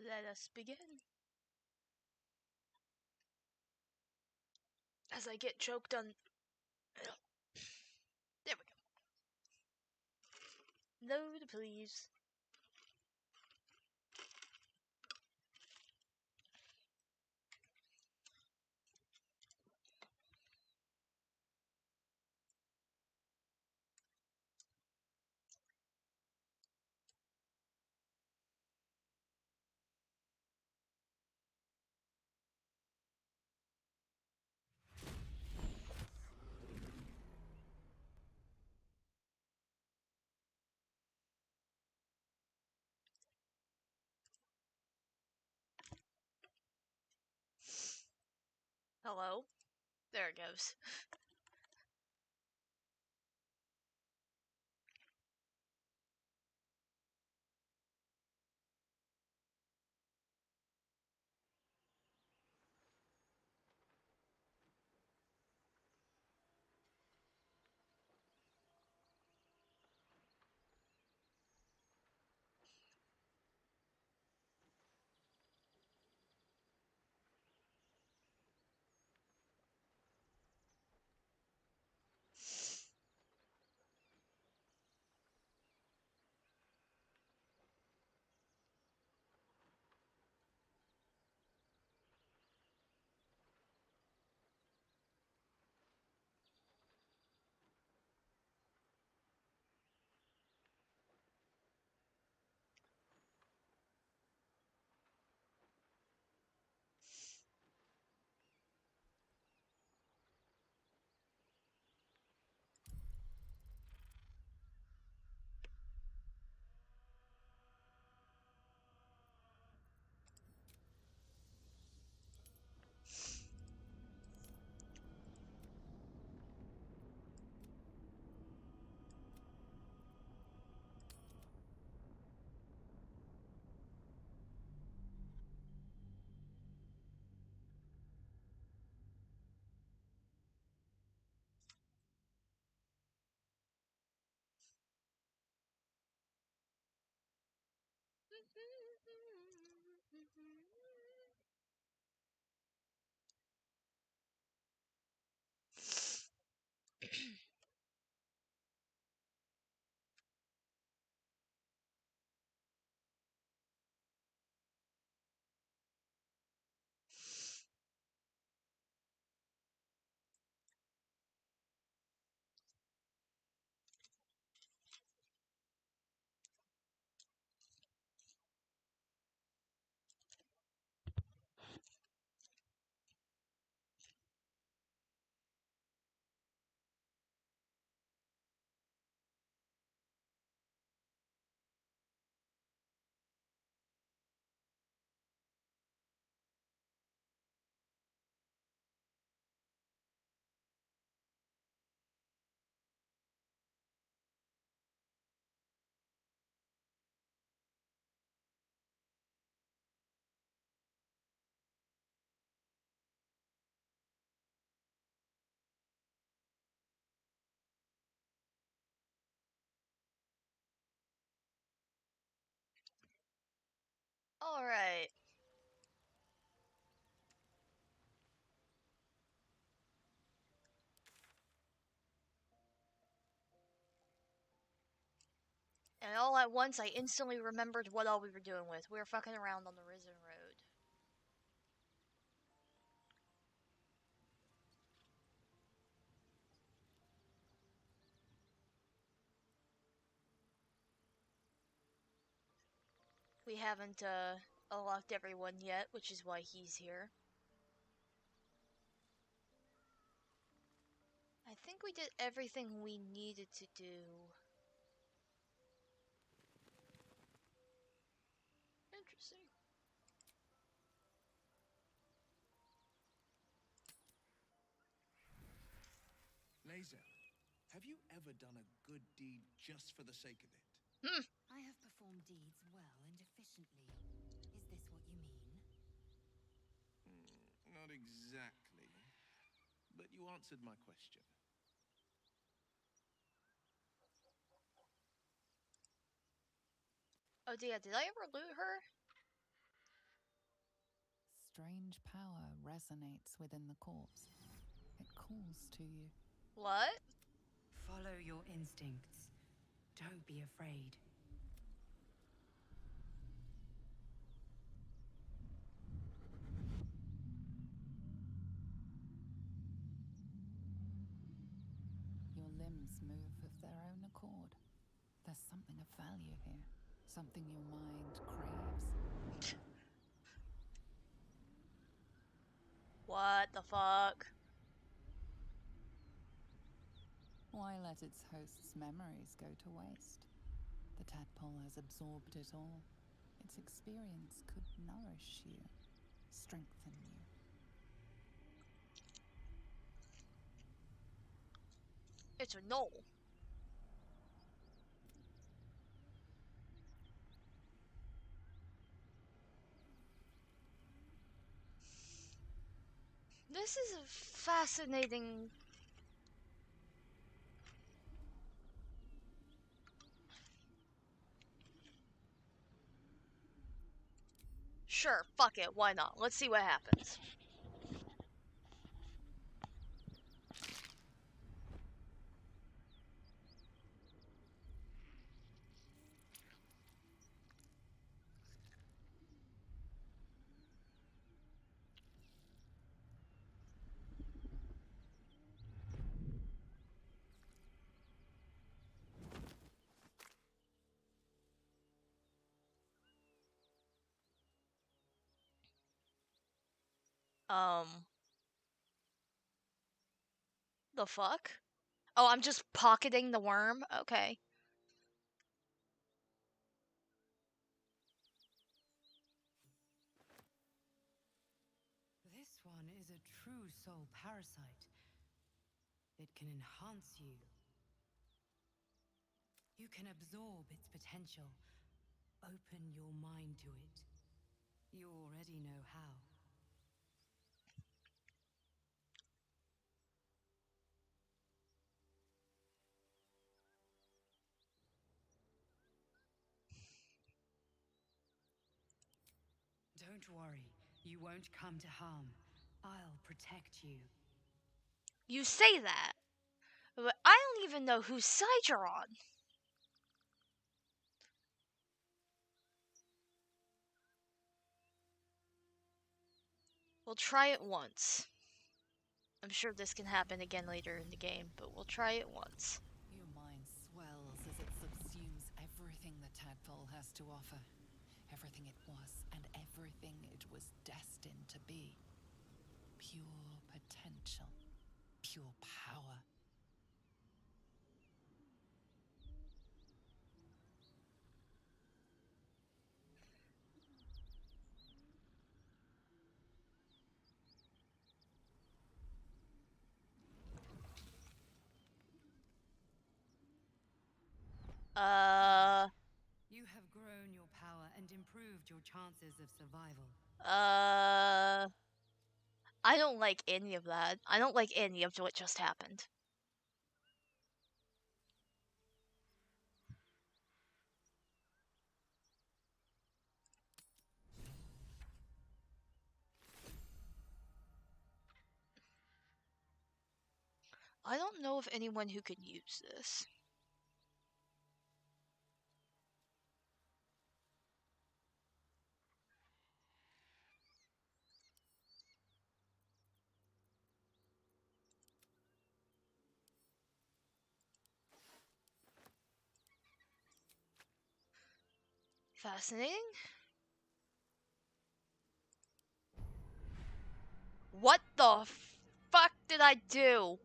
Let us begin. As I get choked on... There we go. Load, please. Hello? There it goes. Alright. And all at once, I instantly remembered what all we were doing with. We were fucking around on the Risen Road. We haven't, unlocked everyone yet, which is why he's here. I think we did everything we needed to do. Interesting. Laser, have you ever done a good deed just for the sake of it? I have performed deeds well and efficiently. Is this what you mean? Not exactly. But you answered my question. Oh yeah, did I ever loot her? strange power resonates within the corpse. It calls to you. What? Follow your instincts. Don't be afraid. Your limbs move of their own accord. There's something of value here. Something your mind craves. What the fuck? Why let its host's memories go to waste? The tadpole has absorbed it all. Its experience could nourish you, strengthen you. It's a knoll. This is a fascinating... Sure, fuck it, why not? Let's see what happens. The fuck? Oh, I'm just pocketing the worm? Okay. This one is a true soul parasite. It can enhance you. You can absorb its potential. Open your mind to it. You already know how. Don't worry, you won't come to harm. I'll protect you. You say that, but I don't even know whose side you're on. We'll try it once. I'm sure this can happen again later in the game, but we'll try it once. Your mind swells as it subsumes everything the tadpole has to offer. Everything it was and everything it was destined to be. Pure potential. Pure power. You have grown your power and improved your chances of survival. I don't like any of that. I don't like any of what just happened. I don't know of anyone who could use this. Fascinating. What the fuck did I do?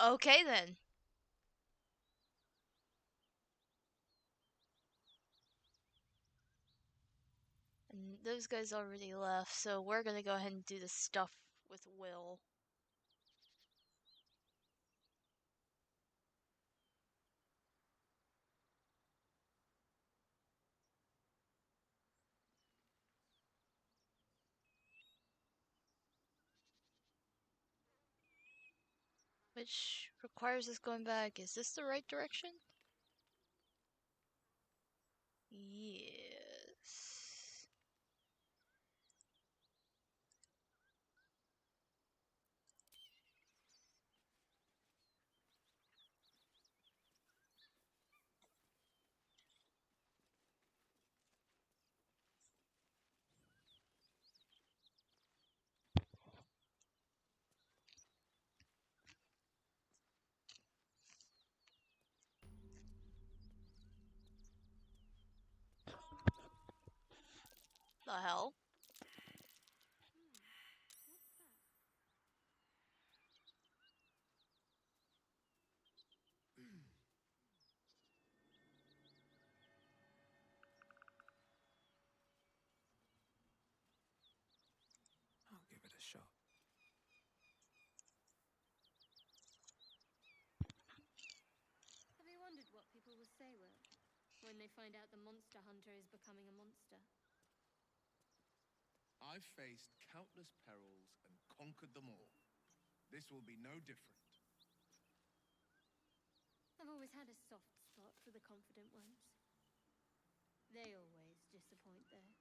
Okay then. Those guys already left, so we're gonna go ahead and do the stuff with Will. Which requires us going back. Is this the right direction? Yes. The hell? I'll give it a shot. Have you wondered what people will say, Will, when they find out the monster hunter is becoming a monster? I've faced countless perils and conquered them all. This will be no different. I've always had a soft spot for the confident ones. They always disappoint, though.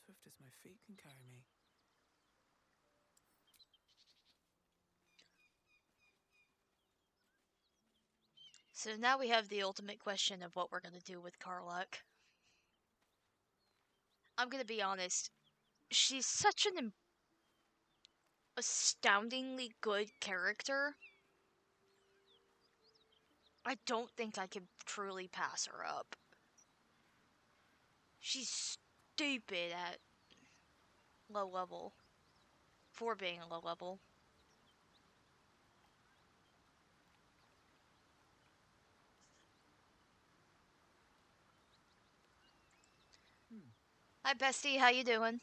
Swift as my feet can carry me. So now we have the ultimate question of what we're gonna do with Karlach. I'm gonna be honest. She's such an astoundingly good character. I don't think I could truly pass her up. She's stupid at low level. For being a low level. Hi bestie, how you doing?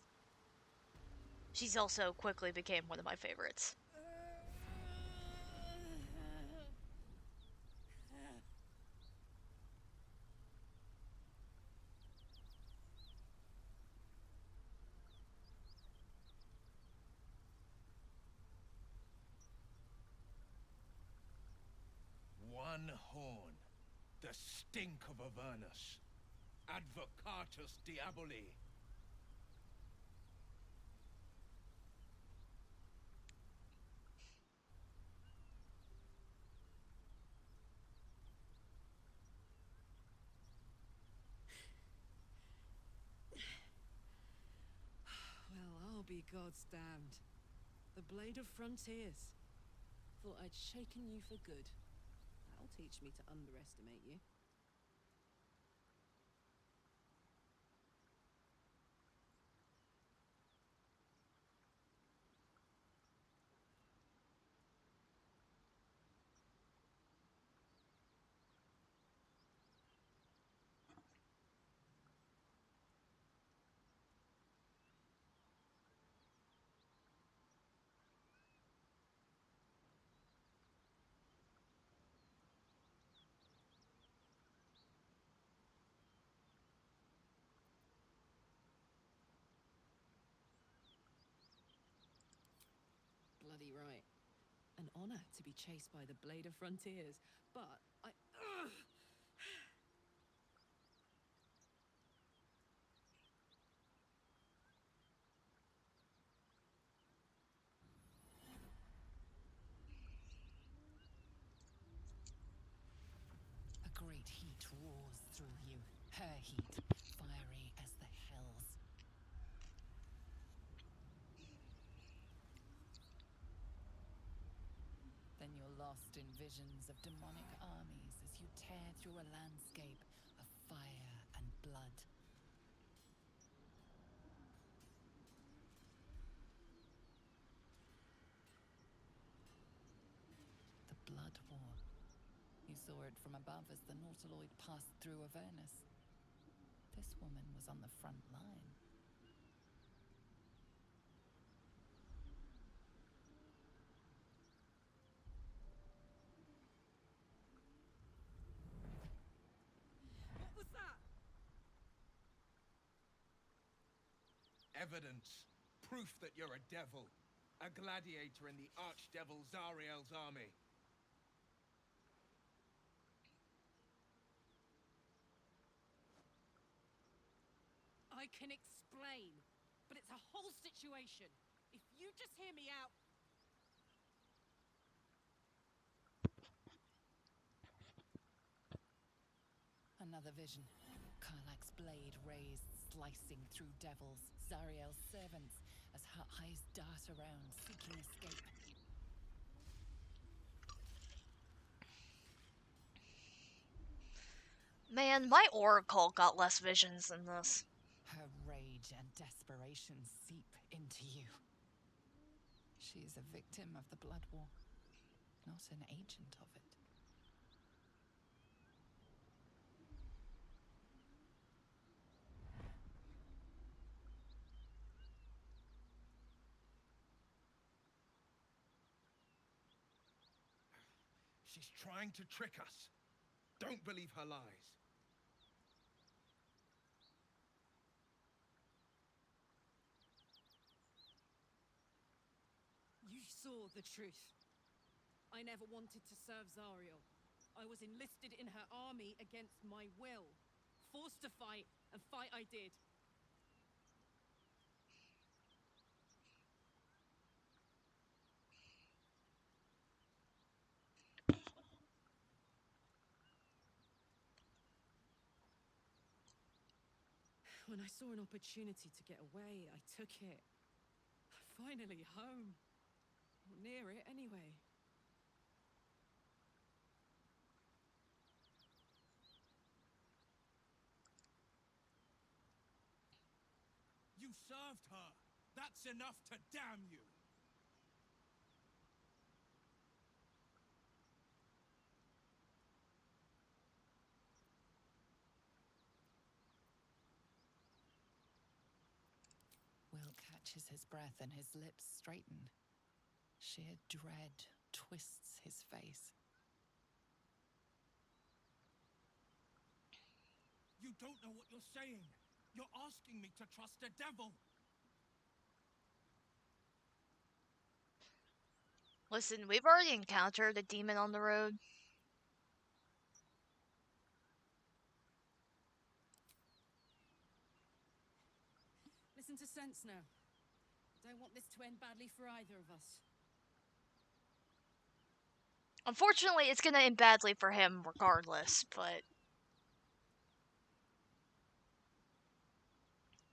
She's also quickly became one of my favorites. One horn. The stink of Avernus. Advocatus Diaboli. Well, I'll be God's damned. The Blade of Frontiers. Thought I'd shaken you for good. That'll teach me to underestimate you. Bloody right. An honor to be chased by the Blade of Frontiers, but I... A great heat roars through you. Her heat. lost in visions of demonic armies as you tear through a landscape of fire and blood. The Blood War. You saw it from above as the Nautiloid passed through Avernus. This woman was on the front line. What was that? Evidence. Proof that you're a devil. A gladiator in the archdevil Zariel's army. I can explain, but it's a whole situation. If you just hear me out... Another vision. Karlach's blade raised, slicing through devils, Zariel's servants, as her eyes dart around, seeking escape. Man, my Oracle got less visions than this. Her rage and desperation seep into you. She is a victim of the Blood War, not an agent of it. She's trying to trick us. Don't believe her lies. You saw the truth. I never wanted to serve Zariel. I was enlisted in her army against my will. Forced to fight, and fight I did. When I saw an opportunity to get away, I took it. Finally home. Or near it, anyway. You served her. That's enough to damn you. Will catches his breath and his lips straighten. Sheer dread twists his face. You don't know what you're saying. You're asking me to trust a devil. Listen, we've already encountered a demon on the road. Listen to sense now. Don't want this to end badly for either of us. Unfortunately, it's gonna end badly for him regardless, but...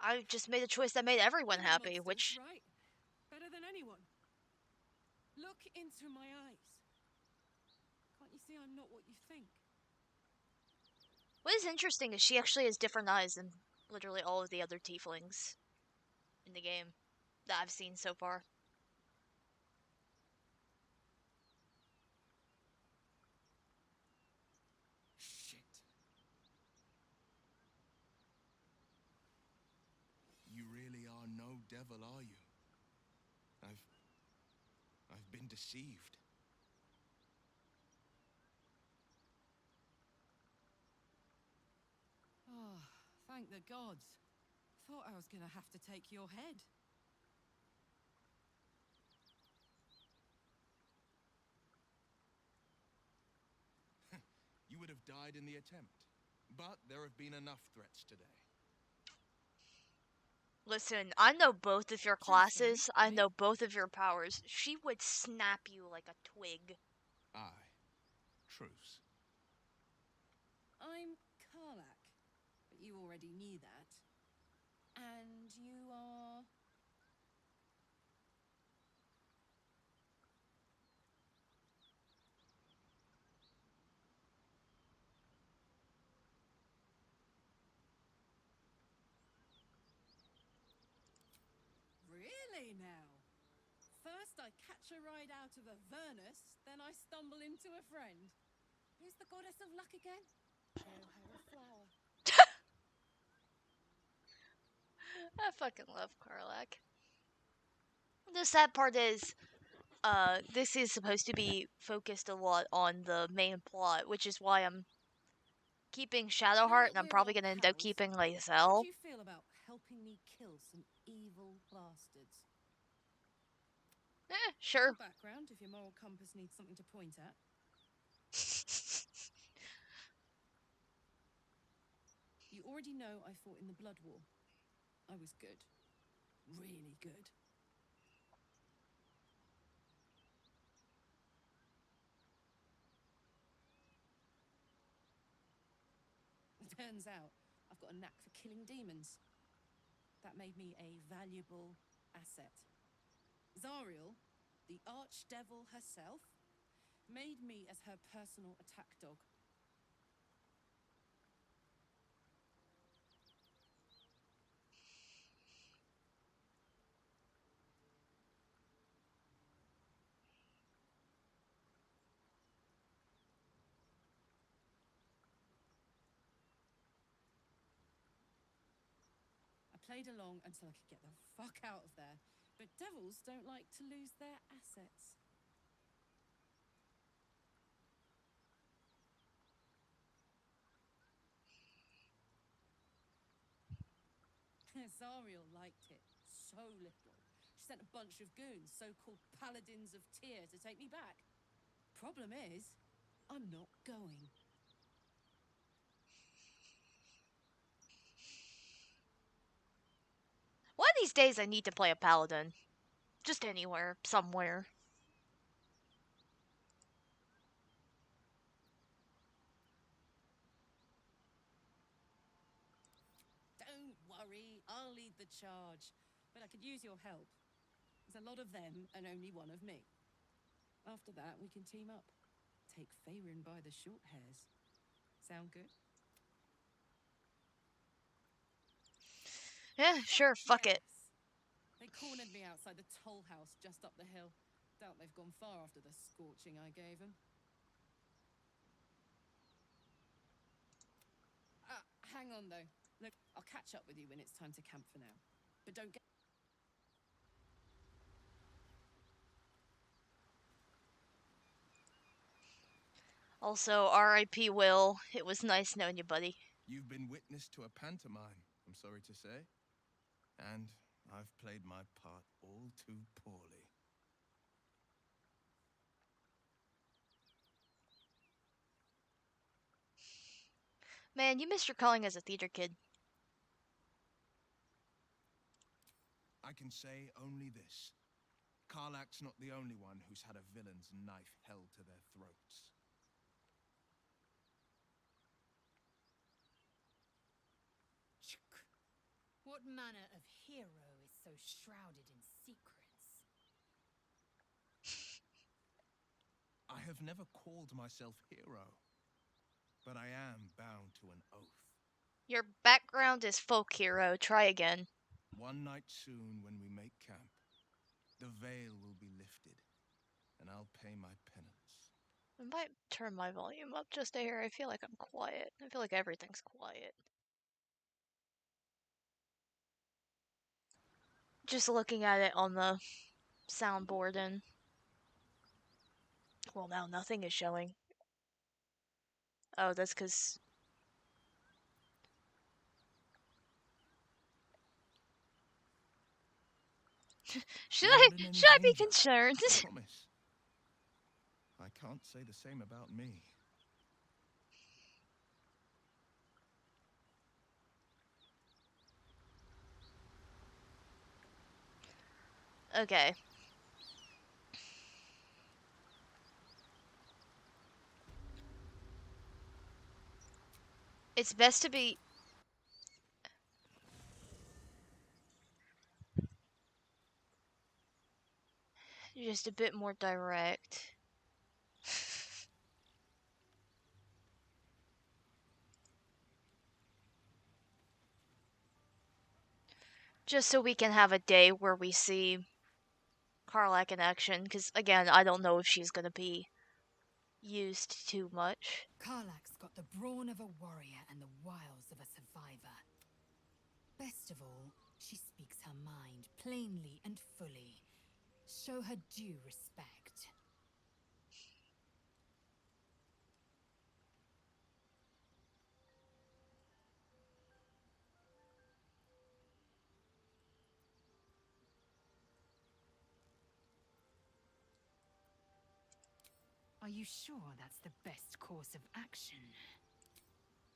I just made a choice that made everyone You know happy, monsters, which... right? Better than anyone. Look into my eyes. Can't you see I'm not what you think? What is interesting is she actually has different eyes than literally all of the other tieflings in the game that I've seen so far. Shit. You really are no devil, are you? I've been deceived. Oh, thank the gods. Thought I was gonna have to take your head. You would have died in the attempt. But there have been enough threats today. Listen, I know both of your Truth then, classes, I eh? know both of your powers. She would snap you like a twig. Aye. Truce. I'm Karlach, but you already knew that. And you are... Really now? First I catch a ride out of Avernus, then I stumble into a friend. Who's the goddess of luck again? Hail her a flower. I fucking love Karlak. The sad part is, this is supposed to be focused a lot on the main plot, which is why I'm keeping Now Shadowheart, that and I'm we're probably all gonna end up pals, keeping how would Lysel. you feel about helping me kill some evil bastards? Sure. Full background if your moral compass needs something to point at. You already know I fought in the Blood War. I was good. Really good. Turns out I've got a knack for killing demons. That made me a valuable asset. Zariel, the archdevil herself, made me as her personal attack dog. I played along until I could get the fuck out of there, but devils don't like to lose their assets. Zariel liked it so little. She sent a bunch of goons, so-called paladins of Tyr, to take me back. Problem is, I'm not going. One of these days I need to play a paladin. Just anywhere, somewhere. Don't worry, I'll lead the charge. But I could use your help. There's a lot of them and only one of me. After that, we can team up. Take Faerun by the short hairs. Sound good? Yeah, sure, fuck it. Yes. They cornered me outside the toll house just up the hill. Doubt they've gone far after the scorching I gave them. Hang on though. Look, I'll catch up with you when it's time to camp for now. But don't get... Also, R.I.P. Will. It was nice knowing you, buddy. You've been witness to a pantomime, I'm sorry to say. And I've played my part all too poorly. Man, you missed your calling as a theater kid. I can say only this. Karlak's not the only one who's had a villain's knife held to their throats. What manner of hero is so shrouded in secrets? I have never called myself hero, but I am bound to an oath. Your background is folk hero. Try again. One night soon when we make camp, the veil will be lifted, and I'll pay my penance. I might turn my volume up just a hair. I feel like I'm quiet. I feel like everything's quiet. Just looking at it on the soundboard and... Well, now nothing is showing. Oh, that's because... should You're I not in any should I be danger, concerned? I promise. I can't say the same about me. Okay. It's best to be... just a bit more direct. Just so we can have a day where we see Karlak in action, because again, I don't know if she's gonna be used too much. Karlak's got the brawn of a warrior and the wiles of a survivor. Best of all, she speaks her mind plainly and fully. Show her due respect. Are you sure that's the best course of action?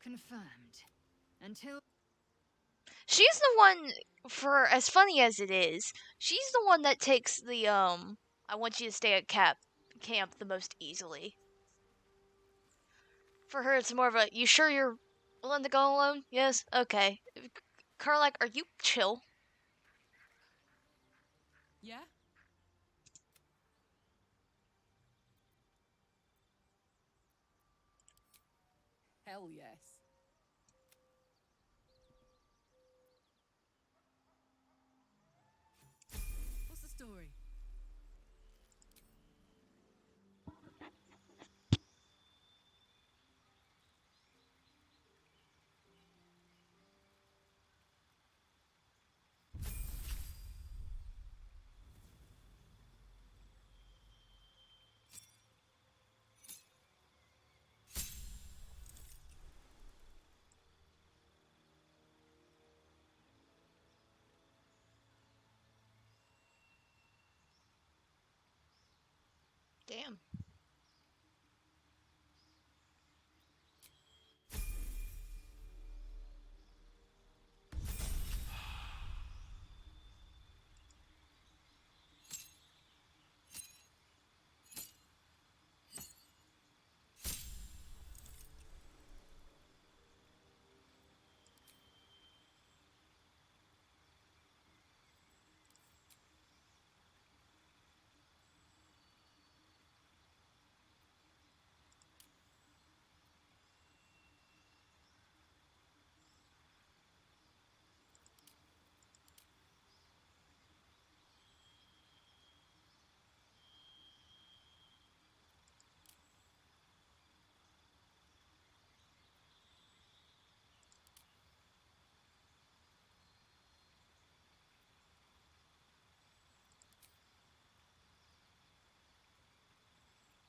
Confirmed. Until She's the one, for as funny as it is, she's the one that takes the I want you to stay at camp the most easily. For her, it's more of a, you sure you're willing to go alone? Yes? Okay. Karlak, are you chill? Yeah? Hell yes. What's the story? Damn.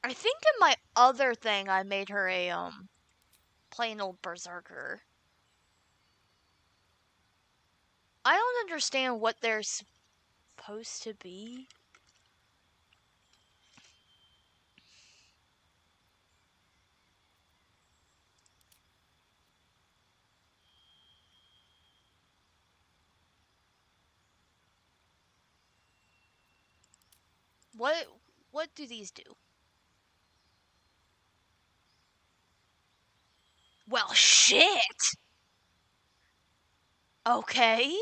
I think in my other thing I made her a plain old berserker. I don't understand what they're supposed to be. What do these do? Well, shit. Okay.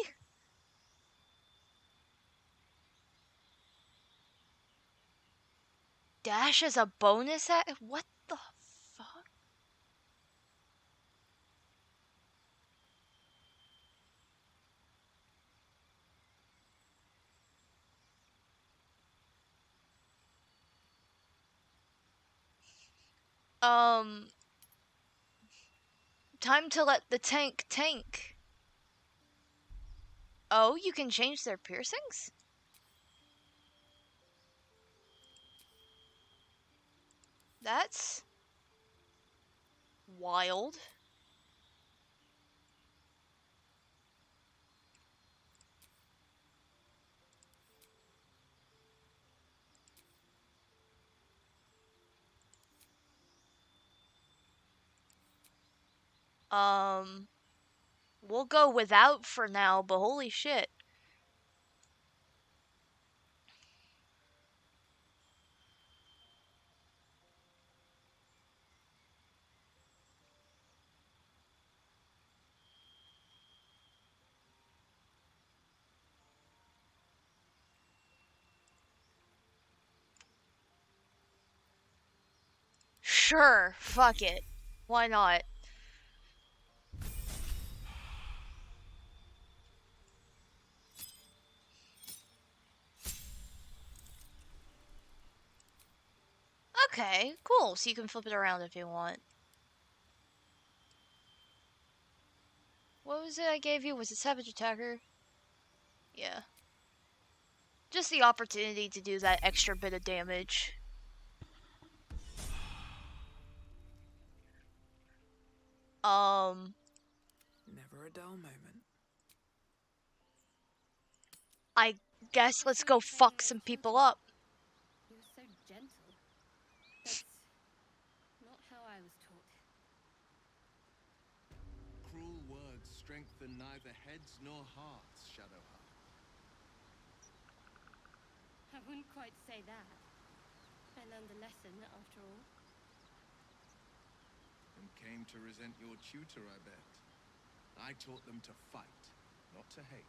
Dash as a bonus what the fuck? Um Time to let the tank. Oh, you can change their piercings? That's wild. Um we'll go without for now, but holy shit. Sure, fuck it. Why not? Okay, cool. So you can flip it around if you want. What was it I gave you? Was it Savage Attacker? Yeah. Just the opportunity to do that extra bit of damage. Never a dull moment. I guess let's go fuck some people up. You're so gentle. That's not how I was taught. Cruel words strengthen neither heads nor hearts, Shadowheart. I wouldn't quite say that. I learned a lesson after all. And came to resent your tutor, I bet. I taught them to fight, not to hate.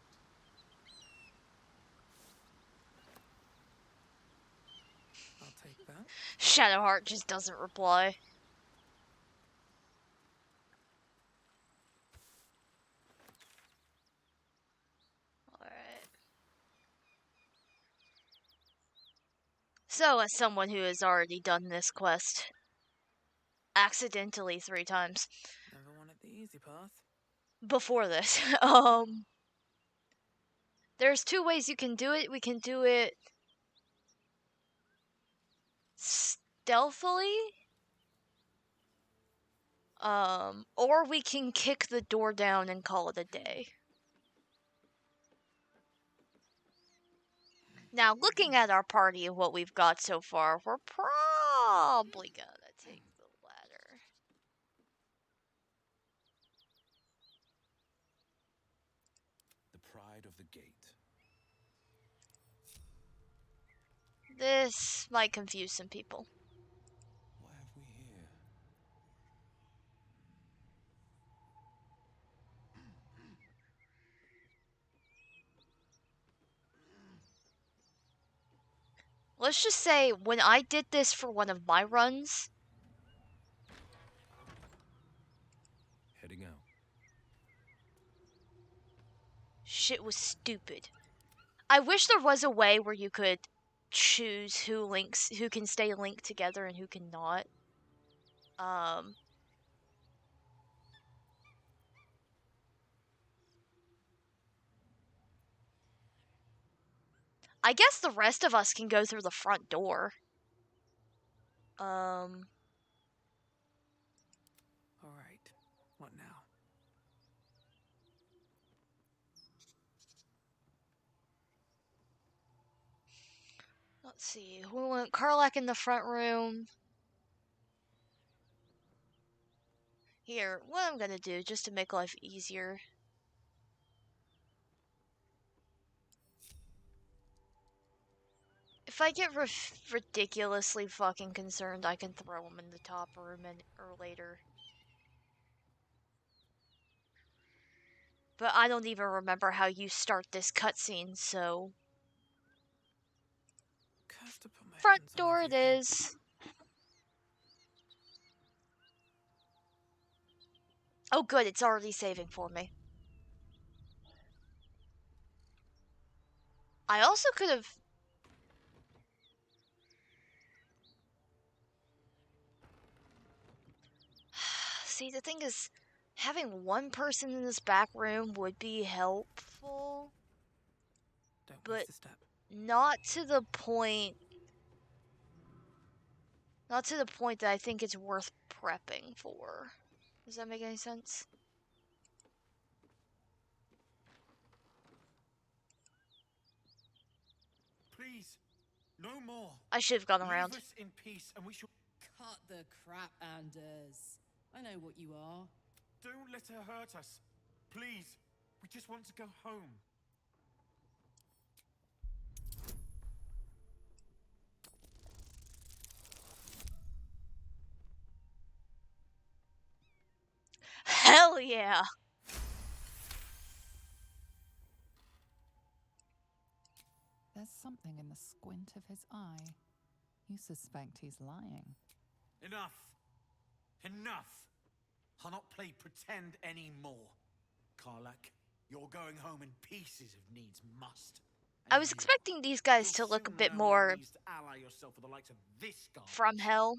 I'll take that. Shadowheart just doesn't reply. Alright. So, as someone who has already done this quest accidentally 3 times Never wanted the easy path. before this, there's 2 ways you can do it. We can do it stealthily, or we can kick the door down and call it a day. Now, looking at our party and what we've got so far, we're probably gonna take the ladder. The pride of the gate. This might confuse some people. What have we here? Let's just say, when I did this for one of my runs, Heading out. shit was stupid. I wish there was a way where you could choose who can stay linked together and who cannot. I guess the rest of us can go through the front door. Alright. What now? Let's see. We want Karlak in the front room. Here, what I'm gonna do, just to make life easier. If I get ridiculously fucking concerned, I can throw him in the top room or later. But I don't even remember how you start this cutscene, so... Curse to put my Front hands on door it everything. is. Oh good, it's already saving for me. I also could have... See, the thing is, having one person in this back room would be helpful, Don't but waste a step. not to the point... Not to the point that I think it's worth prepping for. Does that make any sense? Please, no more. I should have gone around. Leave us in peace, and we shall. Cut the crap, Anders. I know what you are. Don't let her hurt us. Please, we just want to go home. Hell yeah! There's something in the squint of his eye. You suspect he's lying. Enough. Enough. I'll not play pretend anymore. Karlak, you're going home, and pieces of needs must. I was expecting these guys to You'll look a soon bit know what it more means to ally yourself with the likes of this garbage. from hell.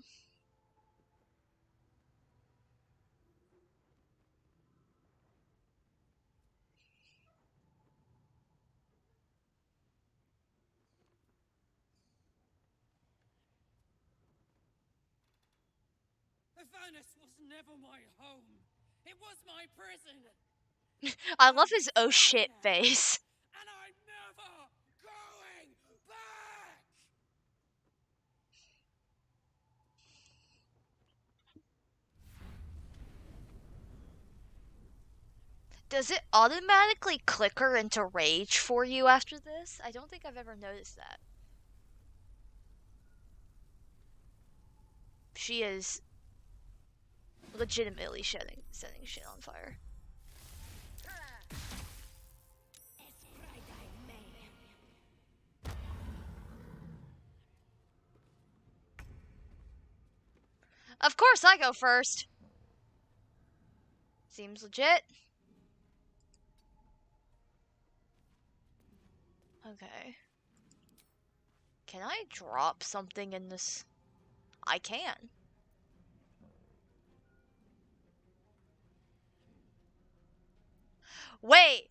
Avernus was never my home. It was my prison. I love his I'm oh shit going there, face. and I'm never going back. Does it automatically click her into rage for you after this? I don't think I've ever noticed that. She is legitimately setting shit on fire. Of course I go first. Seems legit. Okay. Can I drop something in this? I can. Wait!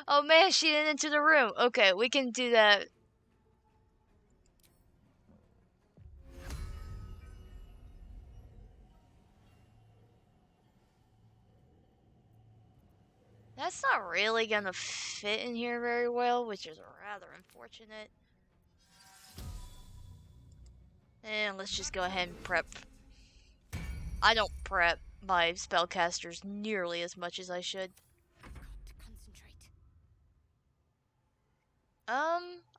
Oh man, she didn't enter the room. Okay, we can do that. That's not really gonna fit in here very well, which is rather unfortunate. And let's just go ahead and prep. I don't prep my spellcasters nearly as much as I should. I've got to concentrate.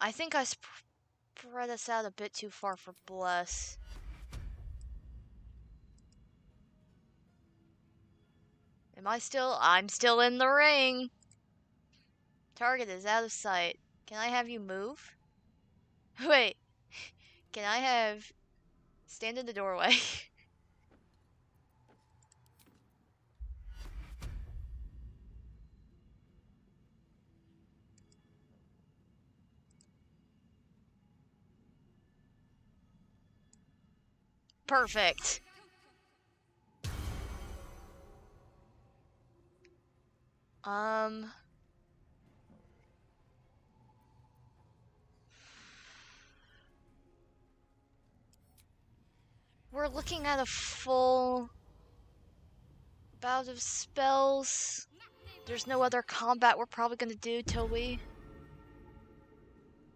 I think I spread us out a bit too far for Bless. Am I still? I'm still in the ring. Target is out of sight. Can I have you move? Wait. Can I have... Stand in the doorway. Perfect. We're looking at a full bout of spells. There's no other combat we're probably gonna do till we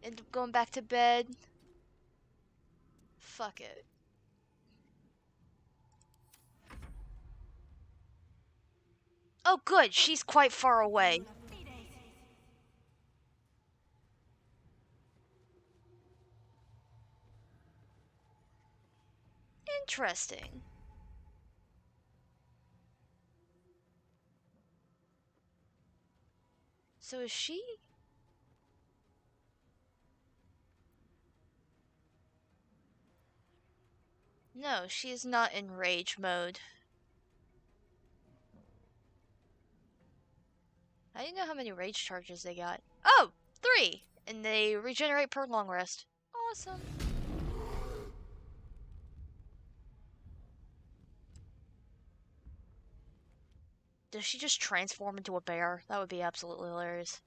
end up going back to bed. Fuck it. Oh good, she's quite far away. Interesting. So is she? No, she is not in rage mode. I didn't know how many rage charges they got. Oh, 3! And they regenerate per long rest. Awesome. Does she just transform into a bear? That would be absolutely hilarious.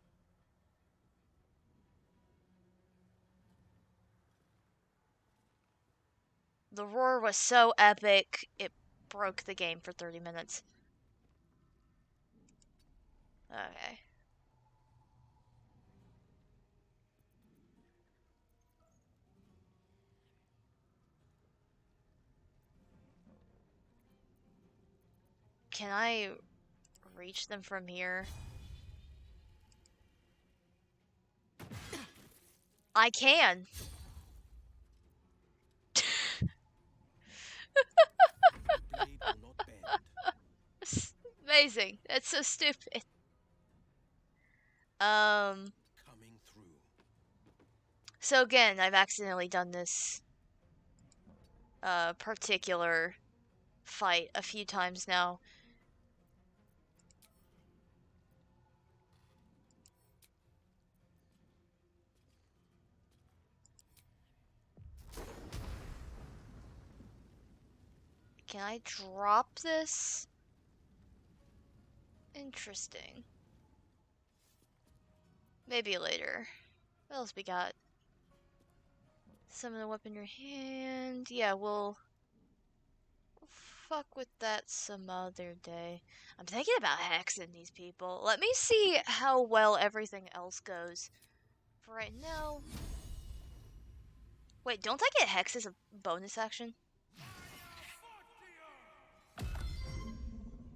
The roar was so epic, it broke the game for 30 minutes. Okay. Can I reach them from here? I can. Blade will not bend. Amazing. That's so stupid. Coming through. So again, I've accidentally done this particular fight a few times now. Can I drop this? Interesting. Maybe later. What else we got? Summon a weapon in your hand. Yeah, we'll fuck with that some other day. I'm thinking about hexing these people. Let me see how well everything else goes. For right now... Wait, don't I get hex as a bonus action?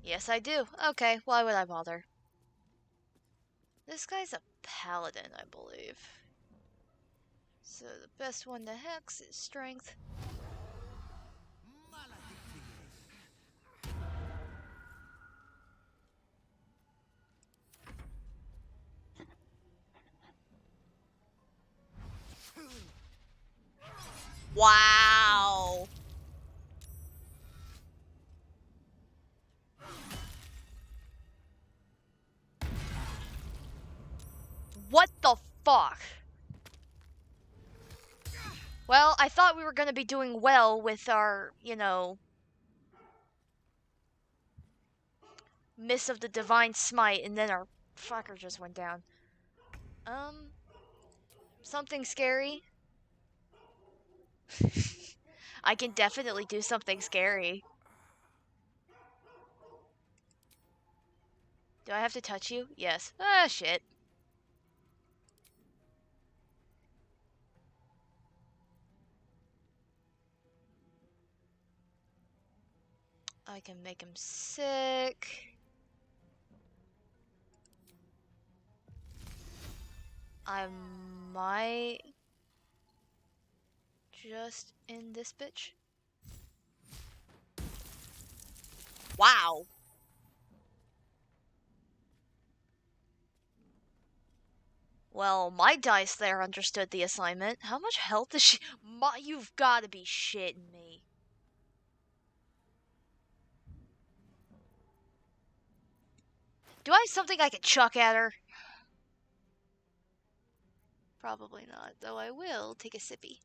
Yes, I do. Okay, why would I bother? This guy's a paladin, I believe. So the best one to hex is strength. Wow! What the fuck? Well, I thought we were gonna be doing well with our, you know, Miss of the Divine Smite, and then our fucker just went down. Something scary? I can definitely do something scary. Do I have to touch you? Yes. Ah, shit. I can make him sick. I might just end this bitch. Wow. Well, my dice there understood the assignment. How much health does she... You've gotta be shitting me. Do I have something I can chuck at her? Probably not, though I will take a sippy.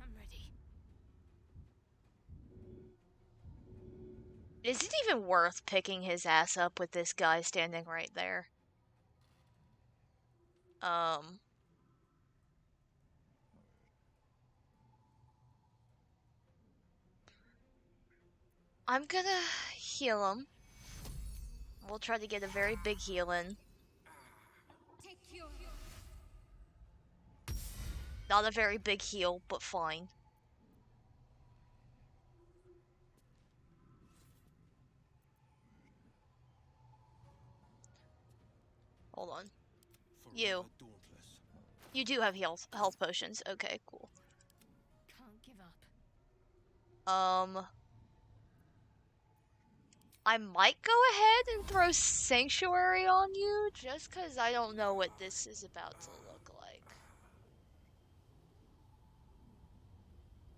I'm ready. Is it even worth picking his ass up with this guy standing right there? I'm gonna heal him. We'll try to get a very big heal in. Not a very big heal, but fine. Hold on. You. You do have health potions. Okay, cool. Can't give up. I might go ahead and throw Sanctuary on you, just because I don't know what this is about to look like.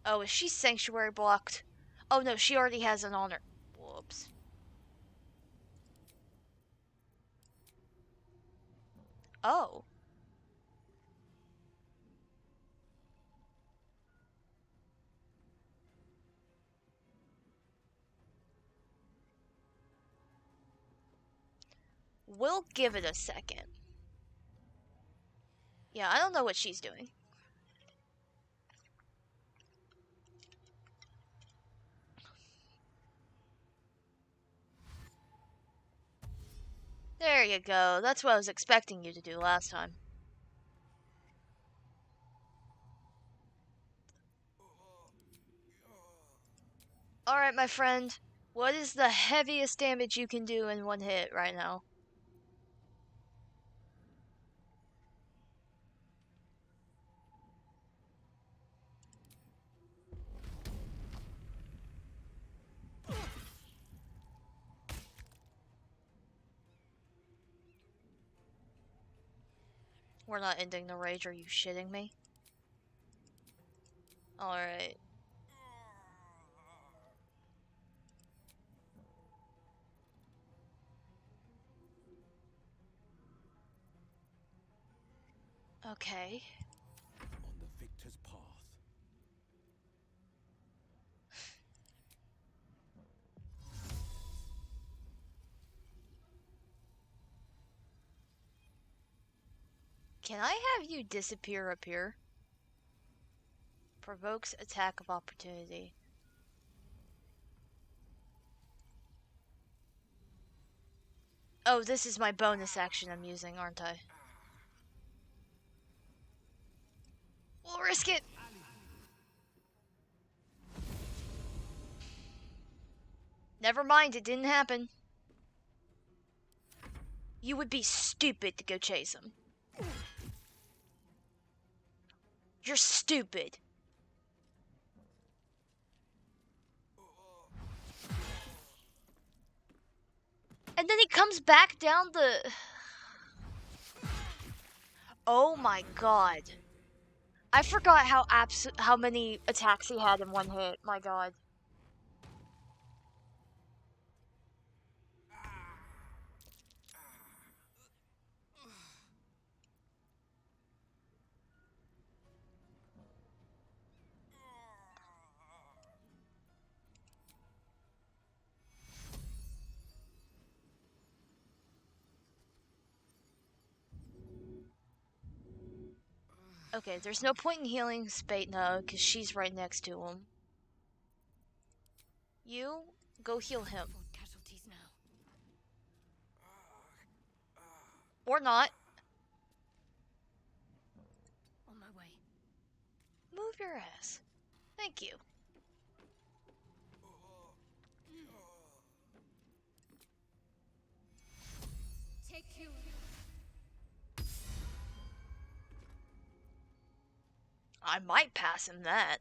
Oh, is she Sanctuary blocked? Oh no, she already has an honor. Whoops. Oh. We'll give it a second. Yeah, I don't know what she's doing. There you go. That's what I was expecting you to do last time. Alright, my friend. What is the heaviest damage you can do in one hit right now? We're not ending the rage, are you shitting me? Alright. Okay. On the victor's Can I have you disappear up here? Provokes attack of opportunity. Oh, this is my bonus action I'm using, aren't I? We'll risk it! Never mind, it didn't happen. You would be stupid to go chase him. You're stupid. And then he comes back down the... Oh my god. I forgot how many attacks he had in one hit. My god. Okay, there's no point in healing Spatna because she's right next to him. You go heal him. Casualties now. Or not. On my way. Move your ass. Thank you. Take you. I might pass him that.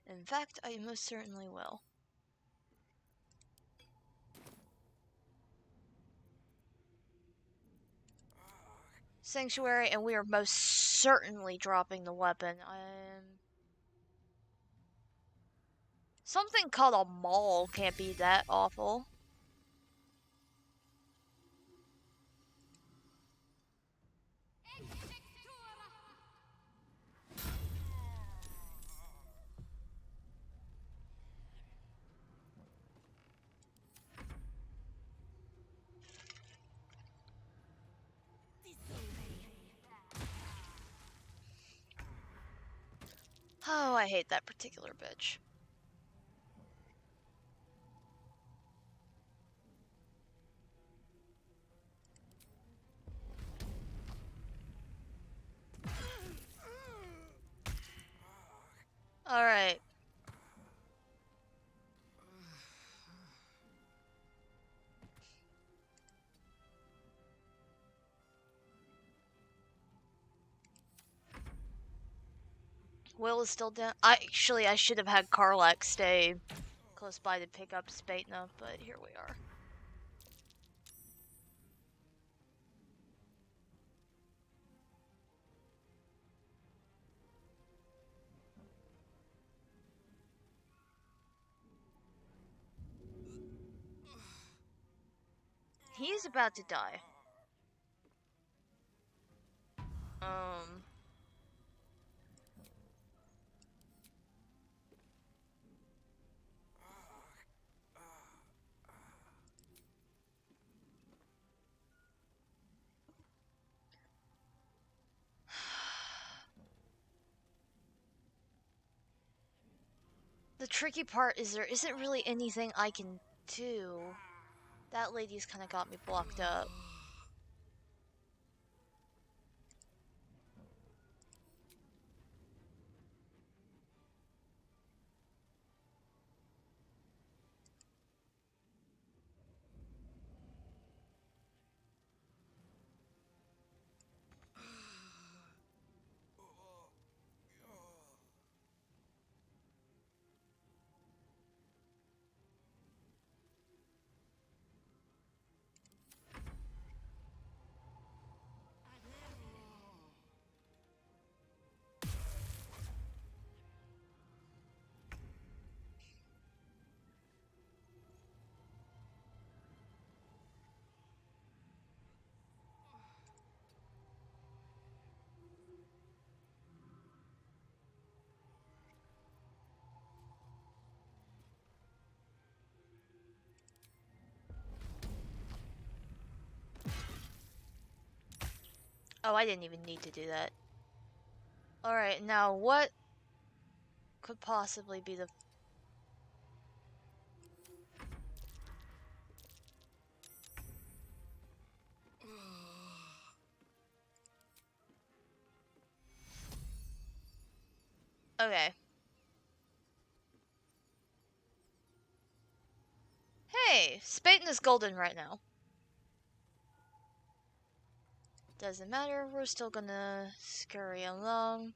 In fact, I most certainly will. Sanctuary, and we are most certainly dropping the weapon. Something called a maul can't be that awful. Oh, I hate that particular bitch. Alright. Will is still down. I should have had Karlak stay close by to pick up Spatna, but here we are. He's about to die. The tricky part is there isn't really anything I can do. That lady's kind of got me blocked up. Oh, I didn't even need to do that. Alright, now what could possibly be the... Okay. Hey, Spatna's golden right now. Doesn't matter, we're still gonna scurry along.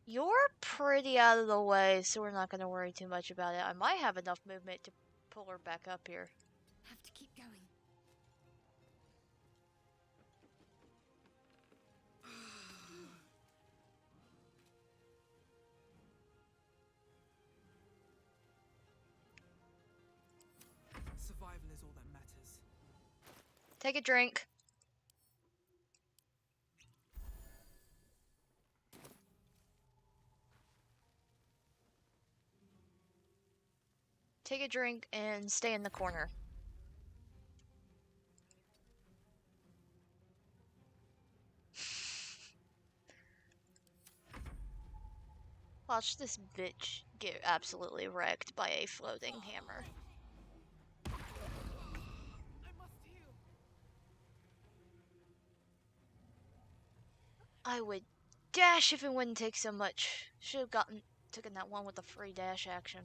You're pretty out of the way, so we're not gonna worry too much about it. I might have enough movement to pull her back up here. Have to keep going. Survival is all that matters. Take a drink. Take a drink and stay in the corner. Watch this bitch get absolutely wrecked by a floating hammer. I would dash if it wouldn't take so much. Should have taken that one with the free dash action.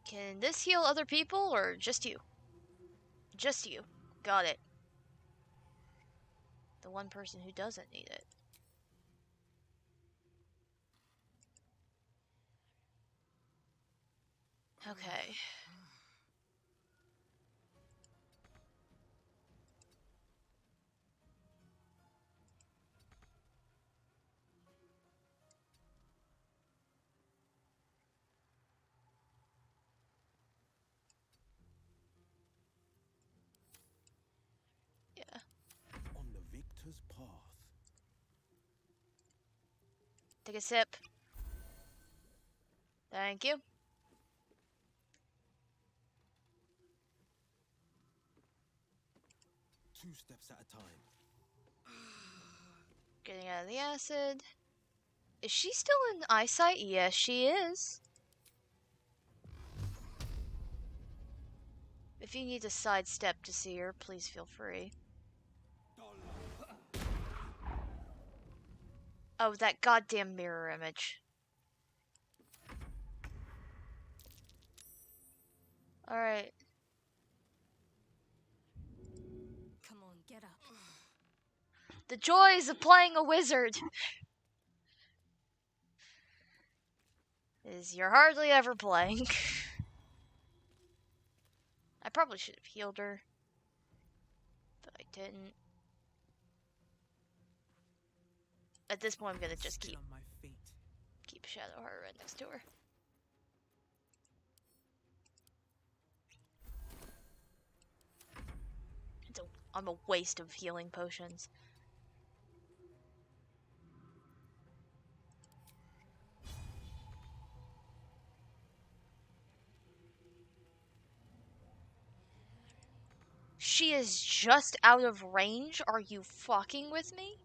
Can this heal other people or just you? Just you. Got it. The one person who doesn't need it. Okay. Yeah. On the victor's path. Take a sip. Thank you. Two steps at a time. Getting out of the acid. Is she still in eyesight? Yes, she is. If you need to sidestep to see her, please feel free. Oh, that goddamn mirror image. Alright. Come on, get up. The joys of playing a wizard is you're hardly ever playing. I probably should have healed her, but I didn't. At this point, I'm gonna just Still keep on my feet. Shadowheart right next to her. I'm a waste of healing potions. She is just out of range? Are you fucking with me?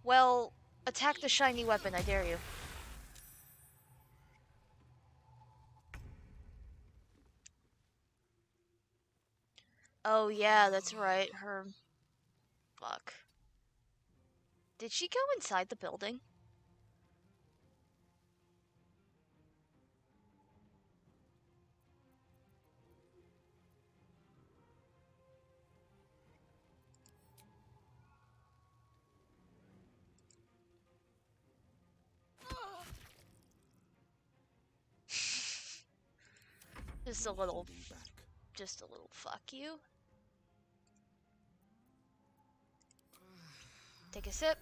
Well, attack the shiny weapon, I dare you. Oh yeah, that's right, her... Fuck. Did she go inside the building? Just a little fuck you. Take a sip.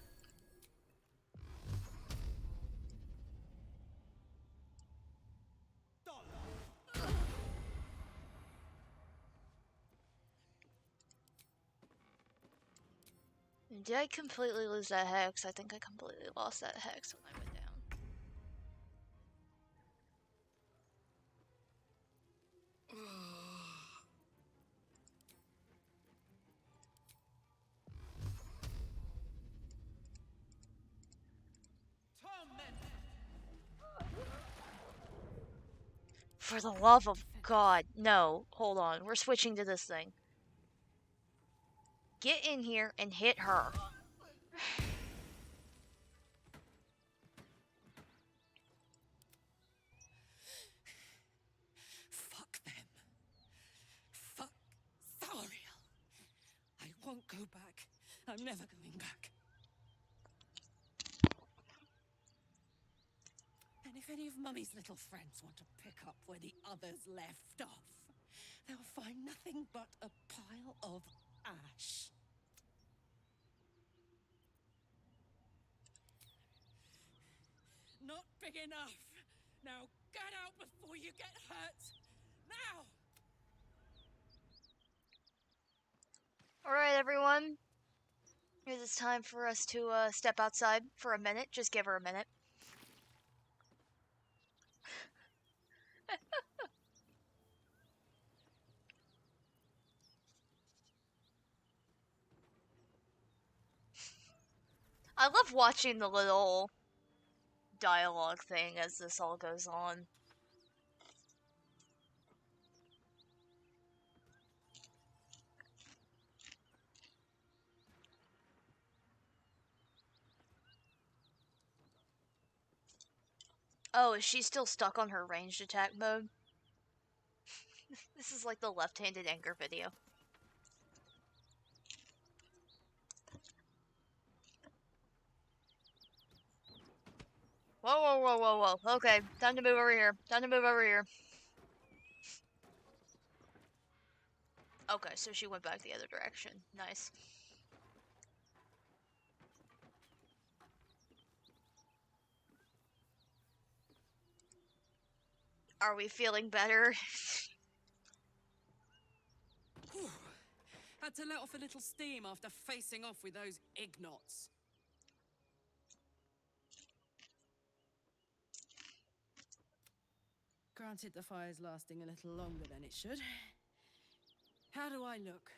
Did I completely lose that hex? I think I completely lost that hex when I went down. For the love of God, no. Hold on, we're switching to this thing. Get in here and hit her. Fuck them. Fuck Zariel. I won't go back. I'm never going back. And if any of Mummy's little friends want to pick up where the others left off, they'll find nothing but a pile of ash. Not big enough. Now get out before you get hurt. Now! Alright, everyone. It is time for us to step outside for a minute. Just give her a minute. I love watching the little dialogue thing as this all goes on. Oh, is she still stuck on her ranged attack mode? This is like the left-handed anger video. Whoa, whoa, whoa, whoa, whoa. Okay, time to move over here. Time to move over here. Okay, so she went back the other direction. Nice. Are we feeling better? Had to let off a little steam after facing off with those ignots. Granted, the fire's lasting a little longer than it should. How do I look?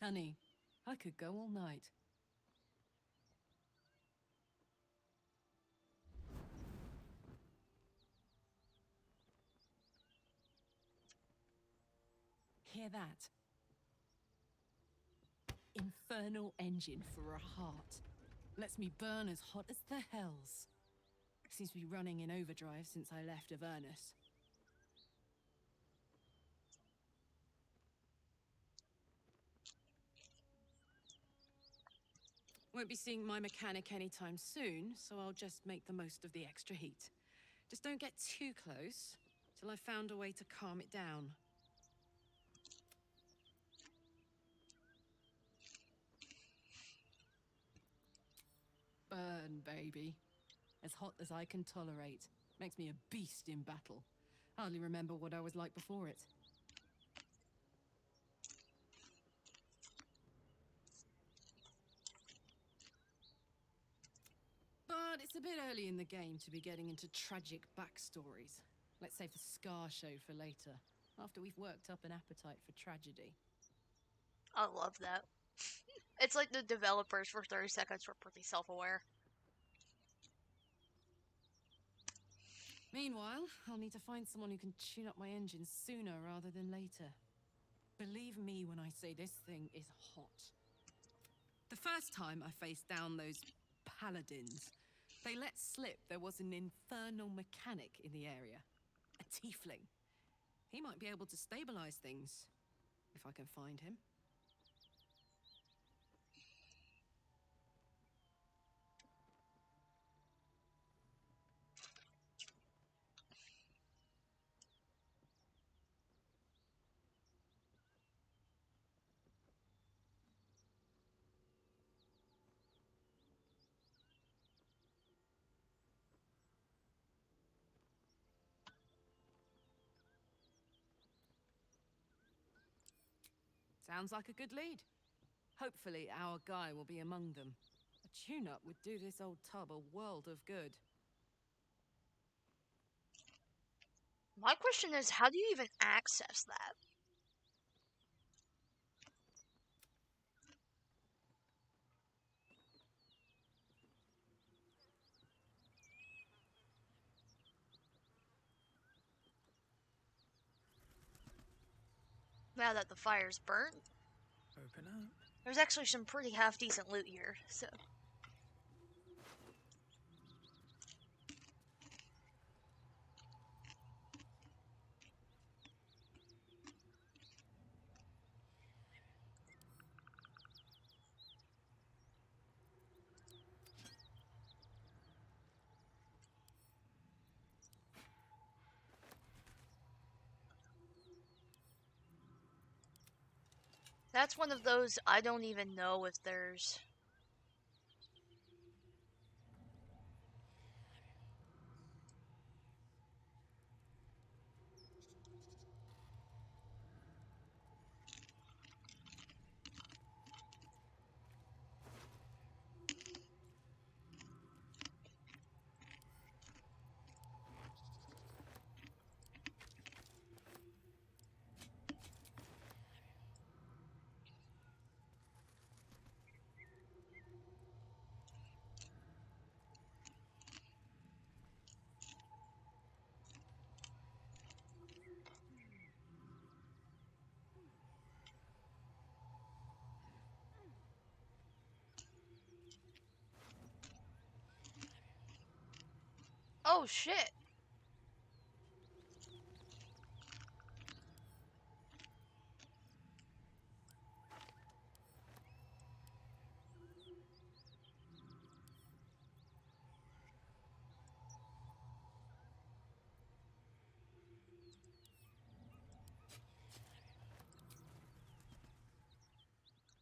Honey, I could go all night. Hear that? Infernal engine for a heart. Lets me burn as hot as the hells. Seems to be running in overdrive since I left Avernus. Won't be seeing my mechanic anytime soon, so I'll just make the most of the extra heat. Just don't get too close till I've found a way to calm it down. Burn, baby. As hot as I can tolerate. Makes me a beast in battle. Hardly remember what I was like before it. But it's a bit early in the game to be getting into tragic backstories. Let's save the Scar show for later, after we've worked up an appetite for tragedy. I love that. It's like the developers for 30 seconds were pretty self-aware. Meanwhile, I'll need to find someone who can tune up my engine sooner rather than later. Believe me when I say this thing is hot. The first time I faced down those paladins, they let slip there was an infernal mechanic in the area. A tiefling. He might be able to stabilize things, if I can find him. Sounds like a good lead. Hopefully our guy will be among them. A tune-up would do this old tub a world of good. My question is, how do you even access that? Now that the fire's burnt, Open up. there's actually some pretty half-decent loot here, so... That's one of those, I don't even know if there's... Oh, shit!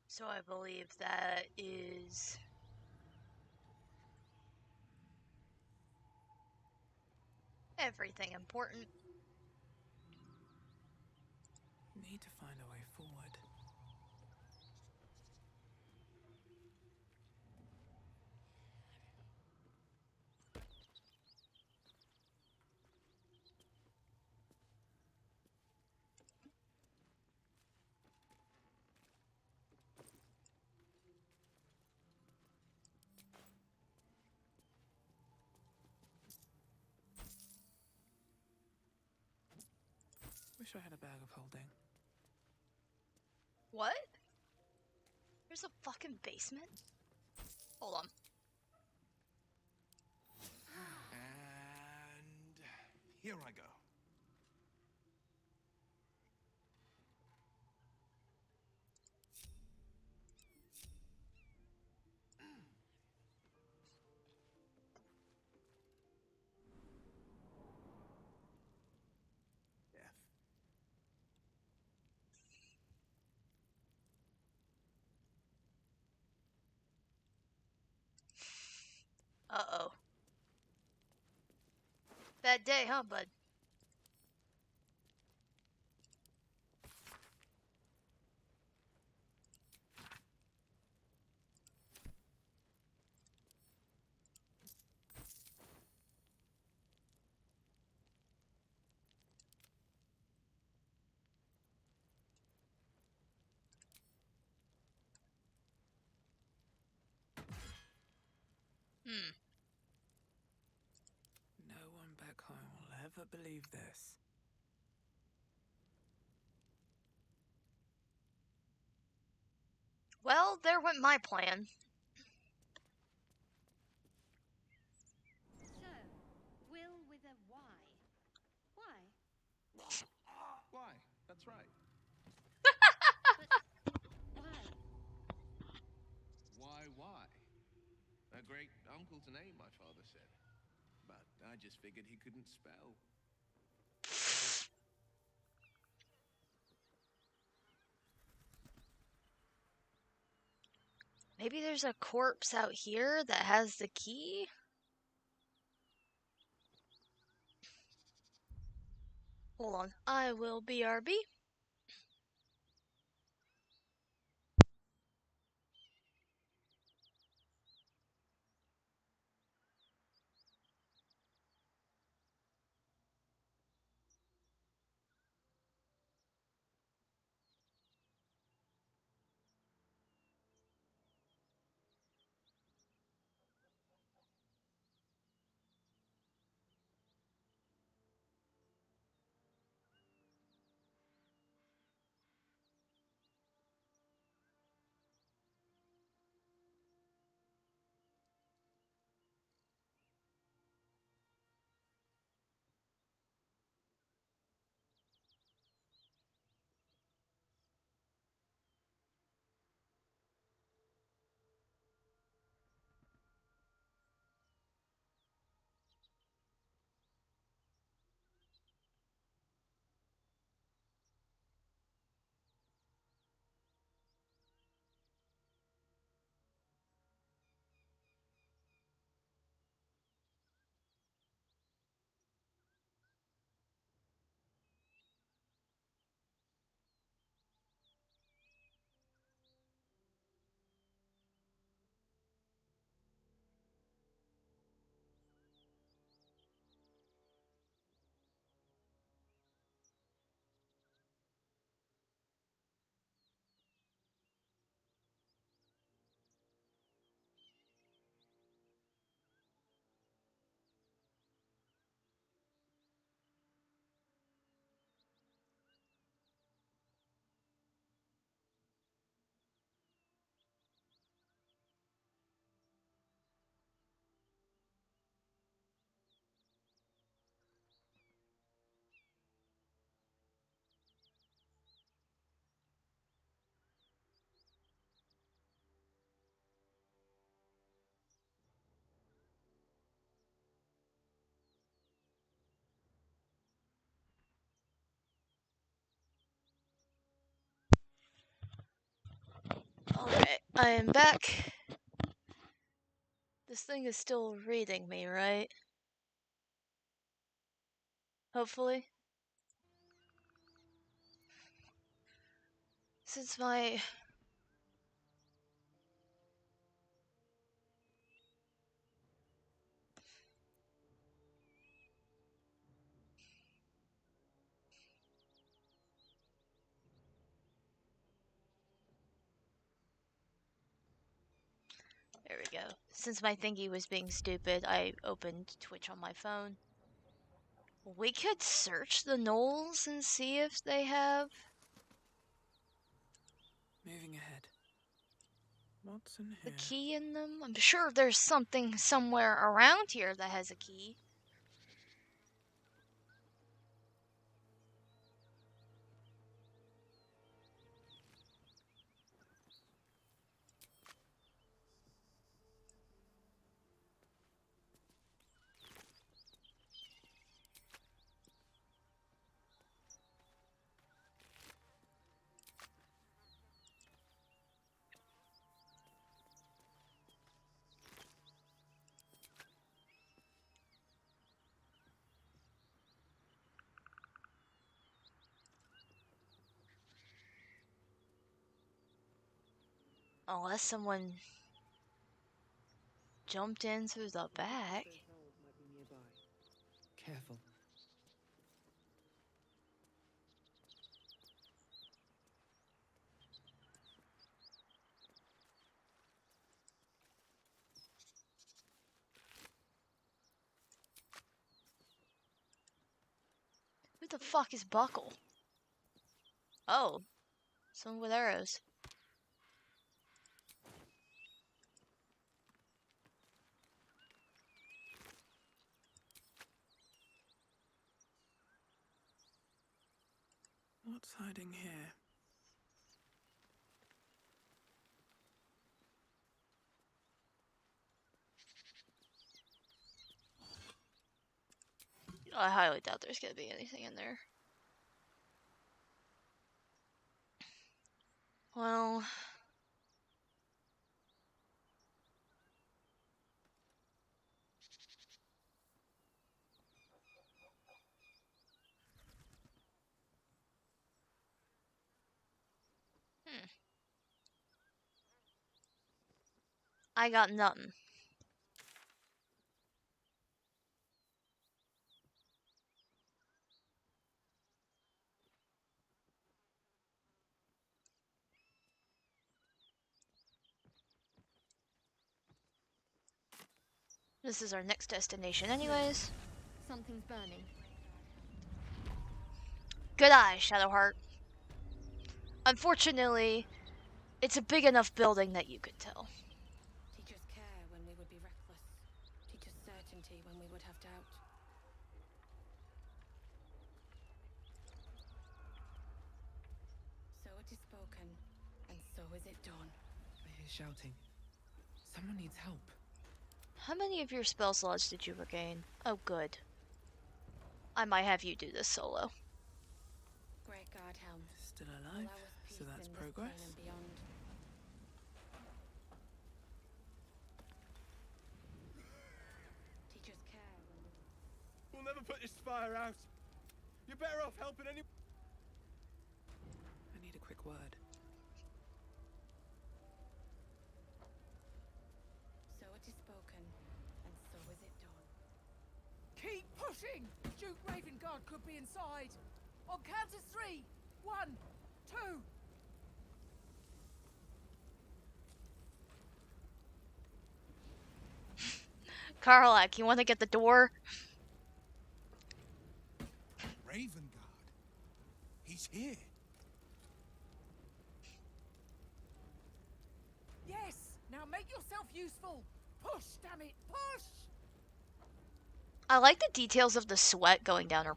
So I believe that is... everything important. Need to find a way forward. Wish I had a bag of holding. What? There's a fucking basement? Hold on. And here I go. Death. Uh-oh. Bad day, huh, bud? Hmm. No one back home will ever believe this. Well, there went my plan. So, Will with a Y. Why? Why? That's right. But why? Why? A great uncle's name, my father said. But I just figured he couldn't spell. Maybe there's a corpse out here that has the key? Hold on. I will BRB. I am back. This thing is still reading me, right? Hopefully. Since my... There we go. Since my thingy was being stupid, I opened Twitch on my phone. We could search the knolls and see if they have... Moving ahead. What's in the here? key in them. I'm sure there's something somewhere around here that has a key. Unless someone jumped in through the back. Careful. Who the fuck is Buckle? Oh, someone with arrows. What's hiding here? I highly doubt there's gonna be anything in there. Well... I got nothing. This is our next destination anyways. Something's burning. Good eye, Shadowheart. Unfortunately, it's a big enough building that you could tell. Teach us care when we would be reckless. Teach us certainty when we would have doubt. So it is spoken, and so is it done. I hear shouting. Someone needs help. How many of your spell slots did you regain? Oh, good. I might have you do this solo. Great guard helm. Still alive, Allow us peace so that's in this progress. plane and beyond. Teach us care when we... We'll never put this fire out. You're better off helping any... I need a quick word. So it is spoken, and so is it done. Keep pushing! Duke Ravengard could be inside. On count of 3. 1, 2. Karlak, you want to get the door? Ravengard. He's here. Yes! Now make yourself useful! Push, damn it! Push! I like the details of the sweat going down her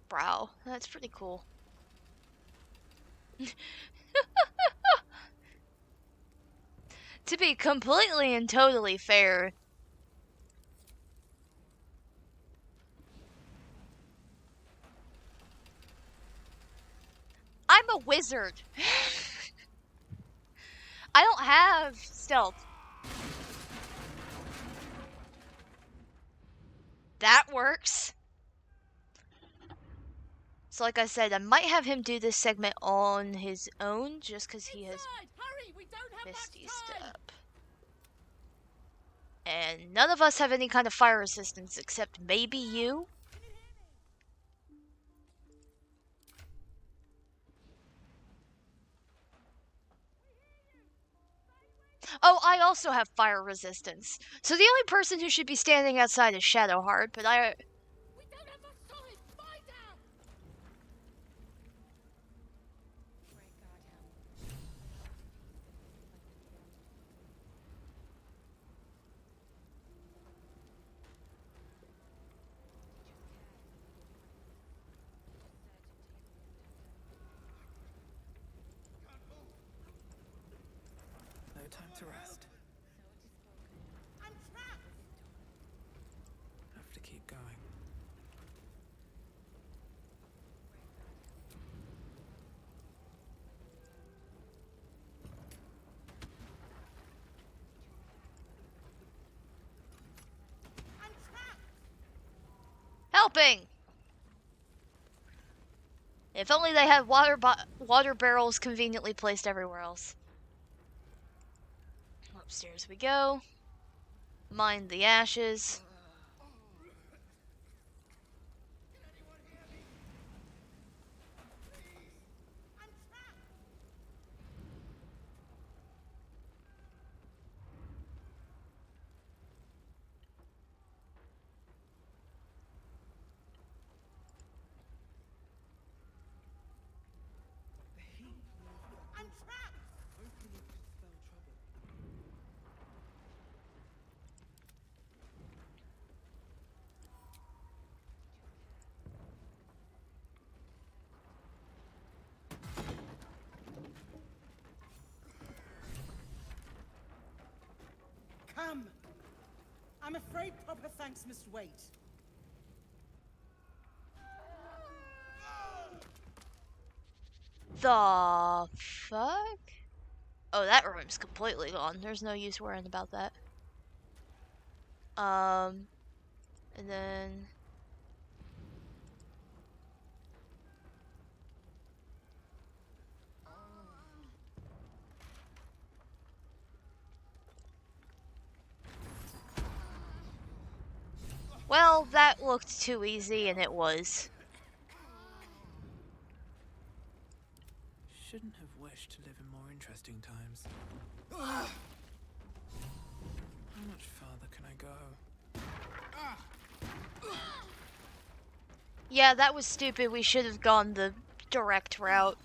brow. That's pretty cool. To be completely and totally fair, I'm a wizard. I don't have stealth. That works. So like I said, I might have him do this segment on his own just because he has Hurry, we don't have Misty much time. Step. And none of us have any kind of fire resistance except maybe you. Oh, I also have fire resistance. So the only person who should be standing outside is Shadowheart, but I... We don't have much time. Find out. No time to rest. I'm trapped. Have to keep going. I'm trapped. Helping! If only they had water barrels conveniently placed everywhere else. Upstairs we go. Mind the ashes. I'm trapped. Come. I'm afraid proper thanks must wait. The fuck? Oh, that room's completely gone. There's no use worrying about that. And then... Well, that looked too easy, and it was. Shouldn't have wished to live in more interesting times. How much farther can I go? Yeah, that was stupid. We should have gone the direct route.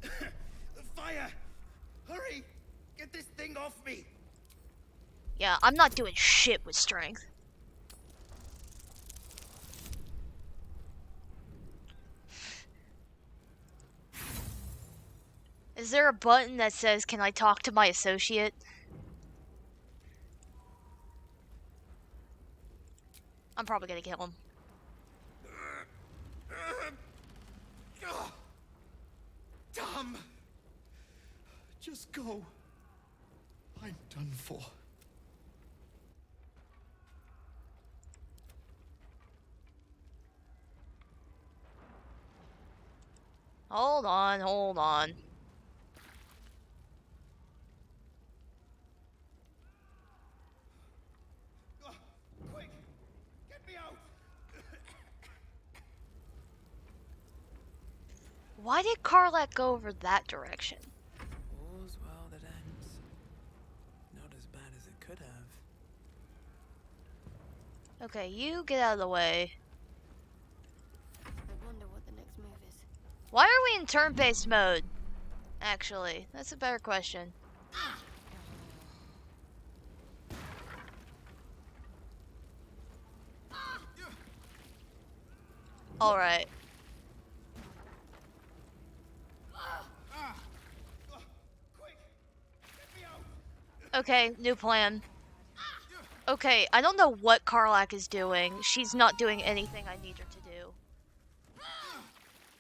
The fire! Hurry! Get this thing off me! Yeah, I'm not doing shit with strength. Is there a button that says, "Can I talk to my associate"? I'm probably gonna kill him. Dumb! Just go. I'm done for. Hold on, hold on. Quick! Get me out! Why did Karlak go over that direction? All's well that ends. Not as bad as it could have. Okay, you get out of the way. I wonder what the next move is. Why are we in turn-based mode? Actually, that's a better question. Alright. Okay, new plan. Okay, I don't know what Karlak is doing. She's not doing anything I need her to do.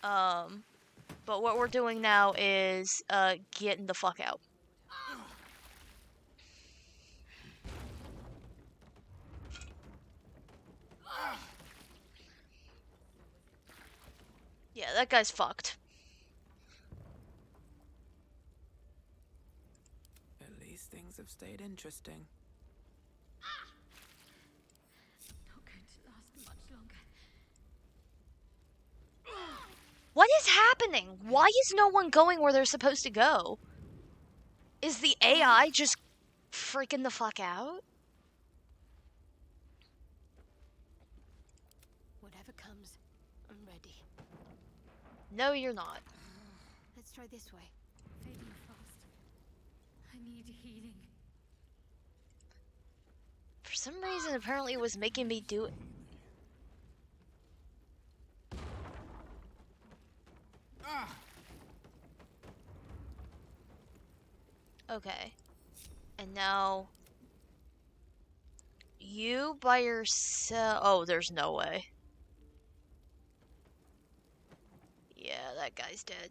But what we're doing now is getting the fuck out. Yeah, that guy's fucked. At least things have stayed interesting. Not going to last much longer. What is happening? Why is no one going where they're supposed to go? Is the AI just freaking the fuck out? Whatever comes, I'm ready. No, you're not. Let's try this way. Fading fast. I need healing. For some reason, apparently it was making me do it. Okay. And now... You by yourself... Oh, there's no way. Yeah, that guy's dead.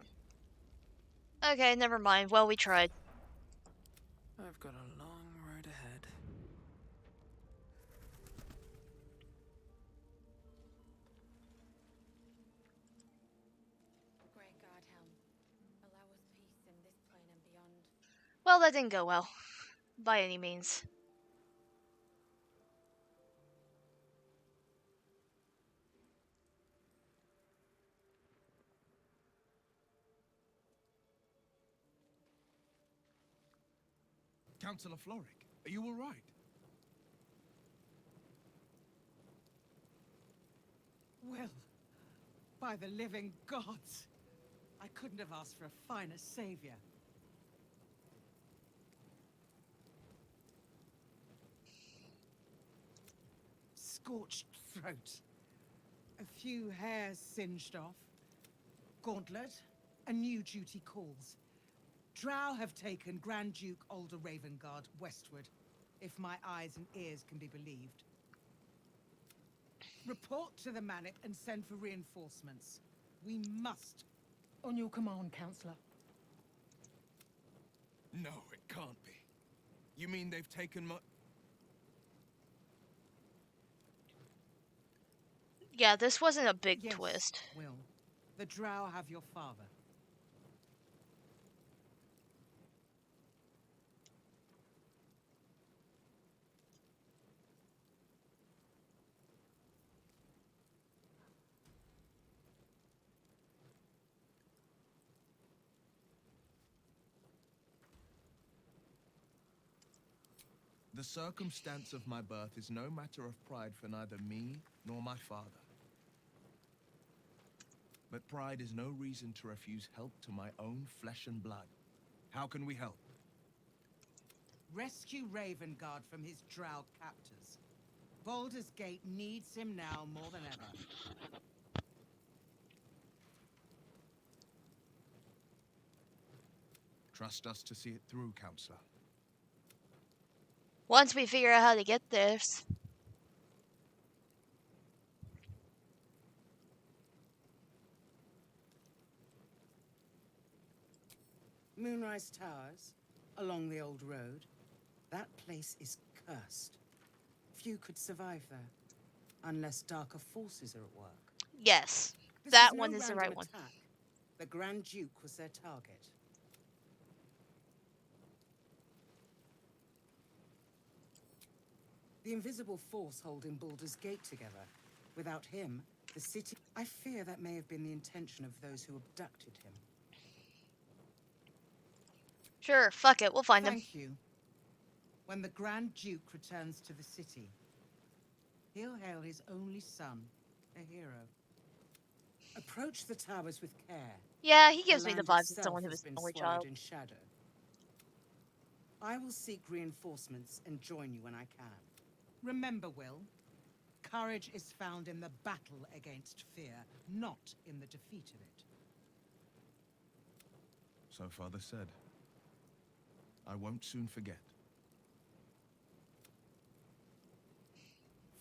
Okay, never mind. Well, we tried. I've got a long road ahead. Great God, Helm. Allow us peace in this plane and beyond. Well, that didn't go well. By any means. Councillor Floric, are you all right? Will, by the living gods, I couldn't have asked for a finer savior. Scorched throat, a few hairs singed off, gauntlet, and new duty calls. Drow have taken Grand Duke Alder Ravengard westward, if my eyes and ears can be believed. Report to the Manic and send for reinforcements. We must. On your command, Councillor. No, it can't be. You mean they've taken my... Yeah, this wasn't a big Yes, twist. Will. The Drow have your father. The circumstance of my birth is no matter of pride for neither me nor my father. But pride is no reason to refuse help to my own flesh and blood. How can we help? Rescue Ravengard from his Drow captors. Baldur's Gate needs him now more than ever. Trust us to see it through, Counselor. Once we figure out how to get this. Moonrise Towers, along the old road. That place is cursed. Few could survive there, unless darker forces are at work. Yes, This that is one no is the random right one. attack. The Grand Duke was their target. The invisible force holding Baldur's Gate together. Without him, the city... I fear that may have been the intention of those who abducted him. Sure, fuck it, we'll find him. Thank you. When the Grand Duke returns to the city, he'll hail his only son, a hero. Approach the towers with care. Yeah, he gives me the land vibes of itself someone who has was been an only swallowed child. in shadow. I will seek reinforcements and join you when I can. Remember, Will, courage is found in the battle against fear, not in the defeat of it. So Father said. I won't soon forget.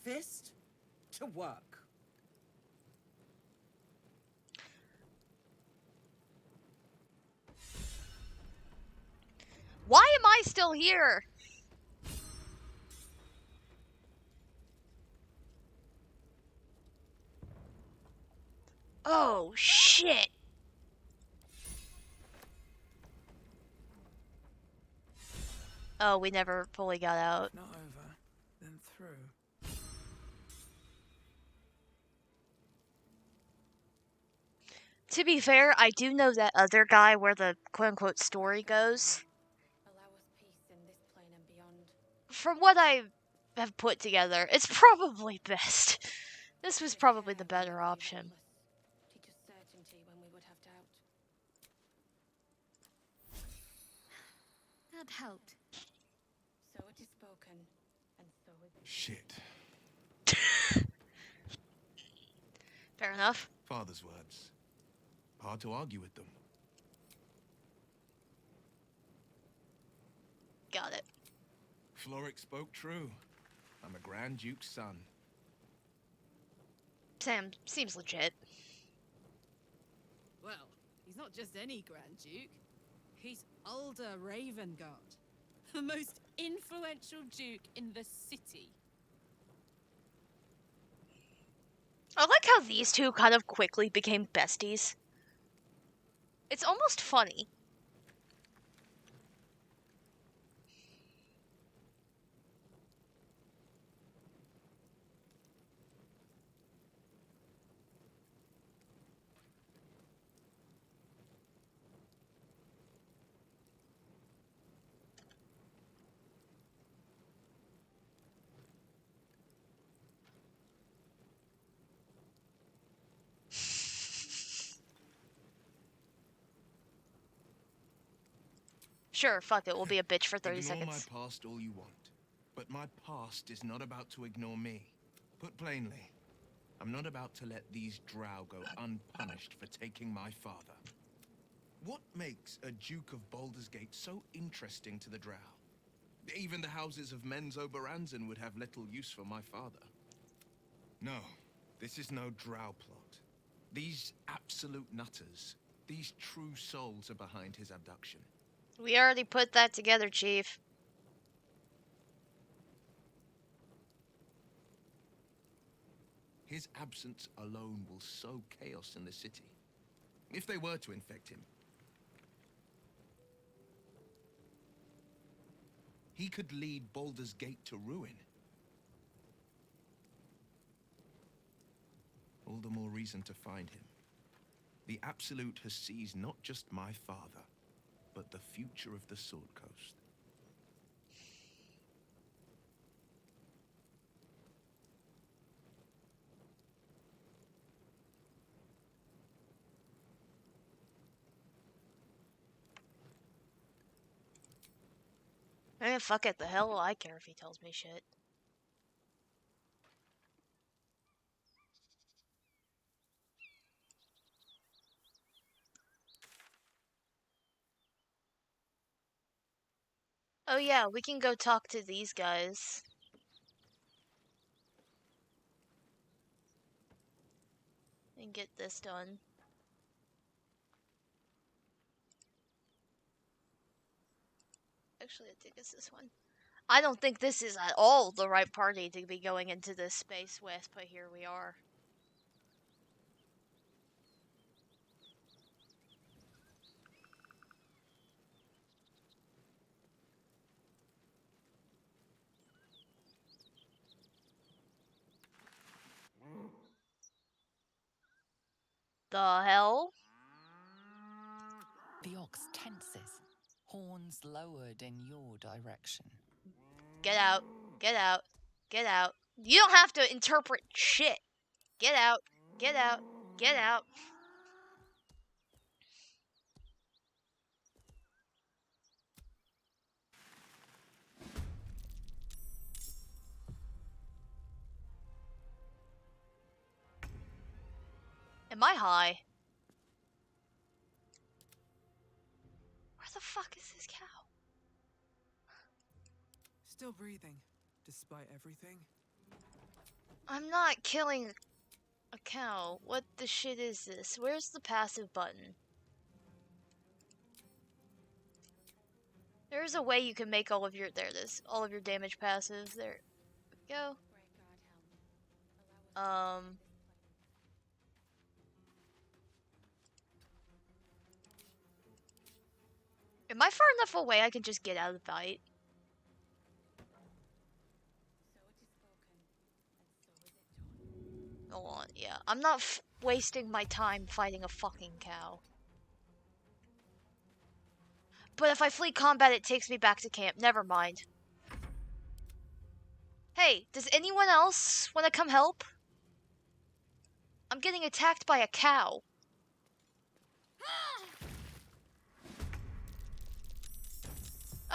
Fist to work. Why am I still here? Oh, shit. Oh, we never fully got out. Not over, then through. To be fair, I do know that other guy where the quote-unquote story goes. Allow us peace in this plane and beyond. From what I have put together, it's probably best. This was probably the better option. Teach us certainty when we would have doubt. That helped. So it is spoken, and so is it. Shit. Fair enough. Father's words. Hard to argue with them. Got it. Floric spoke true. I'm a Grand Duke's son. Sam seems legit. Well, he's not just any Grand Duke. He's Alder Ravengard, the most influential duke in the city. I like how these two kind of quickly became besties. It's almost funny. Sure, fuck it, we'll be a bitch for 30 Ignore seconds. my past all you want, but my past is not about to ignore me. Put plainly, I'm not about to let these drow go unpunished for taking my father. What makes a Duke of Baldur's Gate so interesting to the drow? Even the houses of Men's Oberanzen would have little use for my father. No, this is no drow plot. These absolute nutters, these true souls are behind his abduction. We already put that together, Chief. His absence alone will sow chaos in the city. If they were to infect him, he could lead Baldur's Gate to ruin. All the more reason to find him. The Absolute has seized not just my father, but the future of the Sword Coast. Eh, fuck it, the hell will I care if he tells me shit. Oh yeah, we can go talk to these guys. And get this done. Actually, I think it's this one. I don't think this is at all the right party to be going into this space with, but here we are. The hell? The ox tenses, horns lowered in your direction. Get out. Get out. Get out. You don't have to interpret shit. Get out. Get out. Get out. Am I high? Where the fuck is this cow? Still breathing, despite everything. I'm not killing a cow. What the shit is this? Where's the passive button? There's a way you can make all of your all of your damage passive. There we go. Am I far enough away I can just get out of the fight? Hold on, yeah. I'm not wasting my time fighting a fucking cow. But if I flee combat, it takes me back to camp. Never mind. Hey, does anyone else want to come help? I'm getting attacked by a cow.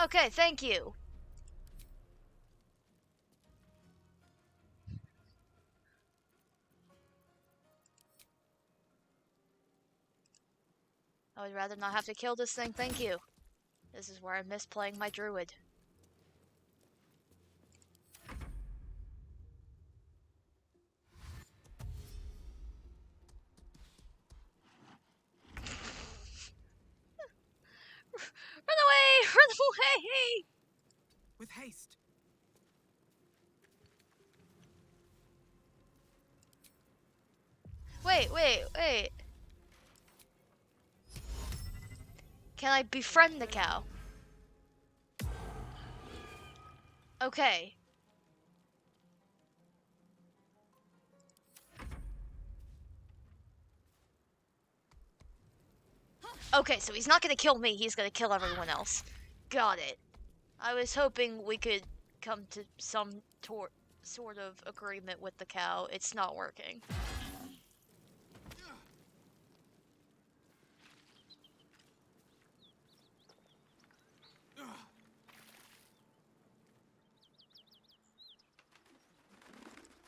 Okay, thank you. I would rather not have to kill this thing, thank you. This is where I miss playing my druid. Run away! Run away! With haste. Wait. Can I befriend the cow? Okay. Okay, so he's not gonna kill me, he's gonna kill everyone else. Got it. I was hoping we could come to some sort of agreement with the cow. It's not working.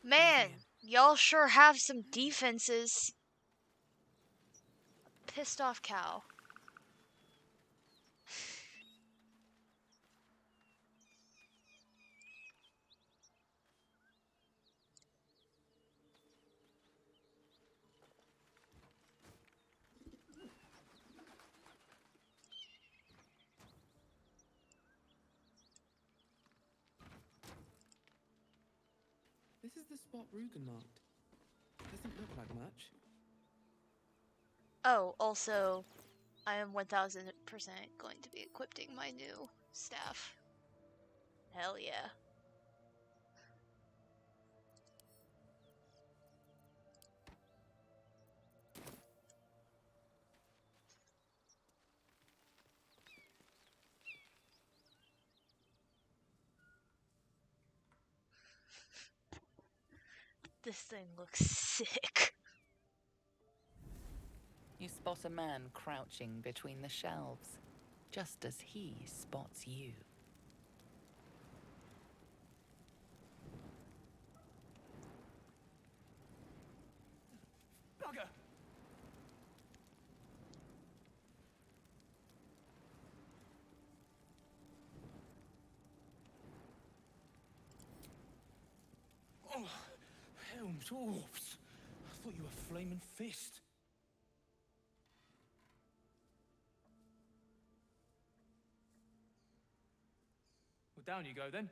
Man, y'all sure have some defenses. Pissed off cow. This is the spot Rugen marked. Doesn't look like much. Oh, also, I am 1000% going to be equipping my new staff. Hell yeah. This thing looks sick. You spot a man crouching between the shelves, just as he spots you. Bugger! Oh, Helm's Orps. I thought you were Flaming Fist. Well, down you go then.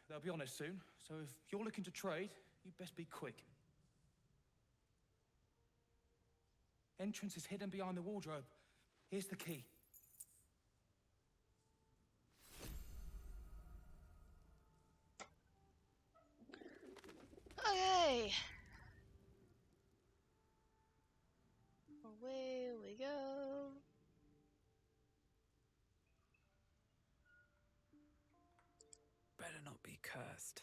They'll be on us soon, so if you're looking to trade, you'd best be quick. Entrance is hidden behind the wardrobe. Here's the key. Okay. Away we go. Better not be cursed.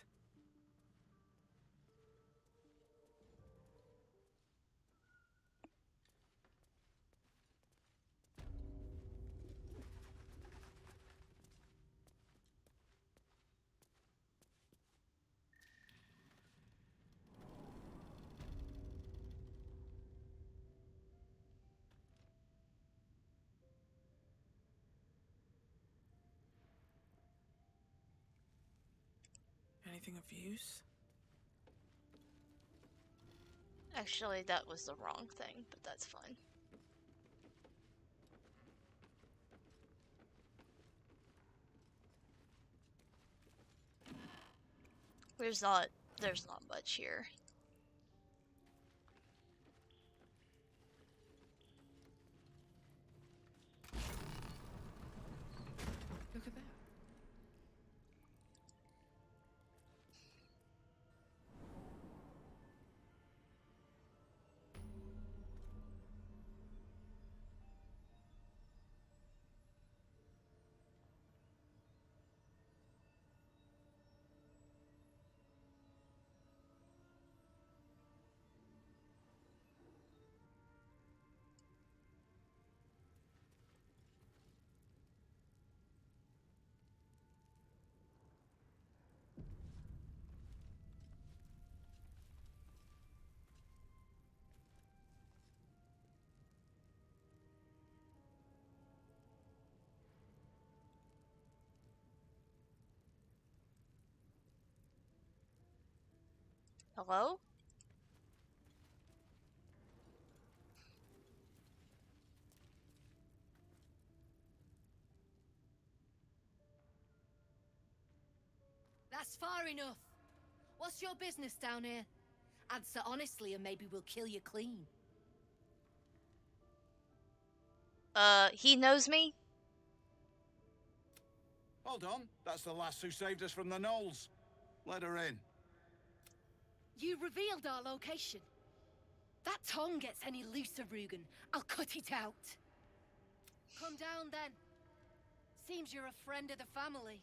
Anything of use? Actually, that was the wrong thing, but that's fine. There's not much here. Look at that. Hello? That's far enough. What's your business down here? Answer honestly and maybe we'll kill you clean. He knows me? Hold on, that's the lass who saved us from the gnolls. Let her in. You revealed our location. That tongue gets any looser, Rugen, I'll cut it out. Come down then. Seems you're a friend of the family.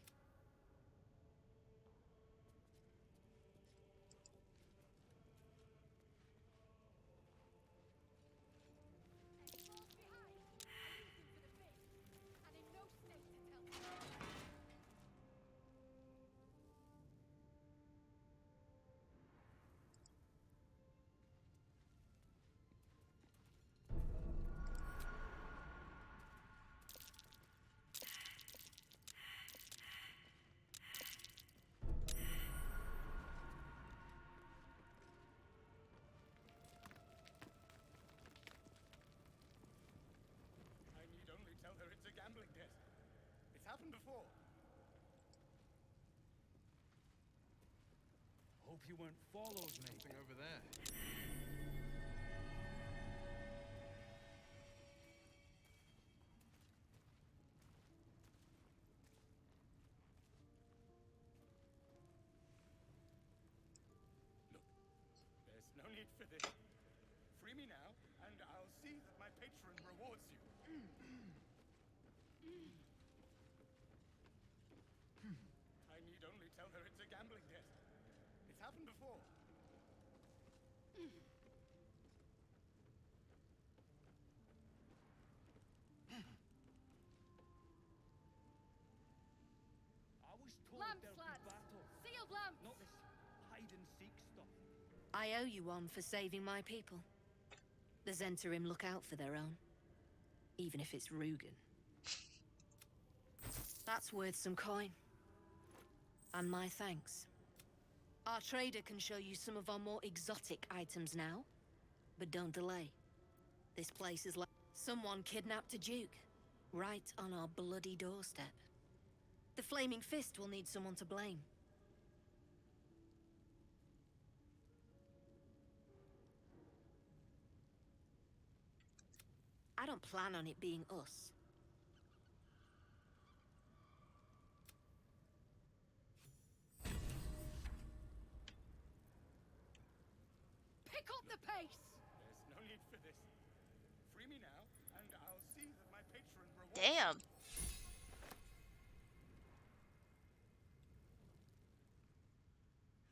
I need only tell her it's a gambling debt. It's happened before. Hope you weren't followed, mate. Something over there. Look, there's no need for this. Free me now, and I'll see that my patron rewards you. I need only tell her it's a gambling debt. It's happened before. I was told Lamps, there'd lads! be battle, Sealed lamps! not this hide-and-seek stuff. I owe you one for saving my people. The Zentarim look out for their own. Even if it's Rugen. That's worth some coin. And my thanks. Our trader can show you some of our more exotic items now. But don't delay. This place is like... Someone kidnapped a duke. Right on our bloody doorstep. The Flaming Fist will need someone to blame. I don't plan on it being us. Pick up the pace! There's no need for this. Free me now, and I'll see that my patron rewards you. Damn.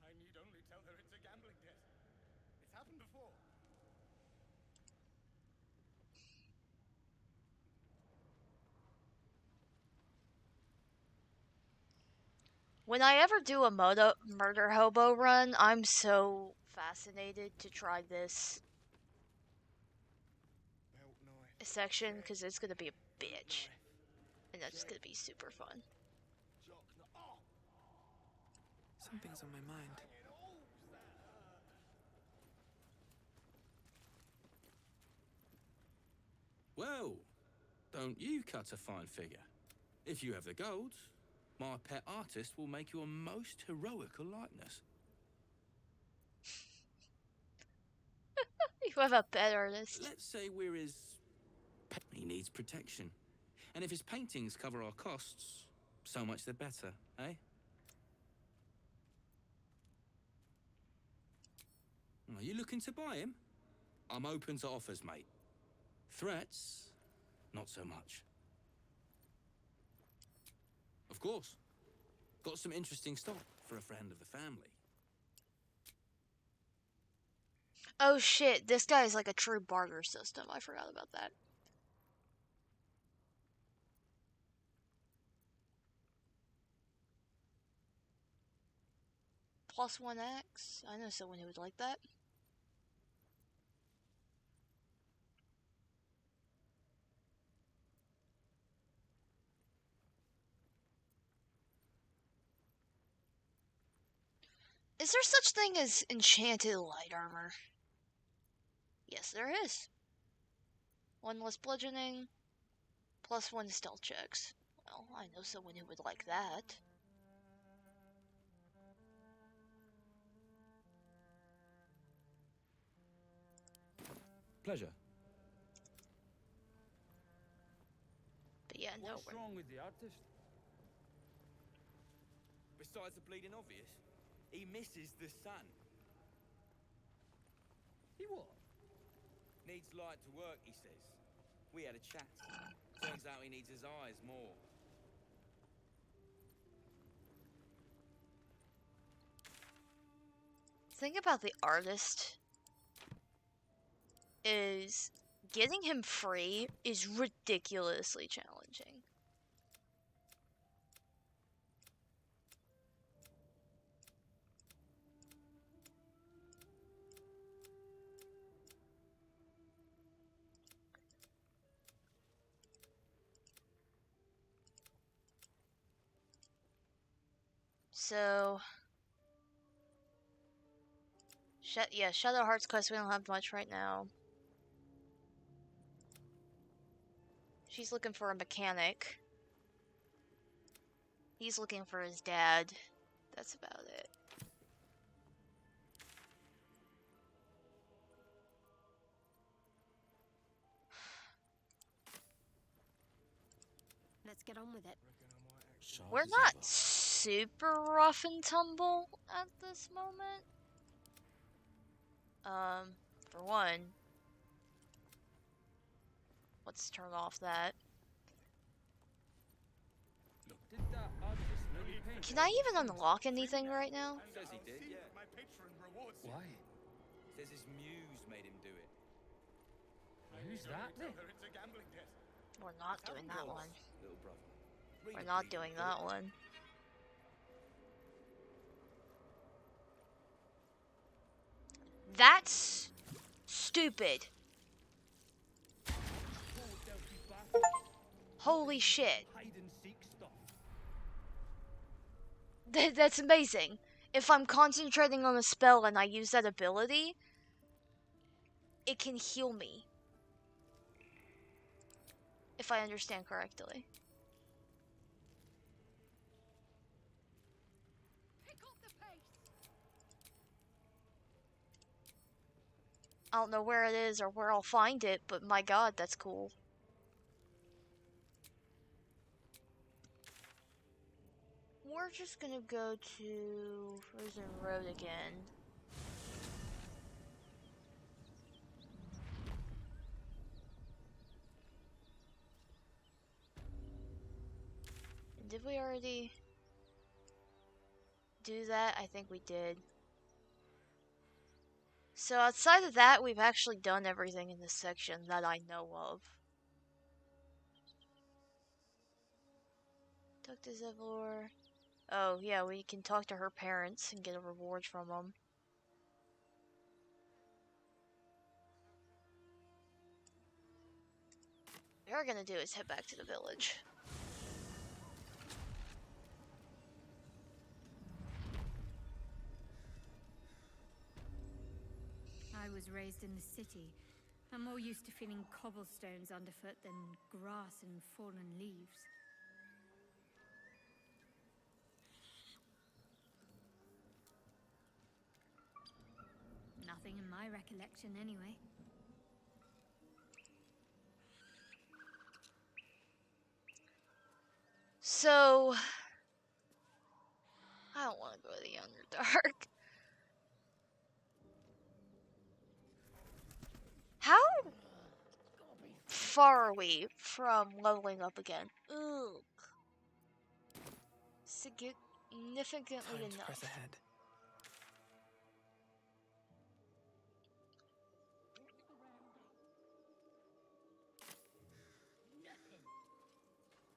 I need only tell her it's a gambling debt. It's happened before. When I ever do a murder hobo run, I'm so fascinated to try this section because it's gonna be a bitch, and that's just gonna be super fun. Something's on my mind. Well, don't you cut a fine figure? If you have the gold, my pet artist will make you a most heroical likeness. You have a pet artist. Let's say we're his pet. He needs protection. And if his paintings cover our costs, so much the better, eh? Are you looking to buy him? I'm open to offers, mate. Threats? Not so much. Of course. Got some interesting stock for a friend of the family. Oh shit, this guy is like a true barter system. I forgot about that. Plus 1x? I know someone who would like that. Is there such thing as enchanted light armor? Yes, there is. 1 less bludgeoning, plus 1 stealth checks. Well, I know someone who would like that. Pleasure. But yeah, no. What's wrong with the artist? Besides the bleeding obvious, he misses the sun. He what? Needs light to work, he says. We had a chat. Turns out he needs his eyes more. Thing about the artist is getting him free is ridiculously challenging. So, yeah, Shadow Hearts quest, we don't have much right now. She's looking for a mechanic. He's looking for his dad. That's about it. Let's get on with it. We're not super rough and tumble at this moment. For one, let's turn off that. Did that artist really paint? Can I even unlock anything right now? Says he did, yeah. My patron rewards you. Why? Says his muse made him do it. Who's that then? It's a gambling desk. We're not doing that one. Little brother. Read We're the not bleeding doing book. that one. That's stupid. Holy shit. Hide and seek stuff. That's amazing. If I'm concentrating on a spell and I use that ability, it can heal me. If I understand correctly. I don't know where it is or where I'll find it, but my god, that's cool. We're just gonna go to Frozen Road again. Did we already do that? I think we did. So outside of that, we've actually done everything in this section that I know of. Talk to Zevlor. Oh, yeah, we can talk to her parents and get a reward from them. What we're gonna do is head back to the village. I was raised in the city. I'm more used to feeling cobblestones underfoot than grass and fallen leaves. Nothing in my recollection, anyway. So I don't want to go to the Underdark. How far are we from leveling up again? Ugh. Significantly Time to press enough. ahead.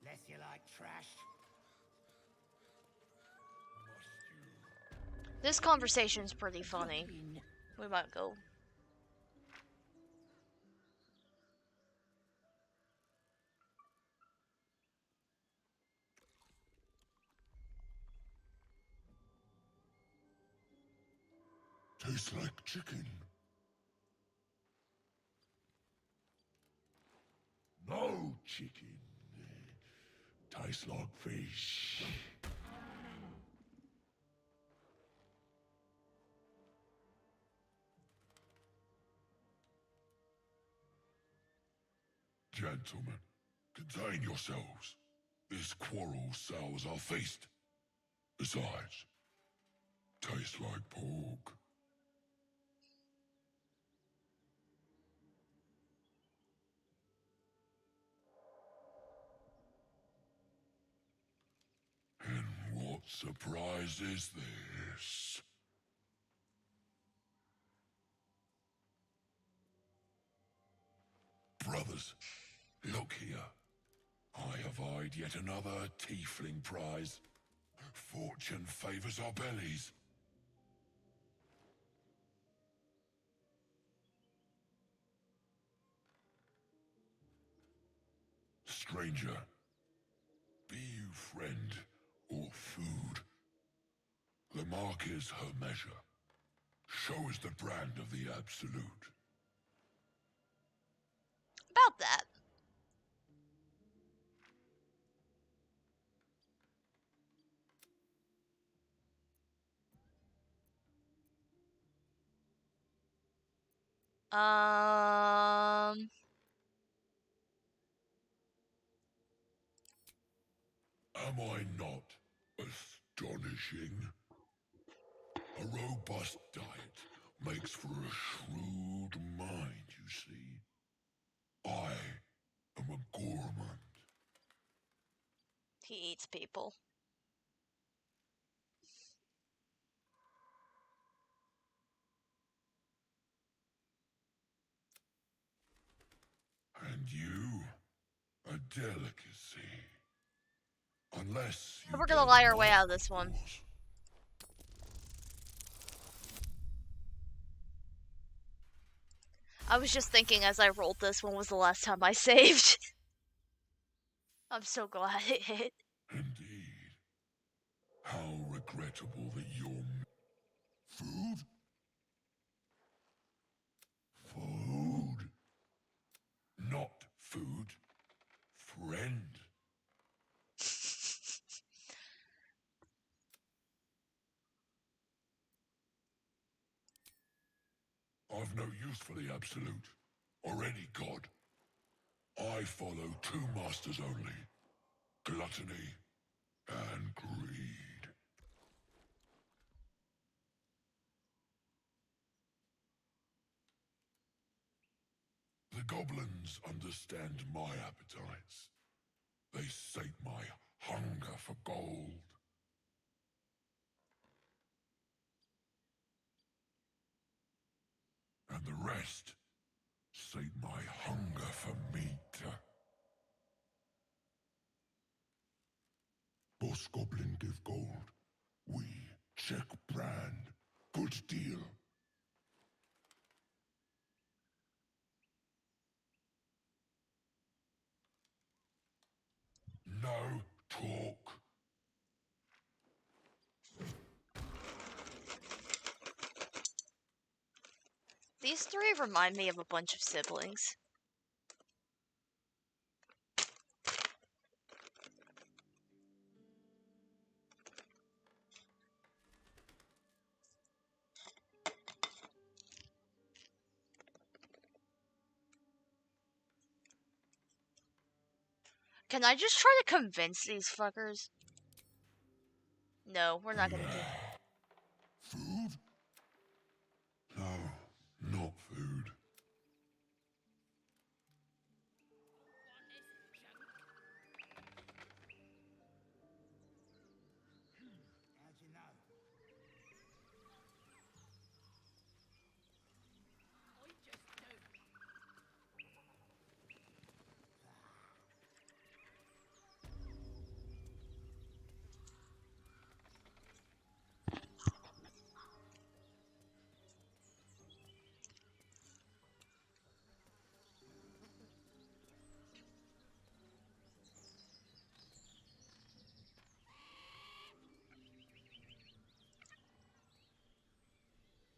Less you like trash. This conversation's pretty funny. We might go. Tastes like chicken. No chicken. Tastes like fish. Gentlemen, contain yourselves. This quarrel sours our feast. Besides, tastes like pork. And what surprise is this? Brothers, look here. I have eyed yet another tiefling prize. Fortune favors our bellies. Stranger, be you friend or food, the mark is her measure. Show is the brand of the absolute. About that. Am I not astonishing? A robust diet makes for a shrewd mind, you see. I am a gourmand. He eats people. And you, a delicacy. Unless you We're gonna get lie our way my out of this one. course. I was just thinking as I rolled this, when was the last time I saved? I'm so glad it hit. Indeed. How regrettable that your food? Food. Not food. Friend. I've no use for the absolute, or any god. I follow two masters only. Gluttony and greed. The goblins understand my appetites. They sate my hunger for gold. And the rest sate my hunger for meat. Boss Goblin give gold. We check brand. Good deal. No talk. These three remind me of a bunch of siblings. Can I just try to convince these fuckers? No, we're not gonna do. Food? No, not food. How'd you know?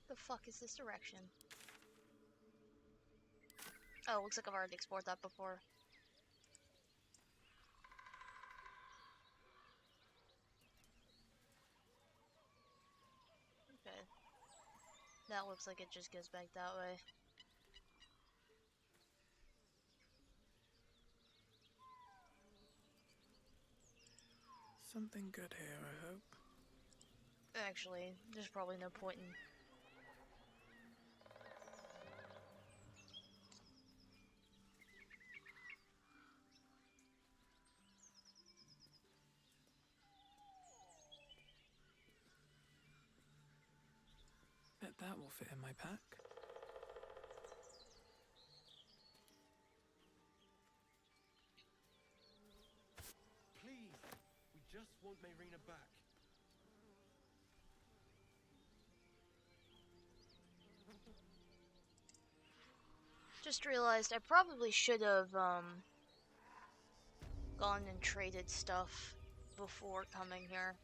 The fuck is this direction? Oh, looks like I've already explored that before. Okay. That looks like it just goes back that way. Something good here, I hope. Actually, there's probably no point in... Bet that will fit in my pack. Please, we just want Mayrina back. Just realized I probably should have, gone and traded stuff before coming here.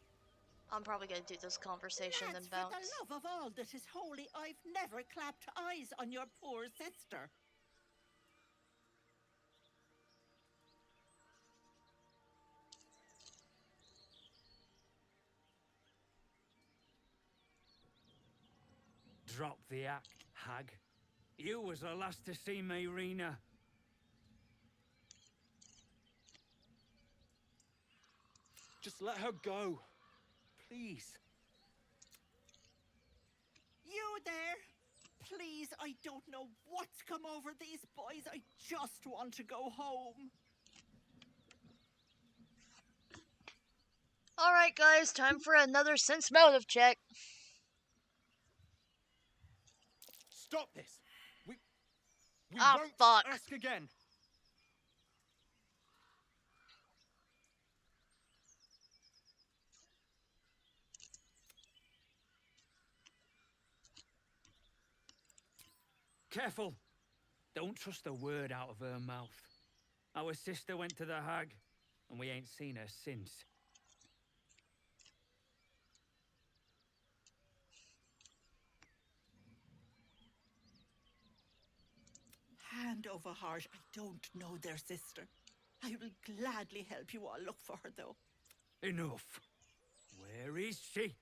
I'm probably gonna do this conversation then Lads, bounce. for the love of all that is holy, I've never clapped eyes on your poor sister. Drop the act, hag. You was the last to see Mayrina. Just let her go. Please. You there? Please, I don't know what's come over these boys. I just want to go home. Alright guys, time for another sense motive check. Stop this. We won't fuck. ask again. Careful. Don't trust a word out of her mouth. Our sister went to the hag, and we ain't seen her since. Hand over heart, I don't know their sister. I will gladly help you all look for her, though. Enough. Where is she?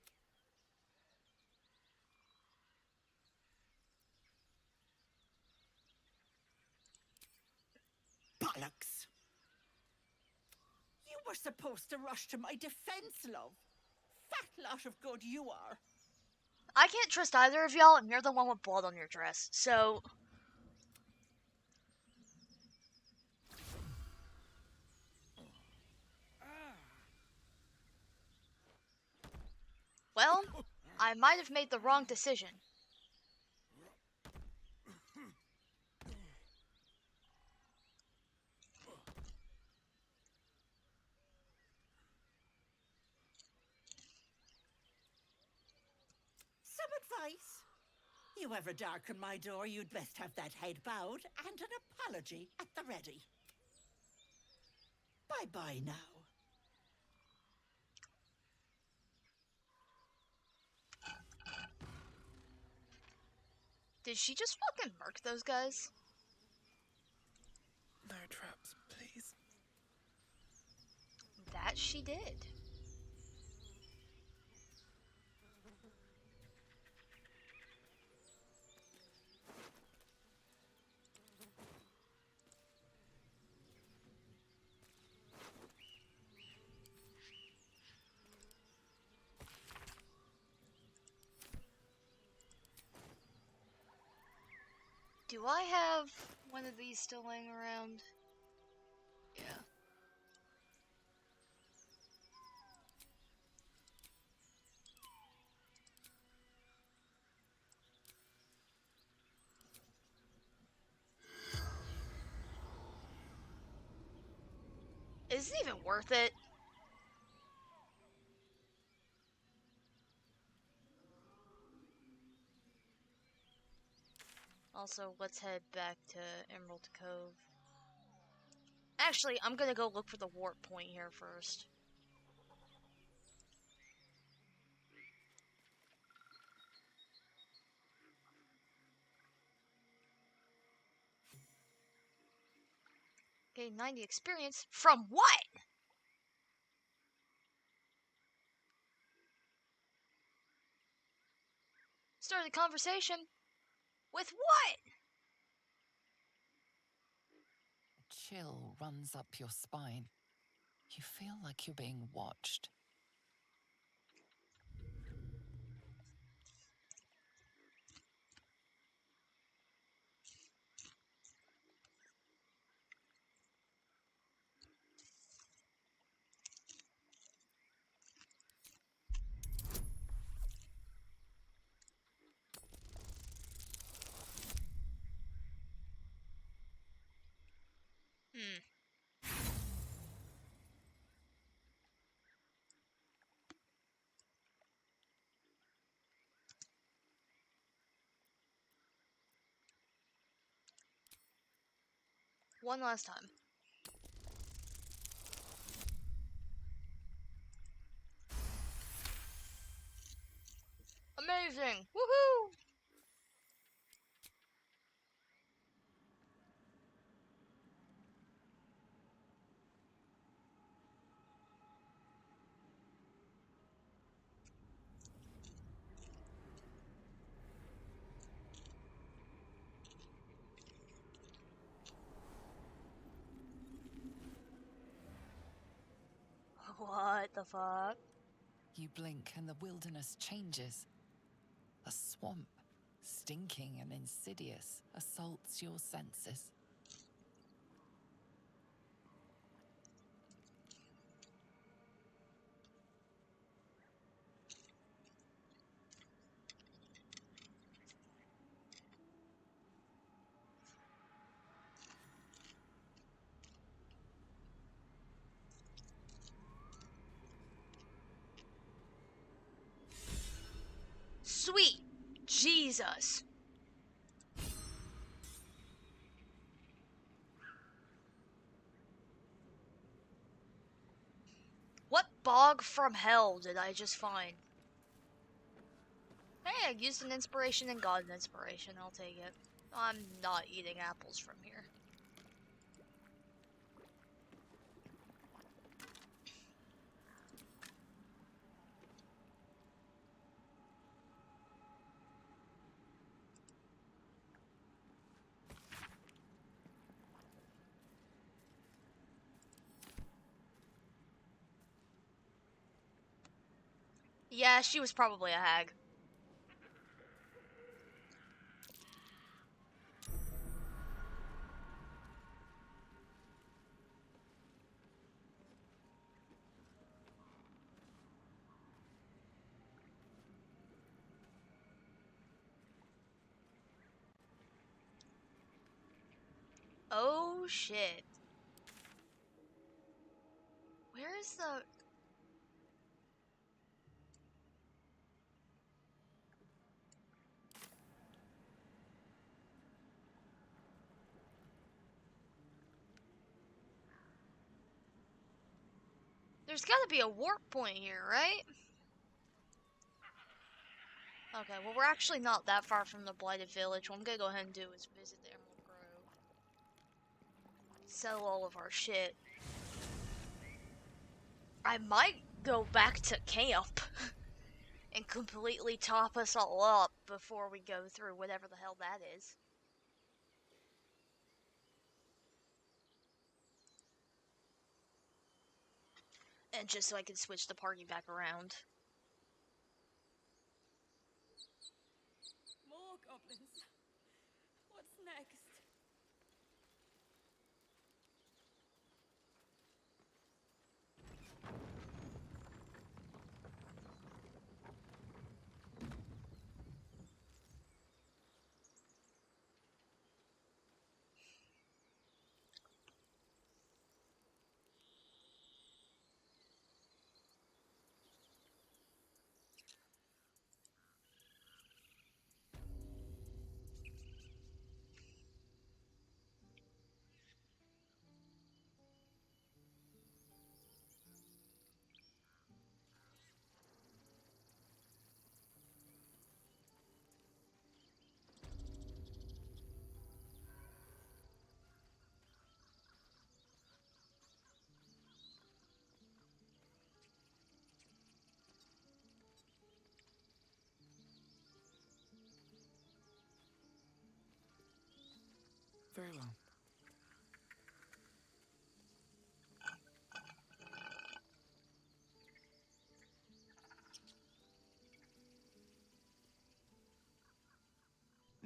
Bollocks! You were supposed to rush to my defense, love. Fat lot of good you are. I can't trust either of y'all, and you're the one with blood on your dress, so... Well, I might have made the wrong decision. Some advice? You ever darken my door, you'd best have that head bowed and an apology at the ready. Bye-bye now. Did she just fucking murk those guys? No traps, please. That she did. Do I have one of these still laying around? Yeah. Is it even worth it? Also, let's head back to Emerald Cove. Actually, I'm gonna go look for the warp point here first. Okay, 90 experience. From what? Start the conversation. With what? A chill runs up your spine. You feel like you're being watched. Hmm. One last time. Amazing! Woohoo! What the fuck? You blink and the wilderness changes. A swamp, stinking and insidious, assaults your senses. Sweet Jesus! What bog from hell did I just find? Hey, I used an inspiration and got an inspiration. I'll take it. I'm not eating apples from here. Yeah, she was probably a hag. Oh shit. Where is the... There's gotta be a warp point here, right? Okay, well we're actually not that far from the Blighted Village. What I'm gonna go ahead and do is visit the Emerald Grove. Sell all of our shit. I might go back to camp and completely top us all up before we go through whatever the hell that is. And just so I can switch the party back around. More goblins. What's next?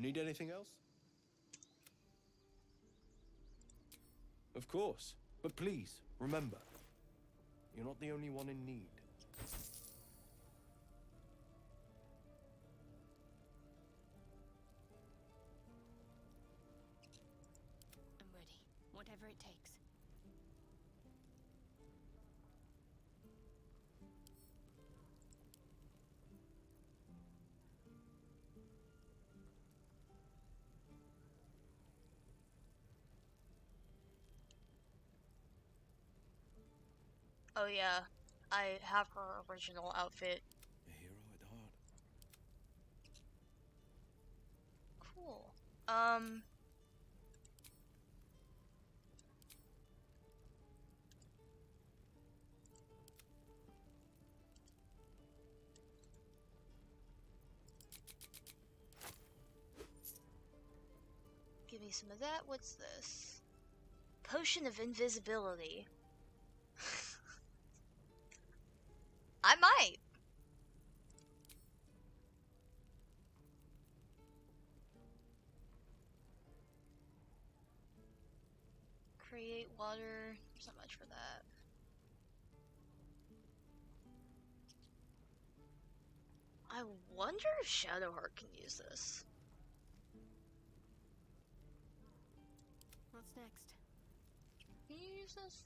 Need anything else? Of course. But please, remember, you're not the only one in need. I'm ready. Whatever it takes. Oh yeah, I have her original outfit. A hero at heart. Cool. Give me some of that. What's this? Potion of invisibility. I might. Create water. There's not much for that. I wonder if Shadowheart can use this. What's next? Can you use this?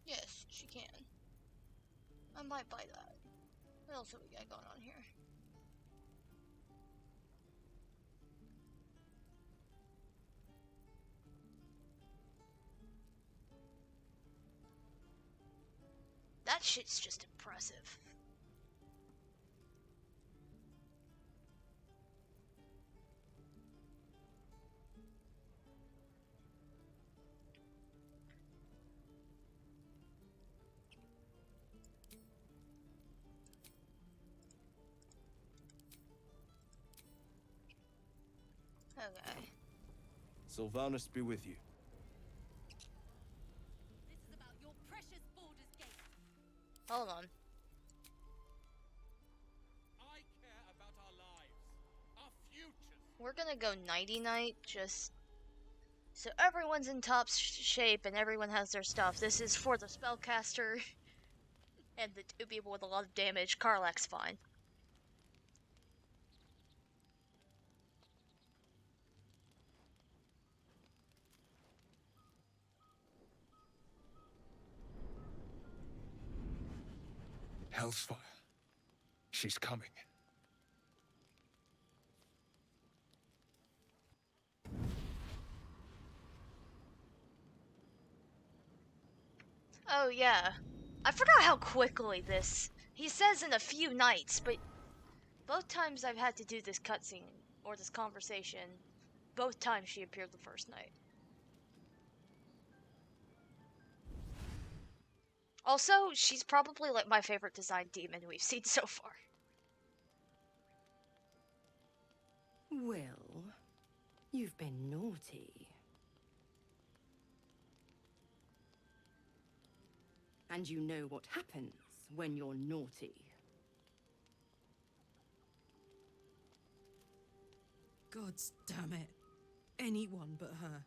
Yes, she can. I might buy that. What else have we got going on here? That shit's just impressive. Okay. Sylvanus be with you. This is about your precious Baldur's Gate. Hold on. I care about our lives, our futures. We're gonna go nighty-night, just so everyone's in top shape and everyone has their stuff. This is for the spellcaster and the two people with a lot of damage. Karlak's fine. Hellsfire. She's coming. Oh yeah. I forgot how quickly this... He says in a few nights, but both times I've had to do this cutscene, or this conversation, both times she appeared the first night. Also, she's probably like my favorite design demon we've seen so far. Well, you've been naughty. And you know what happens when you're naughty. Gods damn it. Anyone but her.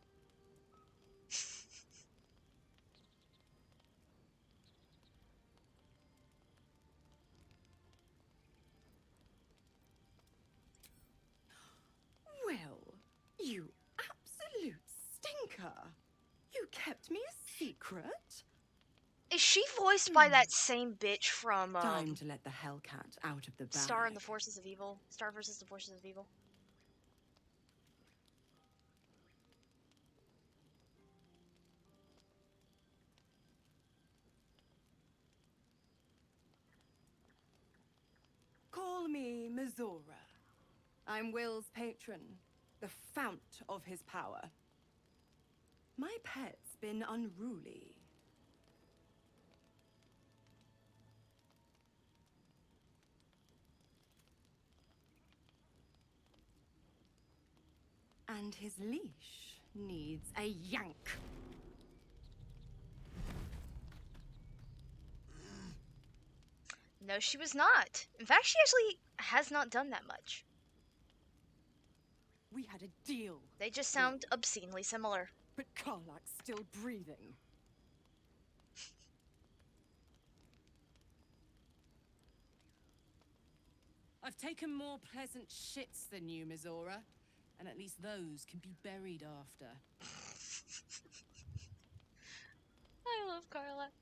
Well, you absolute stinker. You kept me a secret. Is she voiced by that same bitch from Time to let the Hellcat out of the bag. Star and the Forces of Evil? Star versus the Forces of Evil? Call me Mizora. I'm Will's patron, the fount of his power. My pet's been unruly. And his leash needs a yank. No, she was not. In fact, she actually has not done that much. We had a deal. They just sound obscenely similar. But Karlak's still breathing. I've taken more pleasant shits than you, Mizora. And at least those can be buried after. I love Karlak.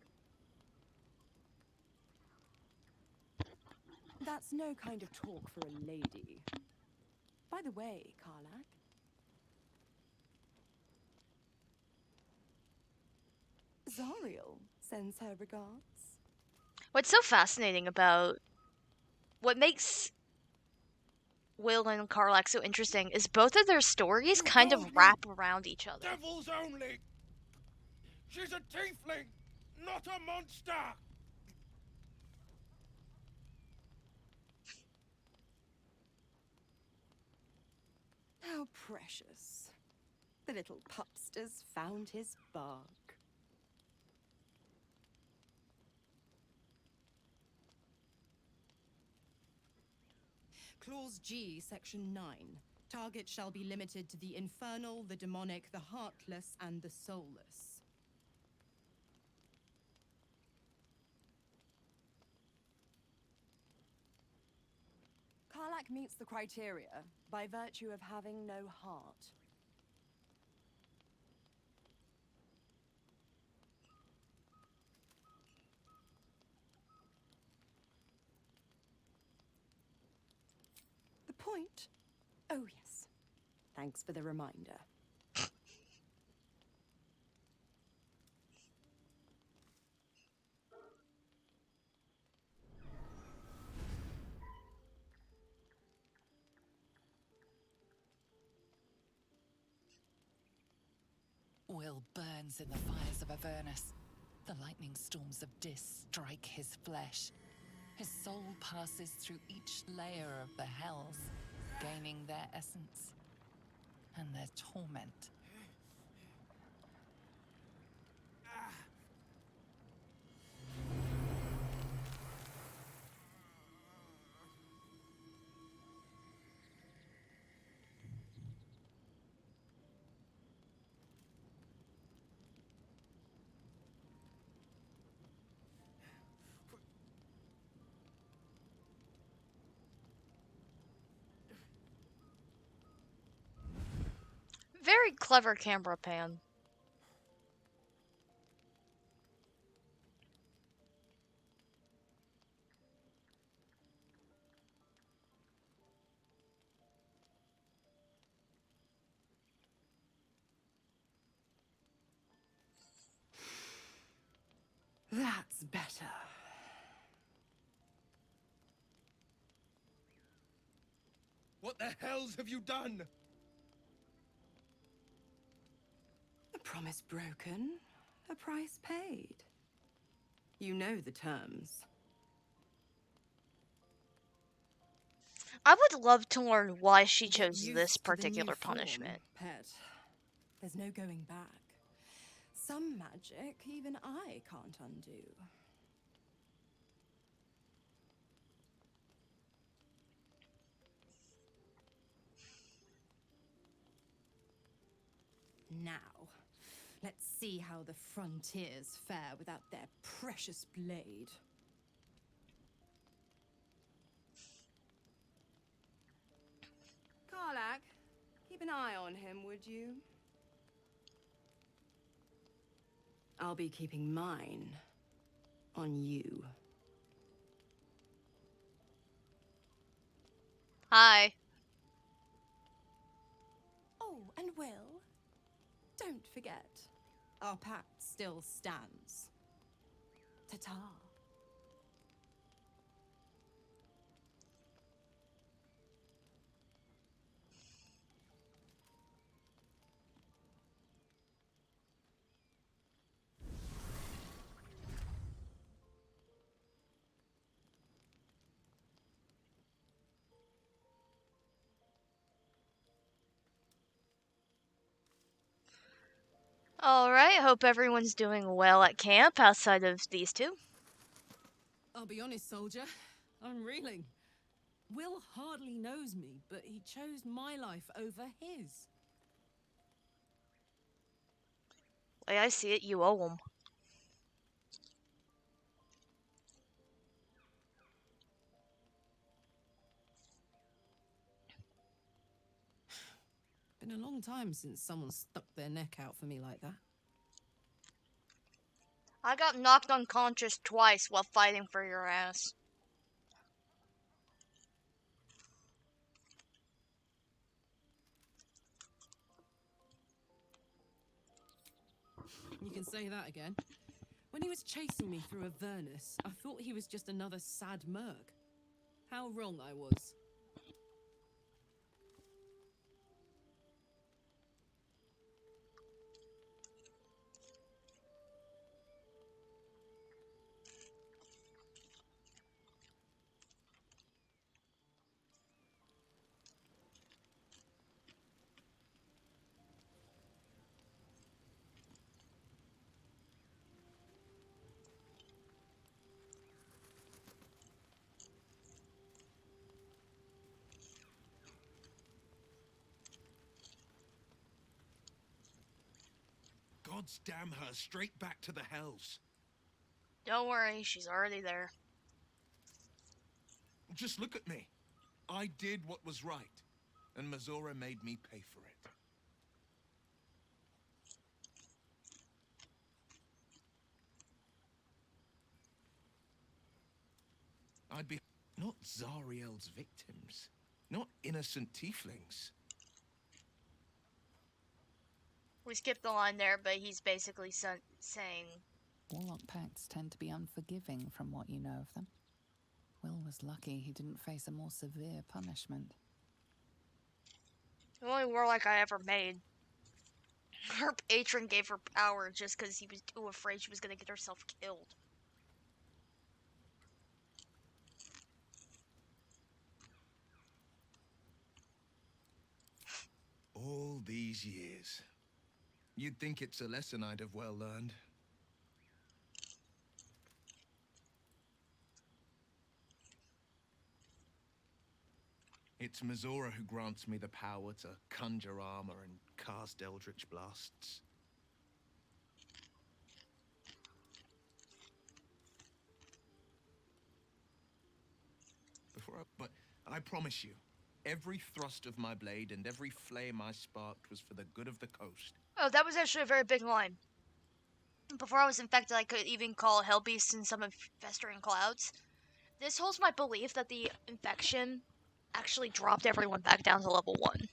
That's no kind of talk for a lady. By the way, Karlak. Zariel sends her regards. What's so fascinating about what makes Will and Karlak so interesting is both of their stories kind of wrap around each other. Devils only! She's a tiefling, not a monster! How precious. The little pupster's found his bark. Clause G, Section 9. Target shall be limited to the infernal, the demonic, the heartless, and the soulless. Karlak meets the criteria by virtue of having no heart. The point? Oh, yes. Thanks for the reminder. Will burns in the fires of Avernus. The lightning storms of Dis strike his flesh. His soul passes through each layer of the hells, gaining their essence and their torment. Very clever camera pan. That's better. What the hells have you done? A promise broken, a price paid. You know the terms. I would love to learn why she Get chose used this to the new particular form, punishment. Pet. There's no going back. Some magic even I can't undo. Now, let's see how the frontiers fare without their precious blade. Karlak, keep an eye on him, would you? I'll be keeping mine on you. Hi. Oh, and Will, don't forget, our pact still stands. Ta-ta. Alright, hope everyone's doing well at camp outside of these two. I'll be honest, soldier. I'm reeling. Will hardly knows me, but he chose my life over his. Way I see it, you owe him. Been a long time since someone stuck their neck out for me like that. I got knocked unconscious twice while fighting for your ass. You can say that again. When he was chasing me through Avernus, I thought he was just another sad merc. How wrong I was. Gods damn her, straight back to the hells. Don't worry, she's already there. Just look at me. I did what was right, and Mazora made me pay for it. I'd be not Zariel's victims, not innocent tieflings. We skipped the line there, but he's basically saying... Warlock pacts tend to be unforgiving from what you know of them. Will was lucky he didn't face a more severe punishment. The only warlock I ever made. Her patron gave her power just because he was too afraid she was going to get herself killed. All these years. You'd think it's a lesson I'd have well learned. It's Mazora who grants me the power to conjure armor and cast eldritch blasts. But I promise you, every thrust of my blade and every flame I sparked was for the good of the coast. Oh, that was actually a very big line. Before I was infected, I could even call hell beasts and summon festering clouds. This holds my belief that the infection actually dropped everyone back down to level 1.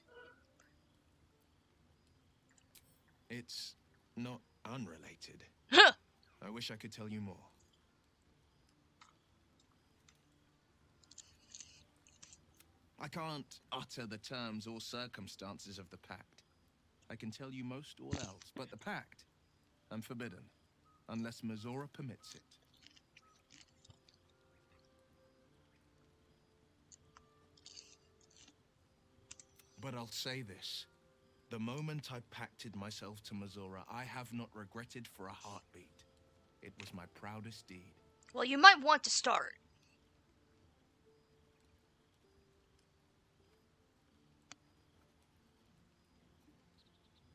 It's not unrelated. I wish I could tell you more. I can't utter the terms or circumstances of the pact. I can tell you most all else, but the pact, I'm forbidden, unless Mazora permits it. But I'll say this. The moment I pacted myself to Mazora, I have not regretted for a heartbeat. It was my proudest deed. Well, you might want to start.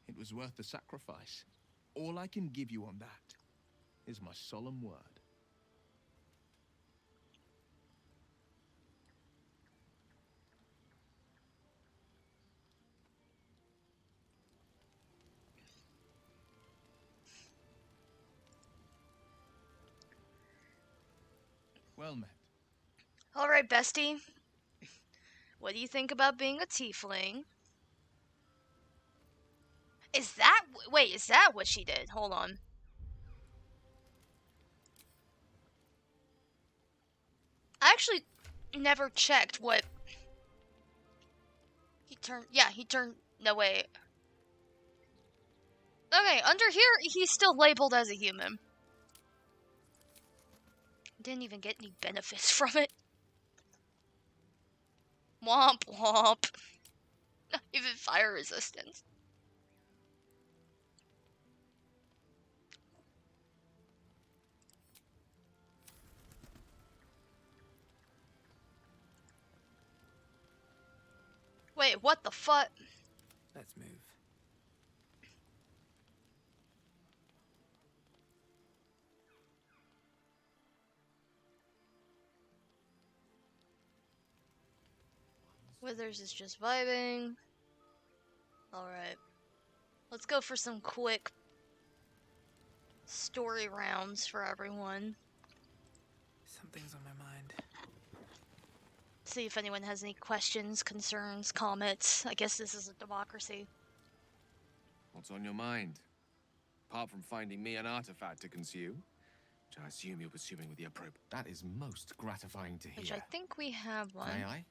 It was worth the sacrifice. All I can give you on that is my solemn word. Well met. Alright, bestie. What do you think about being a tiefling? Is that... Wait, is that what she did? Hold on. I actually never checked what... He turned... Yeah, he turned... No, wait. Okay, under here, he's still labeled as a human. Didn't even get any benefits from it. Womp womp. Not even fire resistance. Wait, what the fuck? Let's move. Withers is just vibing. Alright. Let's go for some quick story rounds for everyone. Something's on my mind. See if anyone has any questions, concerns, comments. I guess this is a democracy. What's on your mind? Apart from finding me an artifact to consume, which I assume you're pursuing with the appropriate. That is most gratifying to hear. Which I think we have one. May I?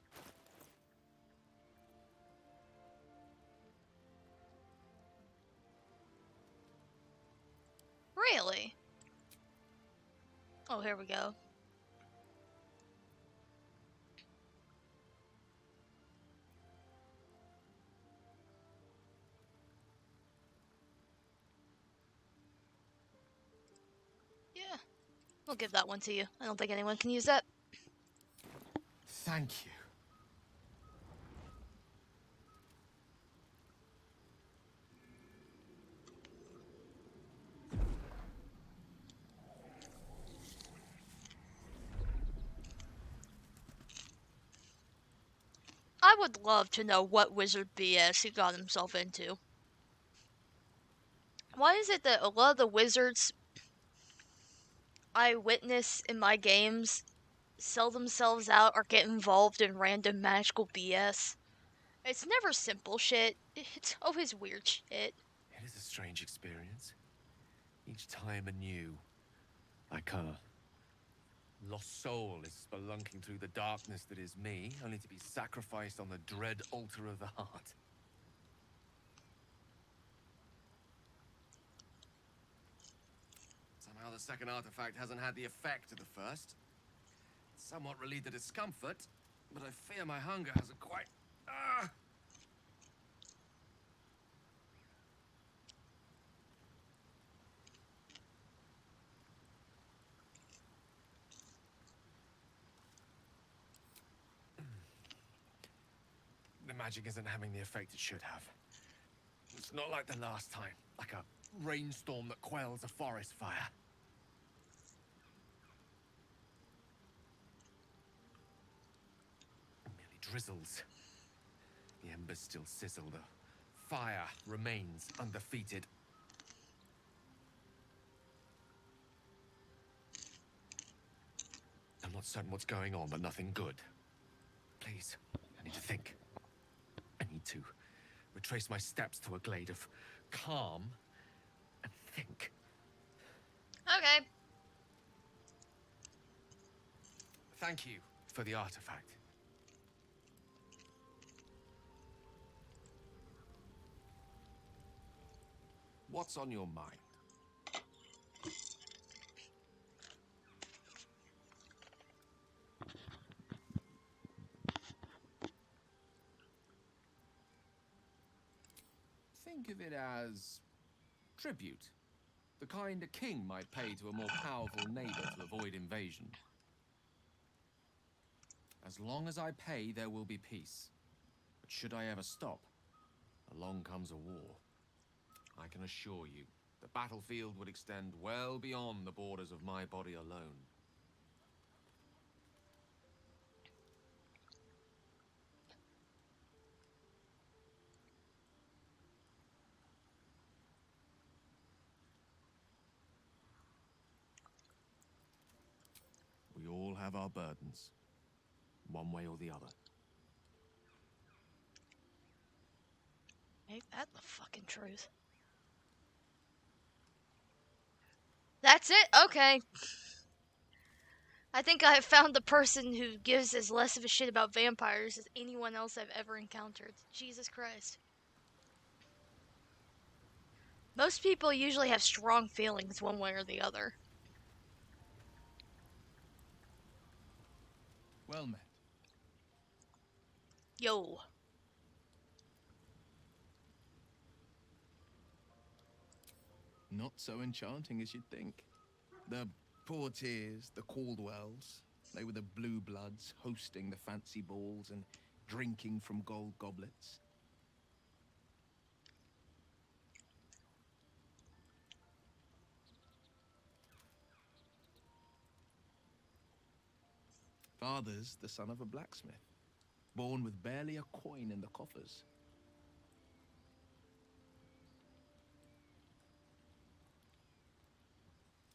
Really? Oh, here we go. Yeah. We'll give that one to you. I don't think anyone can use that. Thank you. I would love to know what wizard BS he got himself into. Why is it that a lot of the wizards I witness in my games sell themselves out or get involved in random magical BS? It's never simple shit. It's always weird shit. It is a strange experience. Each time anew. Like a lost soul is spelunking through the darkness that is me, only to be sacrificed on the dread altar of the heart. Somehow the second artifact hasn't had the effect of the first. It's somewhat relieved the discomfort, but I fear my hunger hasn't quite... The magic isn't having the effect it should have. It's not like the last time, like a rainstorm that quells a forest fire. It merely drizzles. The embers still sizzle, the fire remains undefeated. I'm not certain what's going on, but nothing good. Please, I need to think. I need to retrace my steps to a glade of calm and think. Okay. Thank you for the artifact. What's on your mind? Think of it as tribute. The kind a king might pay to a more powerful neighbor to avoid invasion. As long as I pay, there will be peace. But should I ever stop, along comes a war. I can assure you, the battlefield would extend well beyond the borders of my body alone. We all have our burdens, one way or the other. Ain't that the fucking truth? That's it? Okay. I think I have found the person who gives as less of a shit about vampires as anyone else I've ever encountered. Jesus Christ. Most people usually have strong feelings one way or the other. Well met. Yo. Not so enchanting as you'd think. The Portiers, the Caldwells, they were the blue bloods hosting the fancy balls, and drinking from gold goblets. Father's the son of a blacksmith, born with barely a coin in the coffers.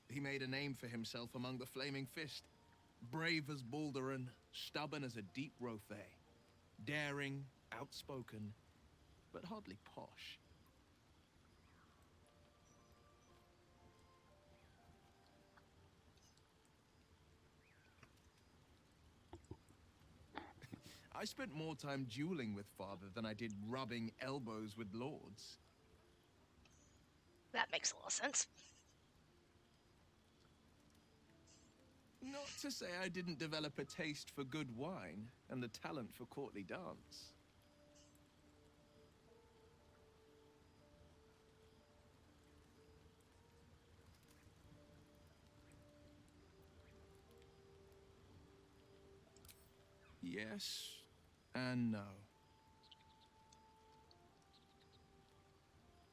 He made a name for himself among the Flaming Fist, brave as Baldur and stubborn as a deep rothay, daring, outspoken, but hardly posh. I spent more time dueling with father than I did rubbing elbows with lords. That makes a lot of sense. Not to say I didn't develop a taste for good wine and the talent for courtly dance. Yes and no.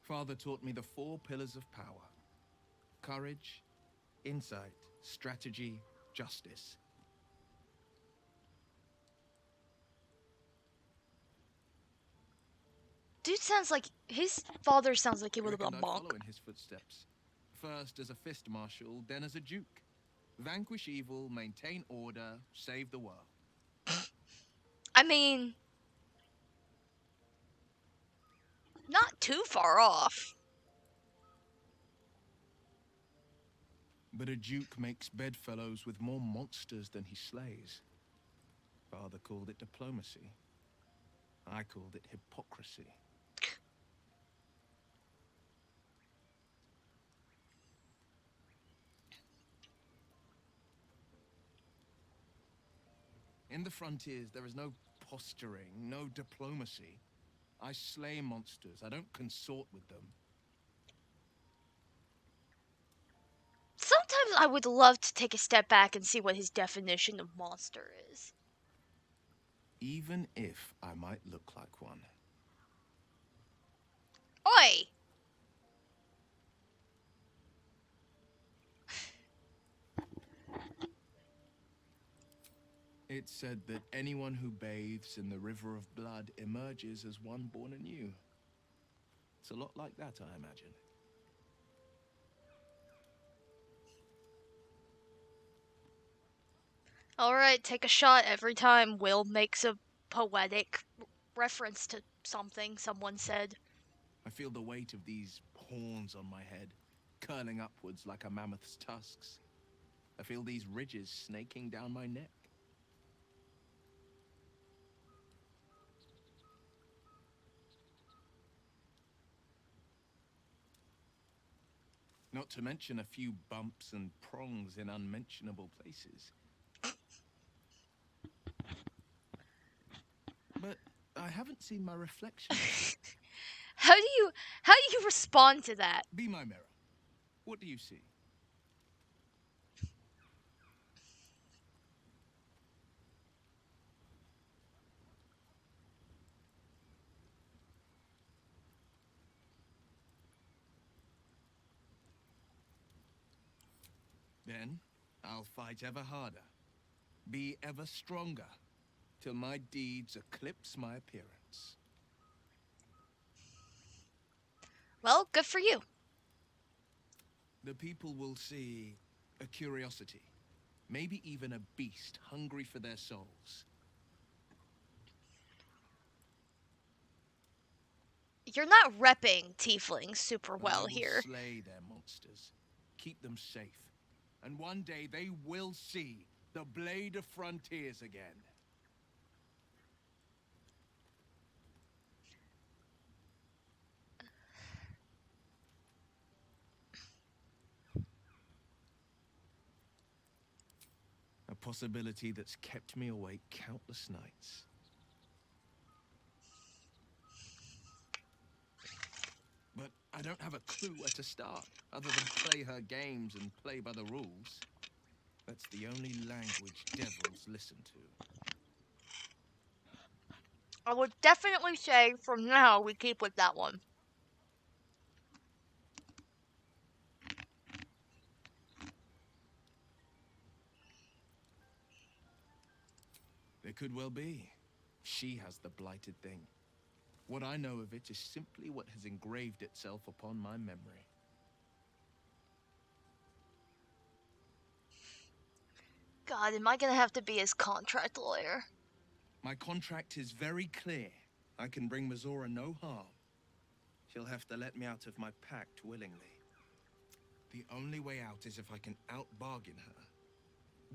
Father taught me the 4 pillars of power: courage, insight, strategy, justice. Dude sounds like his father sounds like he would have been a I'd monk. follow in his footsteps. First as a fist marshal, then as a duke. Vanquish evil, maintain order, save the world. I mean, not too far off. But a duke makes bedfellows with more monsters than he slays. Father called it diplomacy. I called it hypocrisy. In the frontiers, there is no posturing, no diplomacy. I slay monsters. I don't consort with them. Sometimes I would love to take a step back and see what his definition of monster is. Even if I might look like one. Oi! It's said that anyone who bathes in the river of blood emerges as one born anew. It's a lot like that, I imagine. Alright, take a shot every time Will makes a poetic reference to something someone said. I feel the weight of these horns on my head, curling upwards like a mammoth's tusks. I feel these ridges snaking down my neck. Not to mention a few bumps and prongs in unmentionable places. But I haven't seen my reflection. How do you respond to that? Be my mirror. What do you see? Then I'll fight ever harder, be ever stronger, till my deeds eclipse my appearance. Well, good for you. The people will see a curiosity, maybe even a beast hungry for their souls. You're not repping tieflings super And well I will here. slay their monsters, keep them safe, and one day they will see the Blade of Frontiers again. A possibility that's kept me awake countless nights. But I don't have a clue where to start, other than play her games and play by the rules. That's the only language devils listen to. I would definitely say from now we keep with that one. It could well be. She has the blighted thing. What I know of it is simply what has engraved itself upon my memory. God, am I gonna have to be his contract lawyer? My contract is very clear. I can bring Mizora no harm. She'll have to let me out of my pact willingly. The only way out is if I can out-bargain her.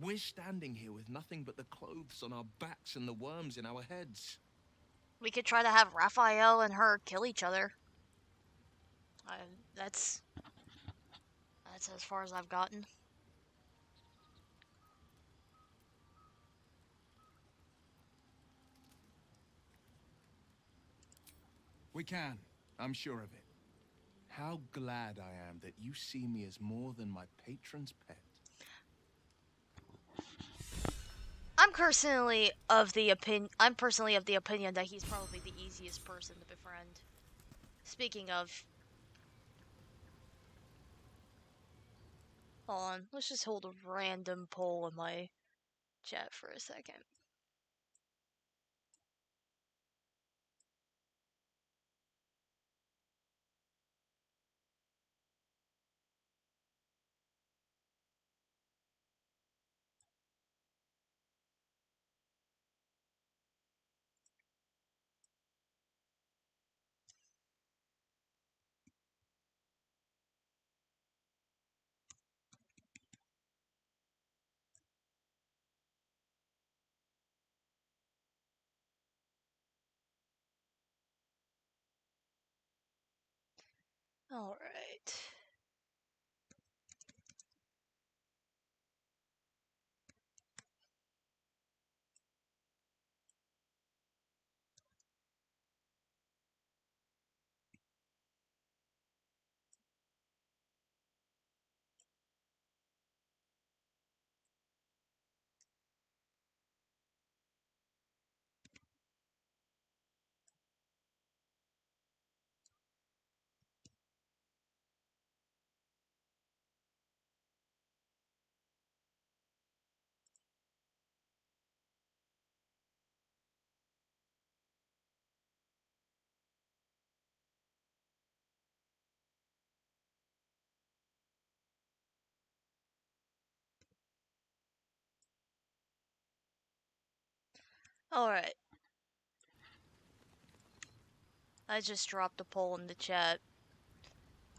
We're standing here with nothing but the clothes on our backs and the worms in our heads. We could try to have Raphael and her kill each other. That's as far as I've gotten. We can. I'm sure of it. How glad I am that you see me as more than my patron's pet. I'm personally of the opinion that he's probably the easiest person to befriend. Speaking of, hold on, let's just hold a random poll in my chat for a second. All right. Alright. I just dropped a poll in the chat.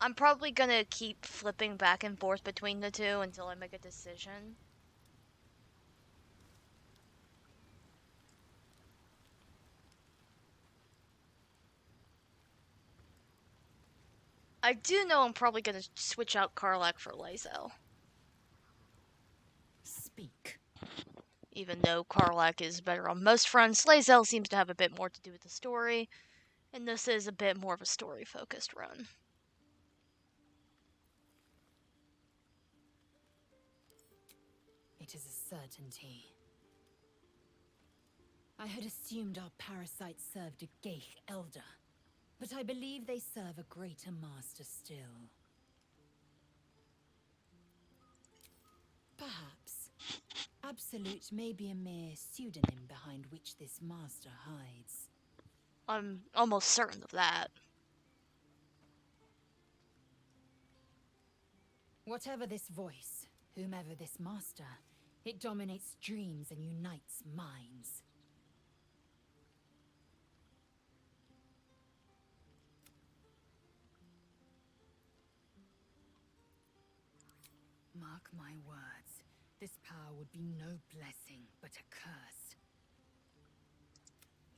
I'm probably gonna keep flipping back and forth between the two until I make a decision. I do know I'm probably gonna switch out Karlak for Lae'zel. Speak. Even though Karlak is better on most fronts, Lae'zel seems to have a bit more to do with the story, and this is a bit more of a story-focused run. It is a certainty. I had assumed our parasites served a Geich elder, but I believe they serve a greater master still. Perhaps. Absolute may be a mere pseudonym behind which this master hides. I'm almost certain of that. Whatever this voice, whomever this master, it dominates dreams and unites minds. Mark my words, this power would be no blessing, but a curse.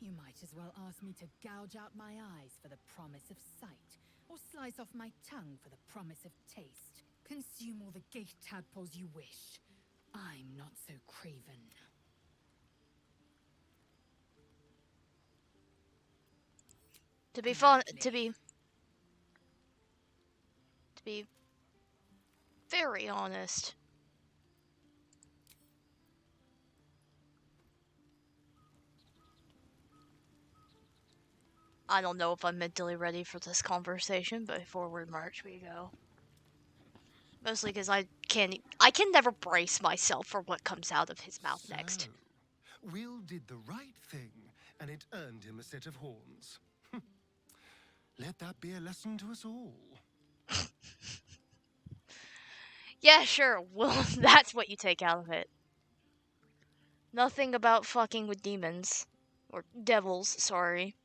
You might as well ask me to gouge out my eyes for the promise of sight, or slice off my tongue for the promise of taste. Consume all the gate tadpoles you wish. I'm not so craven. To be fun, to be very honest, I don't know if I'm mentally ready for this conversation, but forward march we go. Mostly because I can never brace myself for what comes out of his mouth next. Will did the right thing, and it earned him a set of horns. Let that be a lesson to us all. Yeah, sure. Well, that's what you take out of it. Nothing about fucking with demons. Or devils, sorry.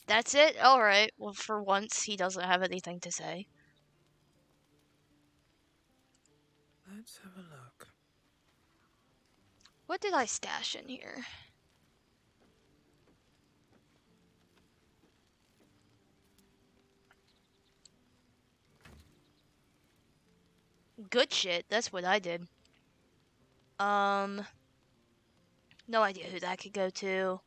That's it? Alright. Well, for once, he doesn't have anything to say. Let's have a look. What did I stash in here? Good shit. That's what I did. No idea who that could go to.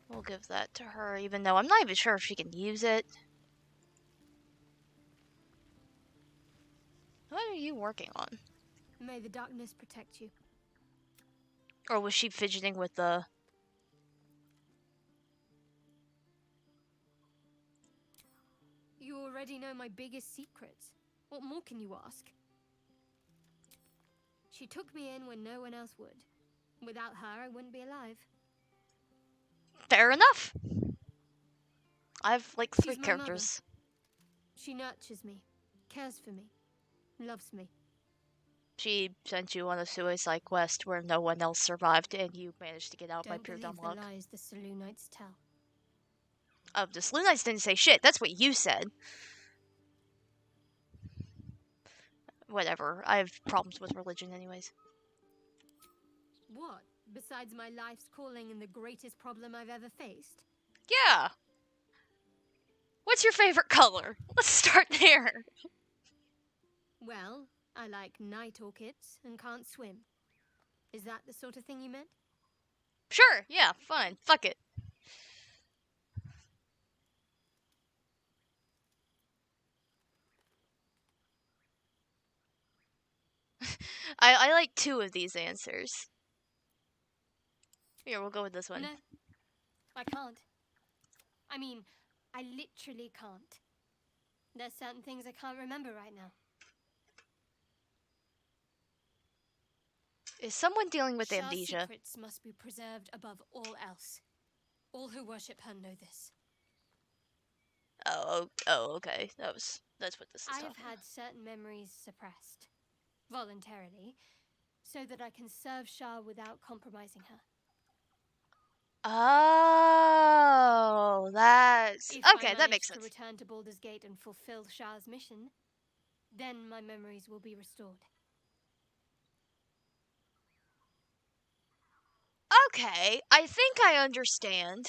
We'll give that to her, even though I'm not even sure if she can use it. What are you working on? May the darkness protect you. Or was she fidgeting with the... You already know my biggest secrets. What more can you ask? She took me in when no one else would. Without her, I wouldn't be alive. Fair enough. I have like She's 3 my characters. Mother. She nurtures me, cares for me, loves me. She sent you on a suicide quest where no one else survived and you managed to get out by pure dumb luck. Don't believe the lies the Selûnites tell. Oh, the Selûnites didn't say shit. That's what you said. Whatever. I have problems with religion anyways. What? Besides my life's calling and the greatest problem I've ever faced? Yeah. What's your favorite color? Let's start there. Well, I like night orchids and can't swim. Is that the sort of thing you meant? Sure, yeah, fine. Fuck it. I like 2 of these answers. Here, we'll go with this one. No, I can't. I mean, I literally can't. There's certain things I can't remember right now. Is someone dealing with Shah's amnesia? secrets must be preserved above all else. All who worship her know this. Oh, okay. That's what this is. I have had certain memories suppressed, voluntarily, so that I can serve Shah without compromising her. Oh, that's... If okay, I that makes manage sense. to return to Baldur's Gate and fulfill Shah's mission, then my memories will be restored. Okay, I think I understand.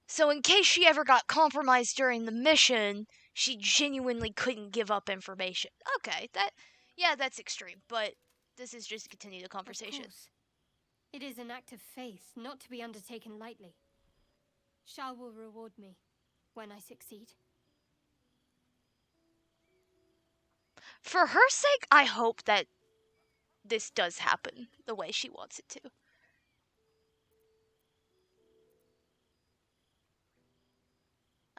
So in case she ever got compromised during the mission, she genuinely couldn't give up information. Okay, that's extreme, but this is just to continue the conversation. Of course. It is an act of faith, not to be undertaken lightly. Shah will reward me when I succeed. For her sake, I hope that this does happen the way she wants it to.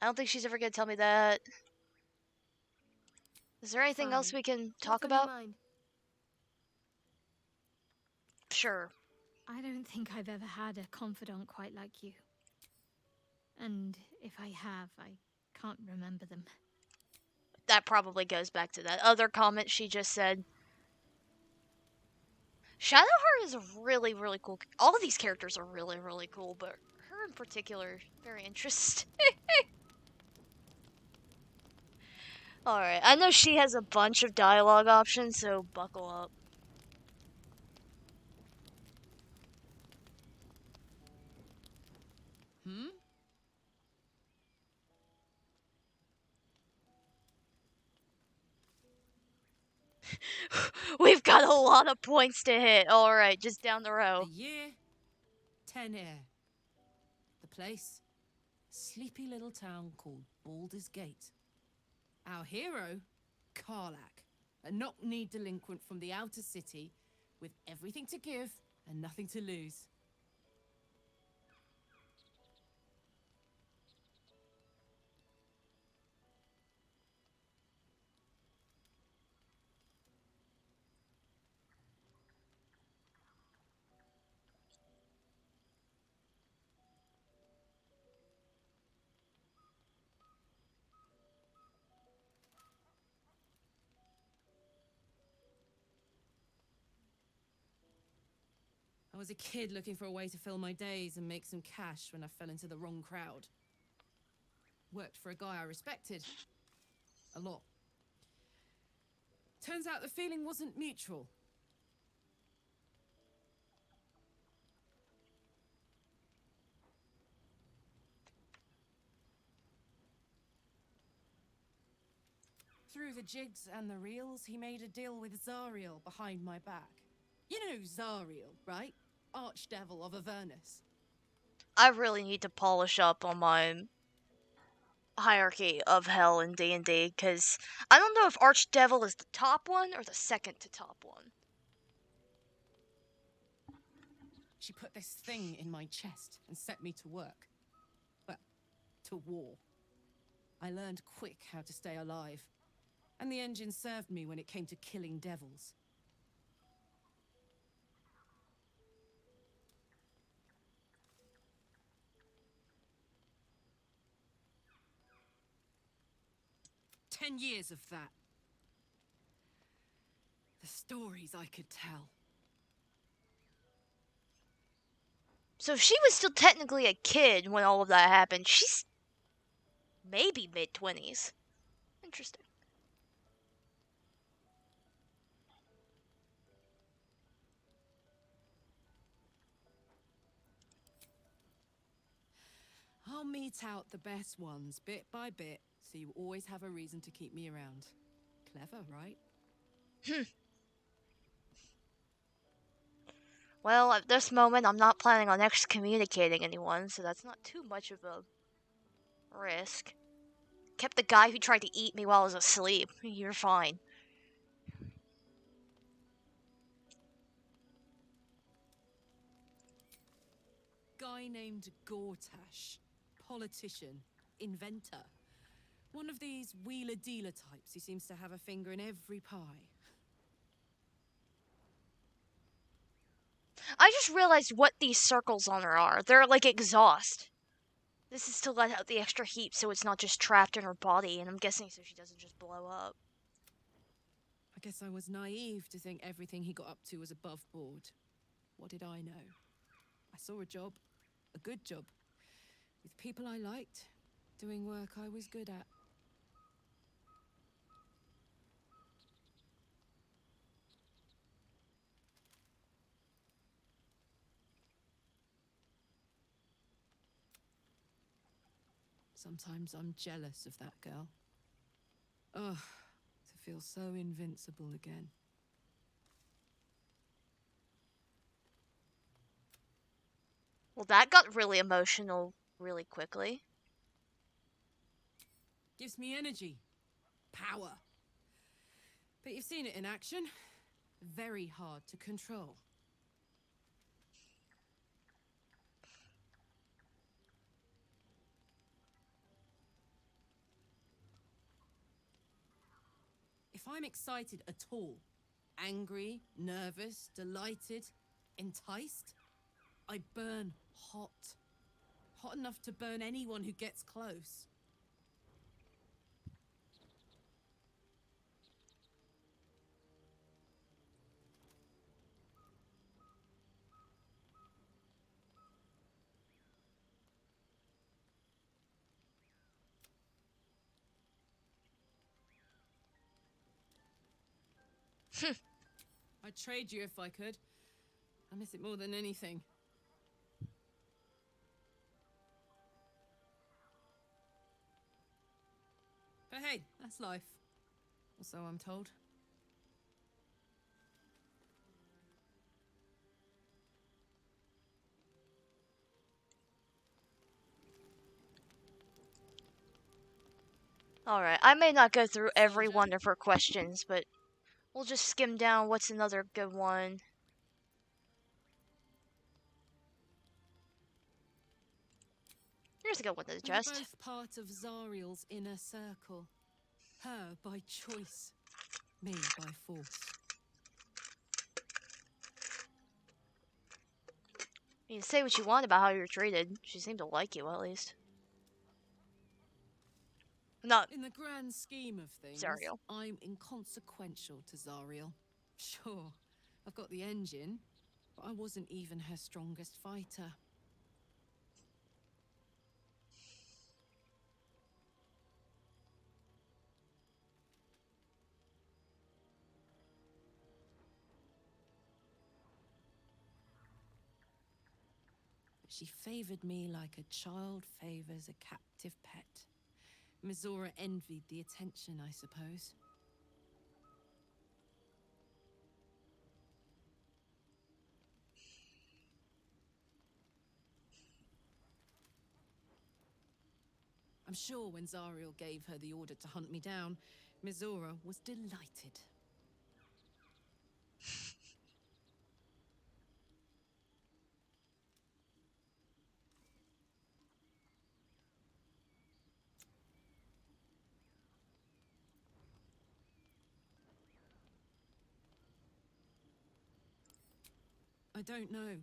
I don't think she's ever gonna tell me that. Is there anything else we can talk about? Sure. I don't think I've ever had a confidant quite like you. And if I have, I can't remember them. That probably goes back to that other comment she just said. Shadowheart is a really, really cool... All of these characters are really, really cool, but her in particular, very interesting. Alright, I know she has a bunch of dialogue options, so buckle up. We've got a lot of points to hit. Alright, just down the row. The year, 10 air. The place, sleepy little town called Baldur's Gate. Our hero, Karlak, a knock-kneed delinquent from the outer city with everything to give and nothing to lose. I was a kid looking for a way to fill my days and make some cash when I fell into the wrong crowd. Worked for a guy I respected. A lot. Turns out the feeling wasn't mutual. Through the jigs and the reels, he made a deal with Zariel behind my back. You know Zariel, right? Archdevil of Avernus. I really need to polish up on my hierarchy of hell in D&D, because I don't know if Archdevil is the top one or the second to top one. She put this thing in my chest and set me to work. Well, to war. I learned quick how to stay alive, and the engine served me when it came to killing devils. "10 years of that. The stories I could tell. So if she was still technically a kid when all of that happened, she's maybe mid-20s. Interesting. I'll mete out the best ones bit by bit, so you always have a reason to keep me around. Clever, right? Well, at this moment, I'm not planning on excommunicating anyone, so that's not too much of a risk. Kept the guy who tried to eat me while I was asleep. You're fine. Guy named Gortash. Politician. Inventor. One of these wheeler-dealer types who seems to have a finger in every pie. I just realized what these circles on her are. They're like exhaust. This is to let out the extra heat so it's not just trapped in her body, and I'm guessing so she doesn't just blow up. I guess I was naive to think everything he got up to was above board. What did I know? I saw a job. A good job. With people I liked. Doing work I was good at. Sometimes I'm jealous of that girl. Ugh, to feel so invincible again. Well, that got really emotional really quickly. Gives me energy. Power. But you've seen it in action. Very hard to control. If I'm excited at all, angry, nervous, delighted, enticed, I burn hot. Hot enough to burn anyone who gets close. I'd trade you if I could. I miss it more than anything. But hey, that's life. Or so I'm told. Alright, I may not go through every one of her questions, but we'll just skim down what's another good one. Here's a good one to We're digest. both part of Zariel's inner circle. Her by choice, me by force. You can say what you want about how you're treated. She seemed to like you, at least. Not in the grand scheme of things, Zariel. I'm inconsequential to Zariel. Sure, I've got the engine, but I wasn't even her strongest fighter. But she favored me like a child favors a captive pet. Mizora envied the attention, I suppose. I'm sure when Zariel gave her the order to hunt me down, Mizora was delighted. I don't know.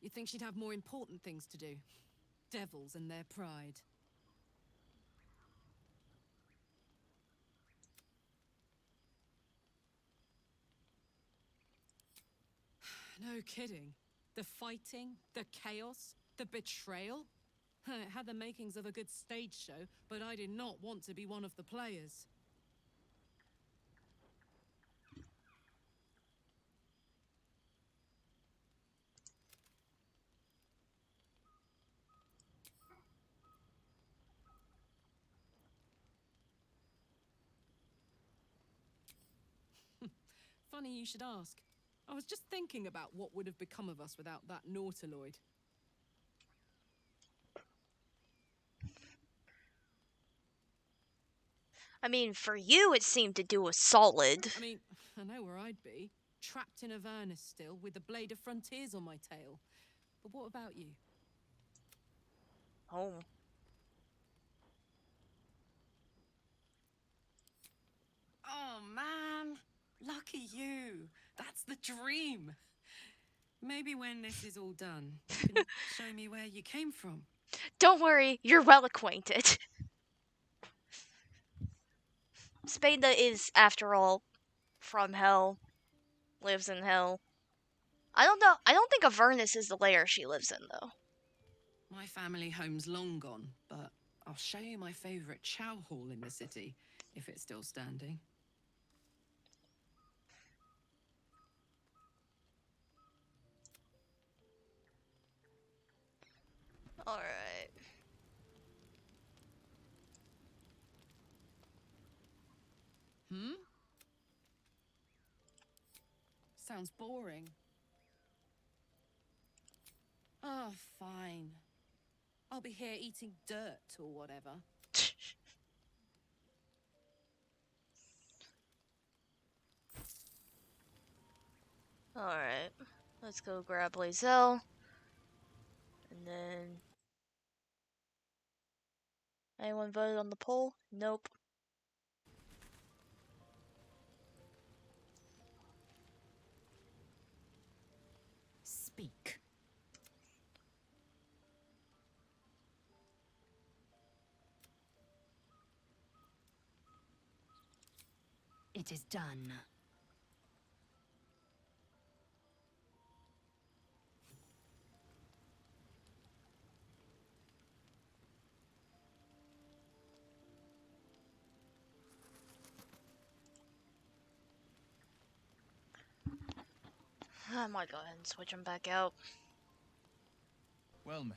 You'd think she'd have more important things to do. Devils and their pride. No kidding. The fighting, the chaos, the betrayal. It had the makings of a good stage show, but I did not want to be one of the players. Funny you should ask. I was just thinking about what would have become of us without that Nautiloid. I mean, for you, it seemed to do a solid. I mean, I know where I'd be. Trapped in Avernus still, with the Blade of Frontiers on my tail. But what about you? Oh. Oh, man. Lucky you. That's the dream. Maybe when this is all done, you can show me where you came from. Don't worry, you're well acquainted. Spatna is, after all, from Hell. Lives in Hell. I don't know. I don't think Avernus is the lair she lives in, though. My family home's long gone, but I'll show you my favorite chow hall in the city, if it's still standing. Alright. Hmm? Sounds boring. Oh, fine. I'll be here eating dirt or whatever. Alright. Let's go grab Lae'zel. And then... Anyone voted on the poll? Nope. Speak. It is done. I might go ahead and switch them back out. Well met.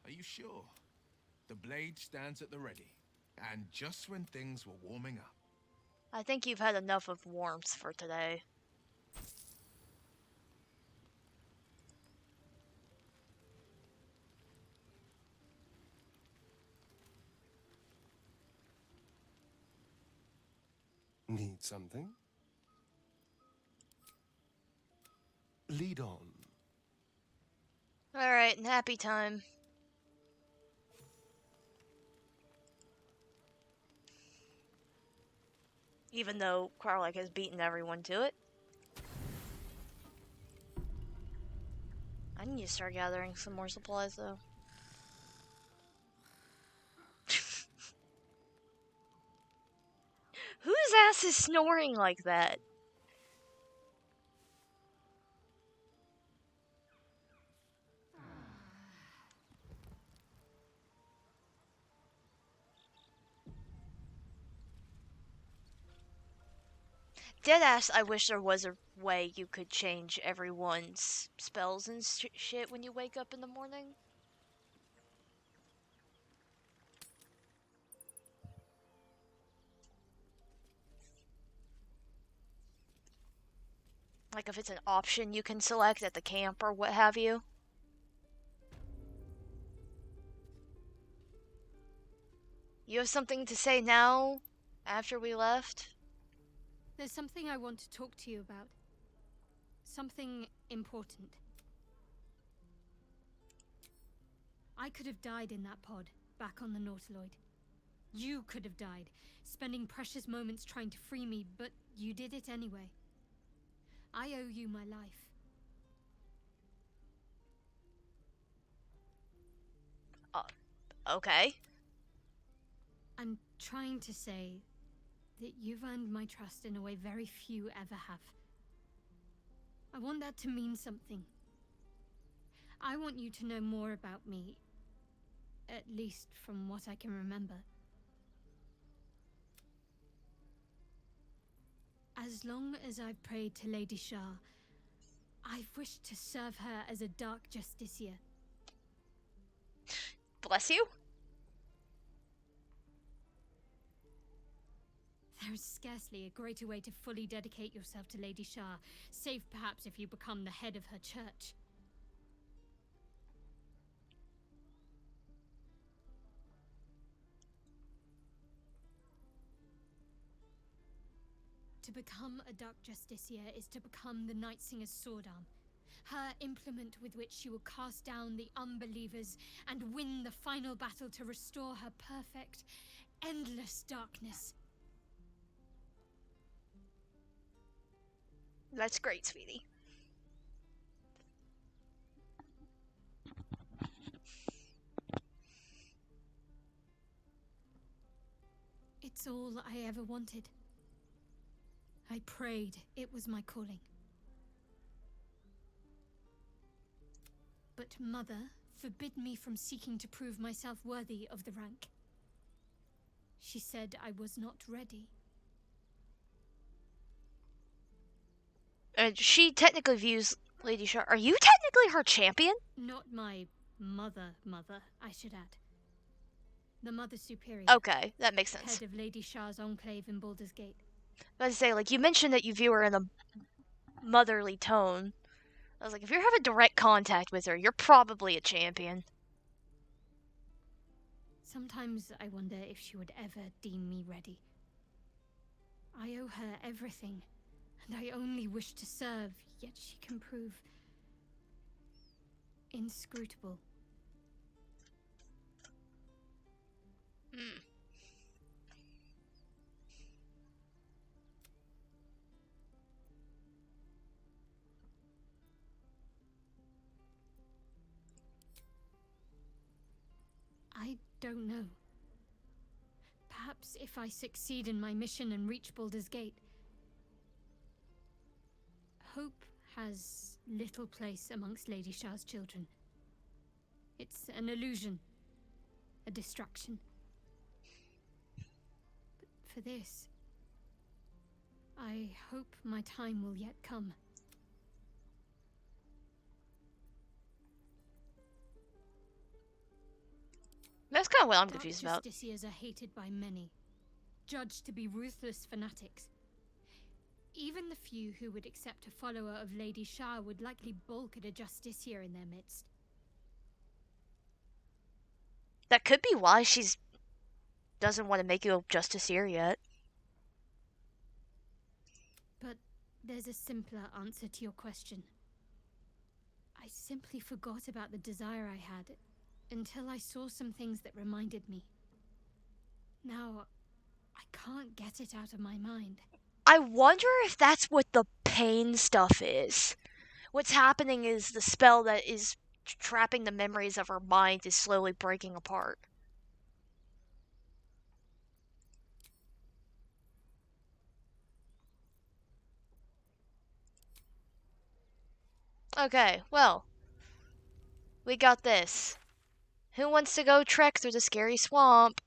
Are you sure? The blade stands at the ready, and just when things were warming up. I think you've had enough of warmth for today. Need something? Lead on. Alright, nappy time. Even though Karlak has beaten everyone to it. I need to start gathering some more supplies, though. Whose ass is snoring like that? Deadass, I wish there was a way you could change everyone's spells and shit when you wake up in the morning. Like if it's an option you can select at the camp or what have you. You have something to say now, after we left? There's something I want to talk to you about. Something important. I could have died in that pod, back on the Nautiloid. You could have died, spending precious moments trying to free me, but you did it anyway. I owe you my life. Okay. I'm trying to say that you've earned my trust in a way very few ever have. I want that to mean something. I want you to know more about me, at least from what I can remember. As long as I've prayed to Lady Shah, I've wished to serve her as a dark justiciar. Bless you? There is scarcely a greater way to fully dedicate yourself to Lady Shah, save perhaps if you become the head of her church. To become a Dark Justiciar is to become the Night Singer's sword arm, her implement with which she will cast down the unbelievers and win the final battle to restore her perfect, endless darkness. That's great, sweetie. It's all I ever wanted. I prayed it was my calling. But Mother forbid me from seeking to prove myself worthy of the rank. She said I was not ready. She technically views Lady Shah. Are you technically her champion? Not my mother, I should add. The Mother Superior. Okay, that makes sense. Head of Lady Shah's enclave in Baldur's Gate. I was say, like, you mentioned that you view her in a motherly tone. I was like, if you're having direct contact with her, you're probably a champion. Sometimes I wonder if she would ever deem me ready. I owe her everything, and I only wish to serve, yet she can prove inscrutable. I don't know. Perhaps if I succeed in my mission and reach Baldur's Gate. Hope has little place amongst Lady Shah's children. It's an illusion, a distraction. But for this, I hope my time will yet come. That's kind of what I'm confused about. Justiciars are hated by many, judged to be ruthless fanatics. Even the few who would accept a follower of Lady Shah would likely balk at a justiciar in their midst. That could be why she's doesn't want to make you a justiciar yet. But there's a simpler answer to your question. I simply forgot about the desire I had until I saw some things that reminded me. Now, I can't get it out of my mind. I wonder if that's what the pain stuff is. What's happening is the spell that is trapping the memories of her mind is slowly breaking apart. Okay, well, we got this. Who wants to go trek through the scary swamp?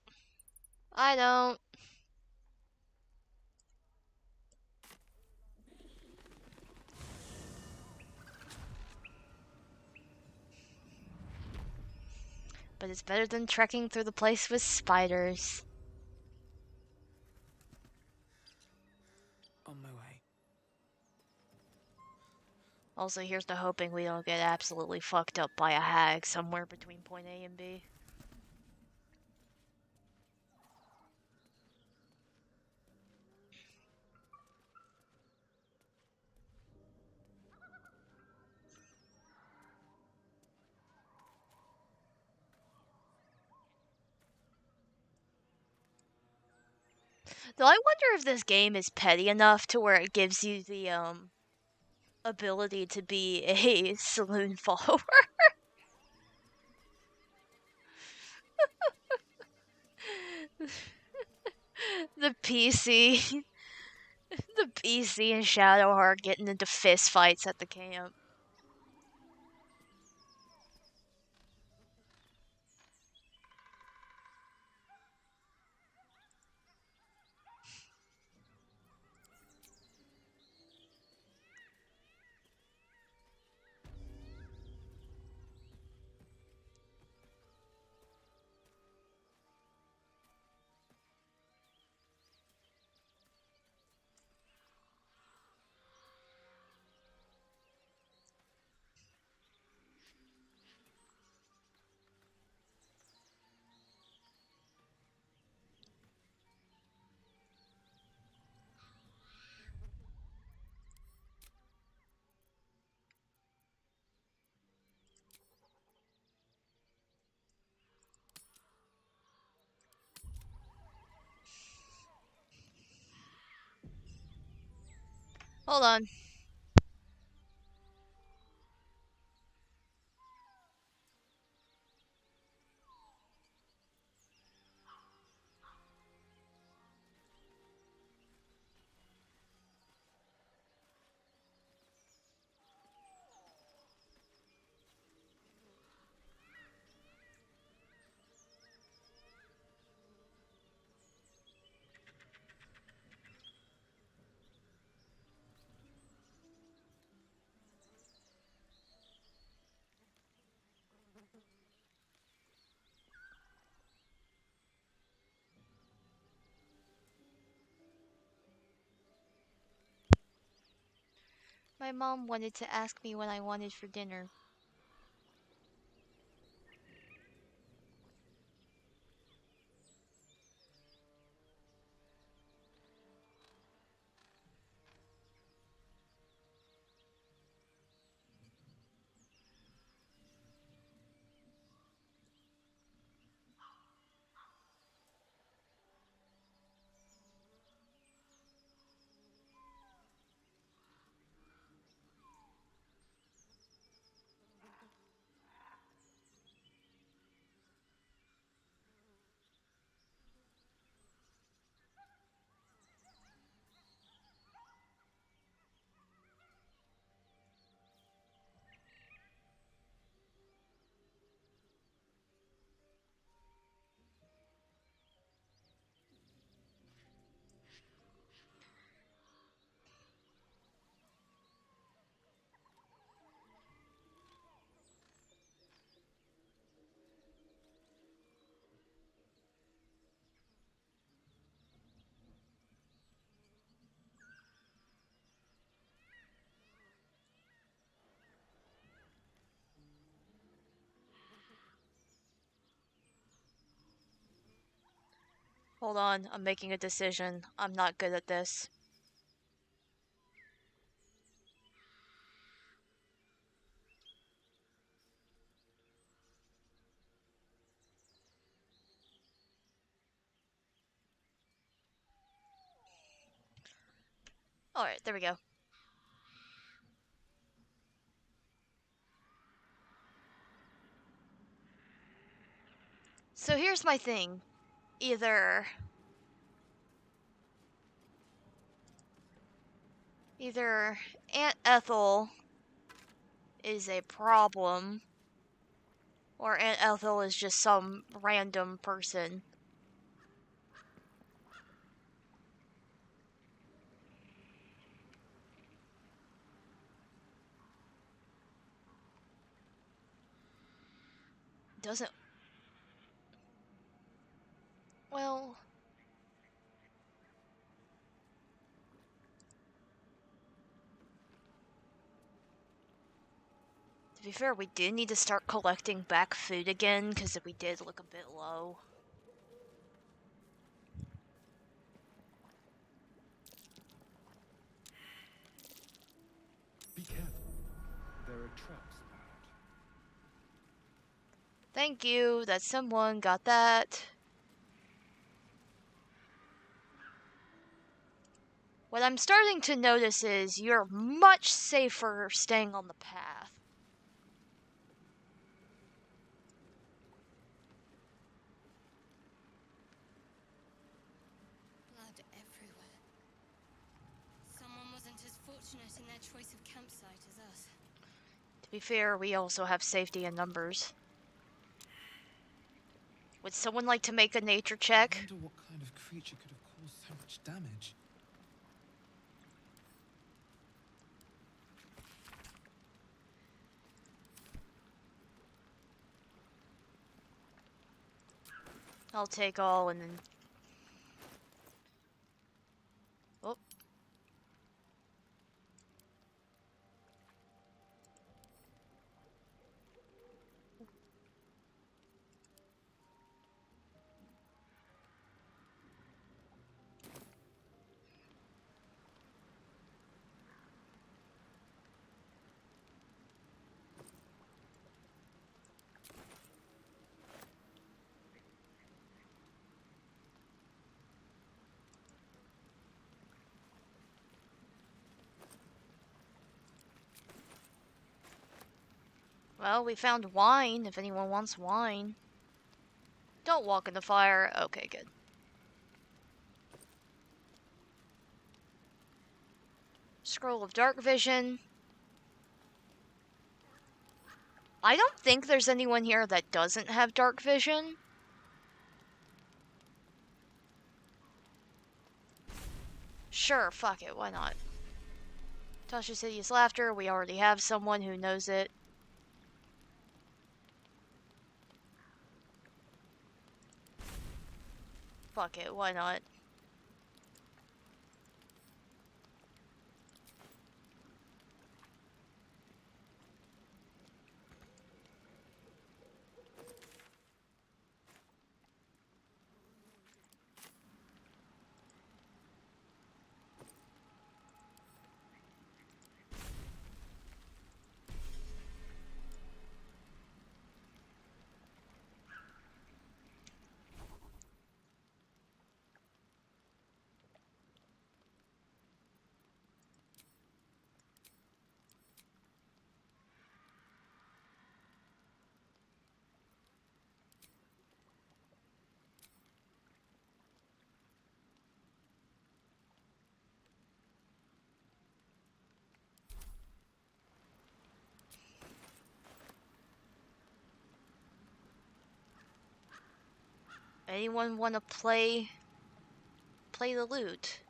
I don't. But it's better than trekking through the place with spiders. On my way. Also, here's to hoping we don't get absolutely fucked up by a hag somewhere between point A and B. Though I wonder if this game is petty enough to where it gives you the ability to be a saloon follower. The PC. The PC and Shadowheart getting into fist fights at the camp. Hold on. My mom wanted to ask me what I wanted for dinner. Hold on, I'm making a decision. I'm not good at this. Alright, there we go. So here's my thing. Either Aunt Ethel is a problem, or Aunt Ethel is just some random person. Doesn't... Well... To be fair, we do need to start collecting back food again, because we did look a bit low. Be careful. There are traps about. Thank you, that someone got that. What I'm starting to notice is you're much safer staying on the path. Blood everywhere. Someone wasn't as fortunate in their choice of campsite as us. To be fair, we also have safety in numbers. Would someone like to make a nature check? I wonder what kind of creature could have caused so much damage. I'll take all and then... Oh. Well, we found wine, if anyone wants wine. Don't walk in the fire. Okay, good. Scroll of Dark Vision. I don't think there's anyone here that doesn't have Dark Vision. Sure, fuck it, why not? Tasha City's Laughter, we already have someone who knows it. Fuck it, why not? Anyone want to play the lute?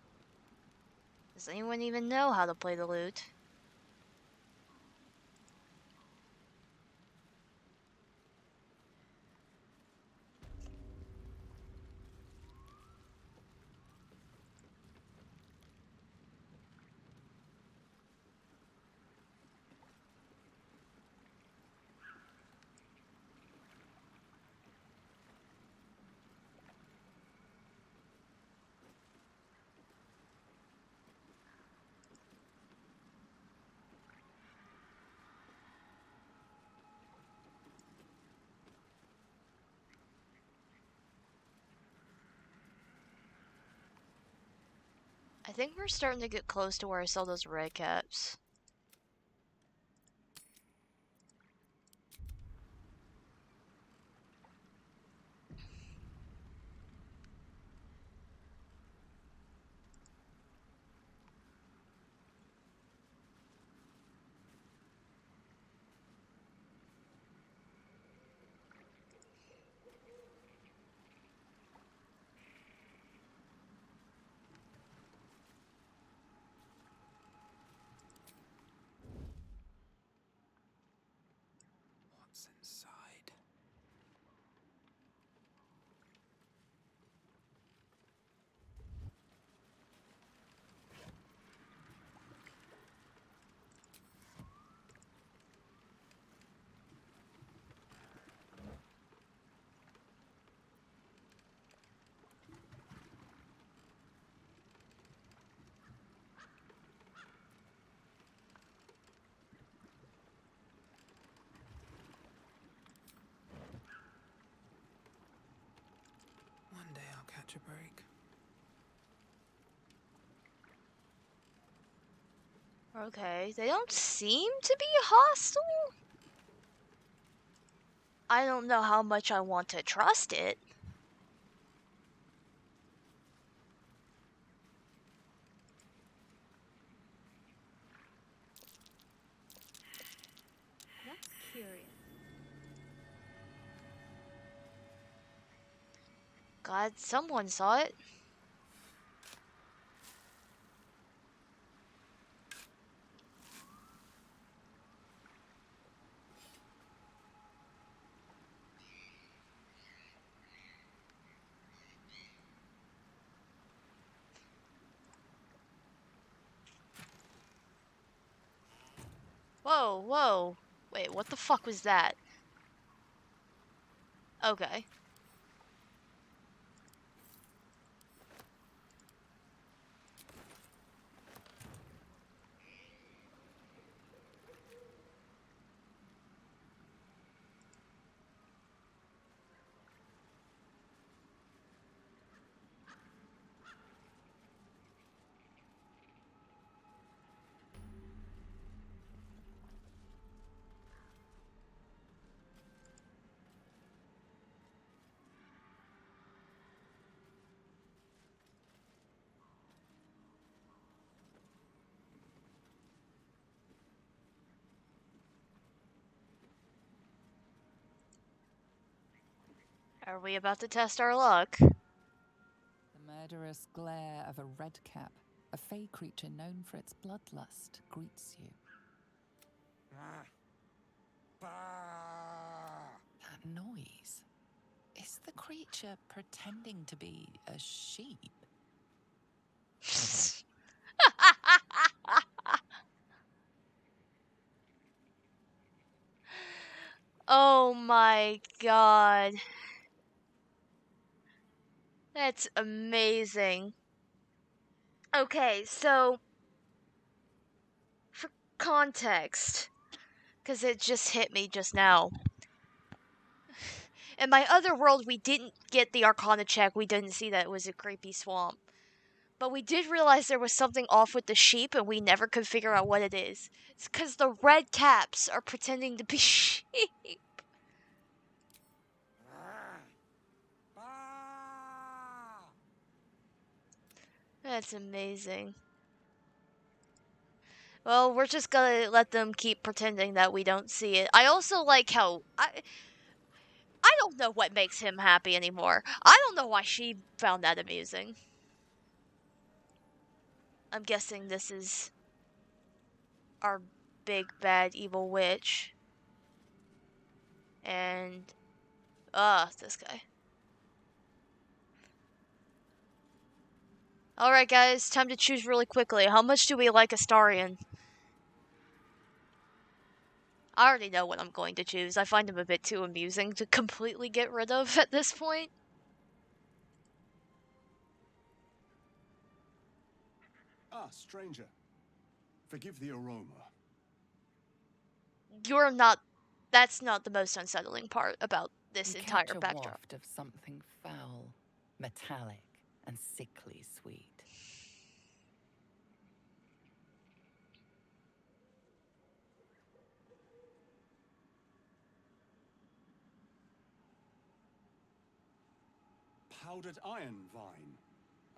Does anyone even know how to play the lute? I think we're starting to get close to where I saw those red caps. What's inside? One day I'll catch a break. Okay, they don't seem to be hostile. I don't know how much I want to trust it. That's curious. God, someone saw it. Whoa, whoa. Wait, what the fuck was that? Okay. Are we about to test our luck? The murderous glare of a redcap, a fey creature known for its bloodlust, greets you. That noise. Is the creature pretending to be a sheep? Oh my god. That's amazing. Okay, so for context, because it just hit me just now. In my other world, we didn't get the Arcana check. We didn't see that it was a creepy swamp. But we did realize there was something off with the sheep, and we never could figure out what it is. It's because the red caps are pretending to be sheep. That's amazing. Well, we're just gonna let them keep pretending that we don't see it. I also like how I don't know what makes him happy anymore. I don't know why she found that amusing. I'm guessing this is our big bad evil witch. And this guy. Alright guys, time to choose really quickly. How much do we like Astarion? I already know what I'm going to choose. I find him a bit too amusing to completely get rid of at this point. Ah, stranger. Forgive the aroma. You're not... That's not the most unsettling part about this You entire catch a backdrop. waft of something foul, metallic, and sickly sweet. powdered iron vine.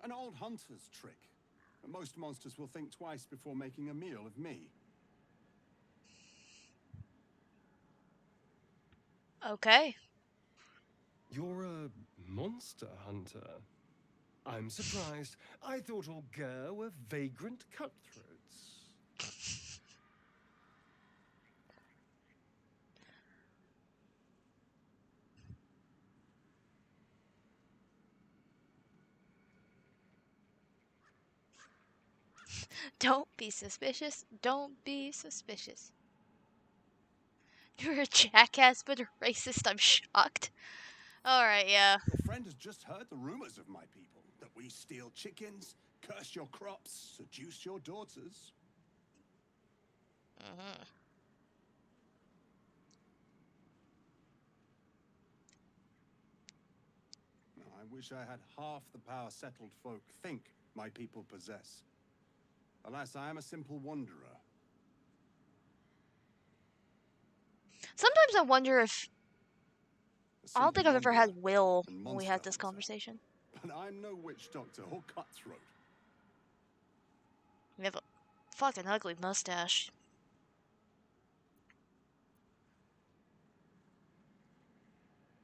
An old hunter's trick. Most monsters will think twice before making a meal of me. Okay. You're a monster hunter. I'm surprised. I thought all Ger were vagrant cutthroats. Don't be suspicious. Don't be suspicious. You're a jackass but a racist. I'm shocked. Alright, yeah. Your friend has just heard the rumors of my people. That we steal chickens, curse your crops, seduce your daughters. I wish I had half the power settled folk think my people possess. Alas, I am a simple wanderer. Sometimes I wonder if... I don't think I've ever had Will when we had this conversation. But I'm no witch doctor or cutthroat. You have a fucking ugly mustache.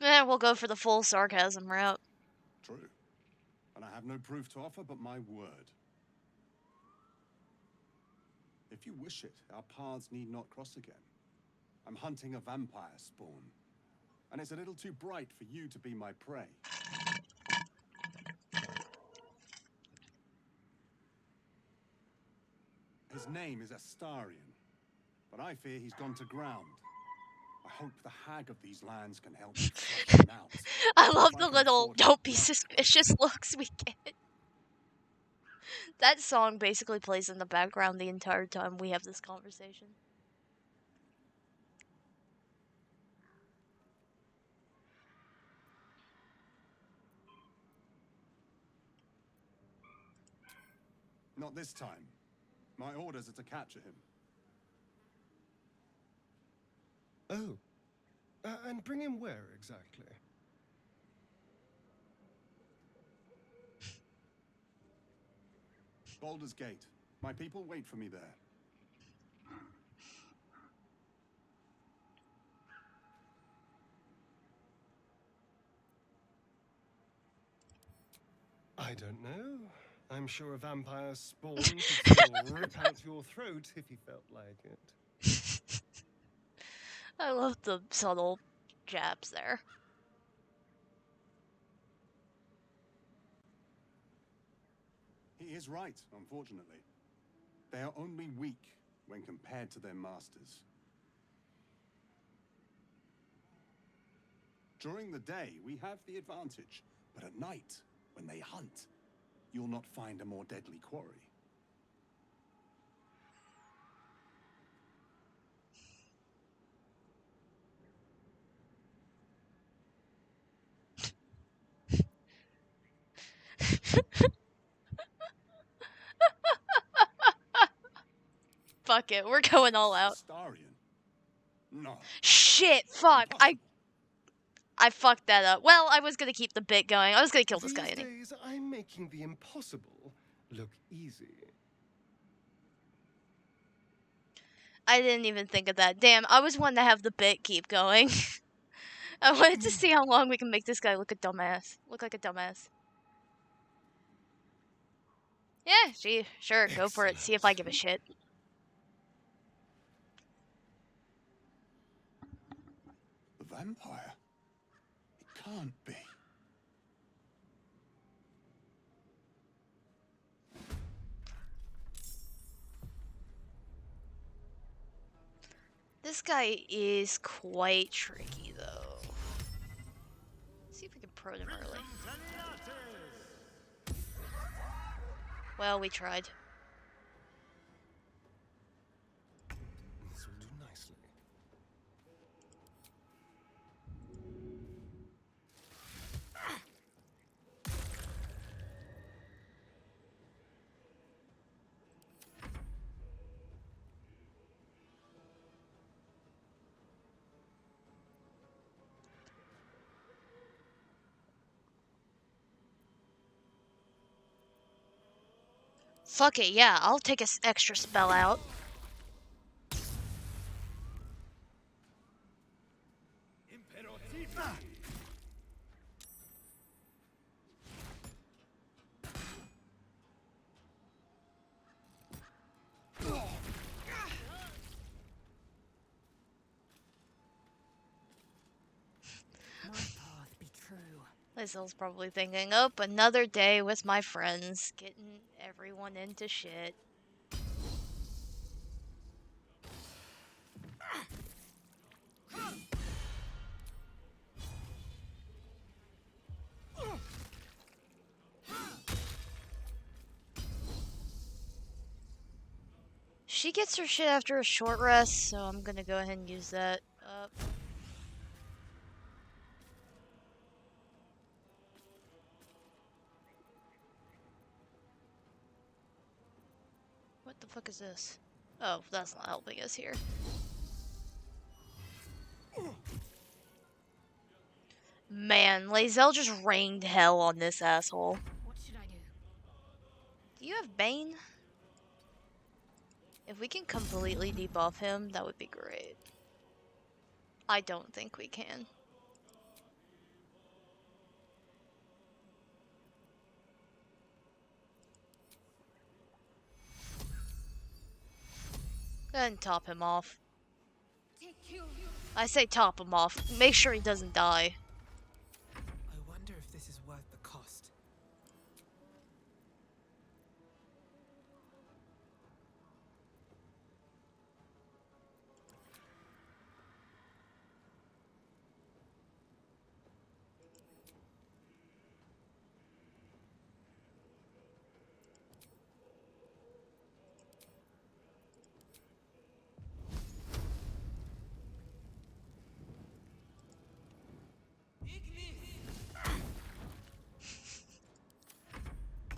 We'll go for the full sarcasm route. True. And I have no proof to offer but my word. If you wish it, our paths need not cross again. I'm hunting a vampire spawn. And it's a little too bright for you to be my prey. His name is Astarion, but I fear he's gone to ground. I hope the hag of these lands can help me flush him out. I love the little don't be suspicious looks we get. That song basically plays in the background the entire time we have this conversation. Not this time. My orders are to capture him. Oh. And bring him where exactly? Baldur's Gate. My people wait for me there. I don't know. I'm sure a vampire spawn could still rip out your throat if he felt like it. I love the subtle jabs there. He is right, unfortunately. They are only weak when compared to their masters. During the day, we have the advantage, but at night, when they hunt, you'll not find a more deadly quarry. Fuck it, we're going all out. Astarion? No. Shit, fuck, I fucked that up. Well, I was gonna keep the bit going. I was gonna kill this guy anyway. These days, I'm making the impossible look easy. I didn't even think of that. Damn, I was one to have the bit keep going. I wanted to see how long we can make this guy look like a dumbass. Yeah, sure, go for it. See if I give a shit. The vampire? It can't be. This guy is quite tricky, though. Let's see if we can probe him early. Well, we tried. This will do nicely. Fuck it, yeah, I'll take a extra spell out. Lysel's probably thinking, oh, another day with my friends, getting everyone into shit. She gets her shit after a short rest, so I'm gonna go ahead and use that up. What the fuck is this? Oh, that's not helping us here. Man, Lae'zel just rained hell on this asshole. What should I do? Do you have Bane? If we can completely debuff him, that would be great. I don't think we can. Go ahead and top him off. I say top him off. Make sure he doesn't die. I wonder if this is worth the cost.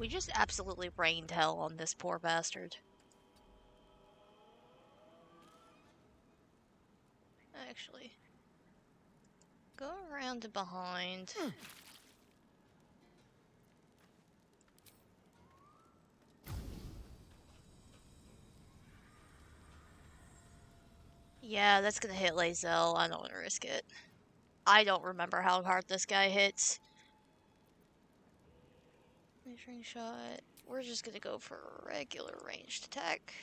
We just absolutely rained hell on this poor bastard. Actually, go around to behind. Yeah, that's gonna hit Lae'zel. I don't want to risk it. I don't remember how hard this guy hits. Measuring shot. We're just gonna go for a regular ranged attack.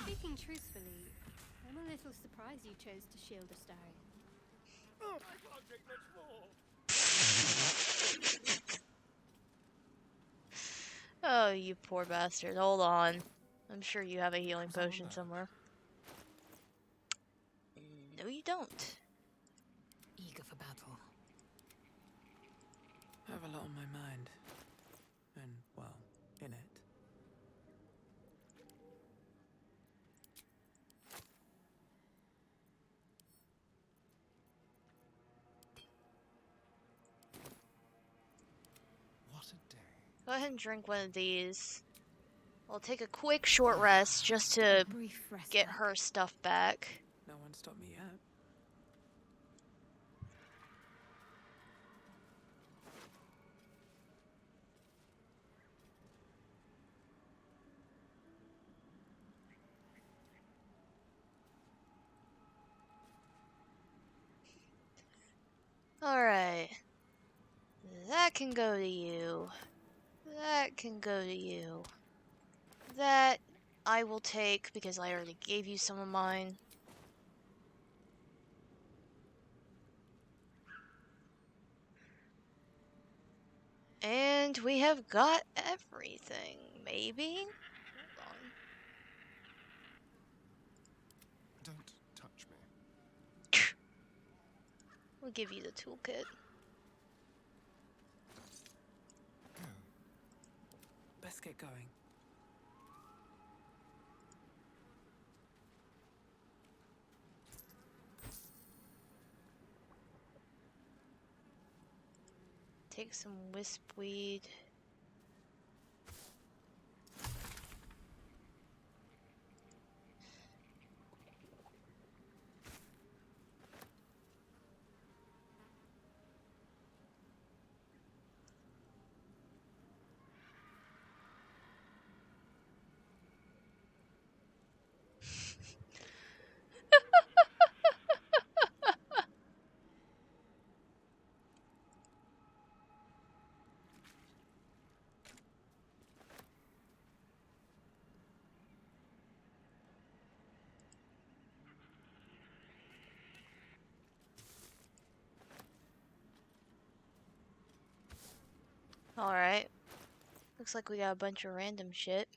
Speaking truthfully, I'm a little surprised you chose to shield a star. I can't take much more. Oh, you poor bastard. Hold on. I'm sure you have a healing potion somewhere. No, you don't. Eager for battle. I have a lot on my mind. And, well, in it. What a day. Go ahead and drink one of these. I'll take a quick short rest just to get her stuff back. No one stopped me yet. Alright. That can go to you. That can go to you. That I will take because I already gave you some of mine. And we have got everything, maybe? Hold on. Don't touch me. We'll give you the toolkit. Best get going. take some wisp weed. Alright. Looks like we got a bunch of random shit.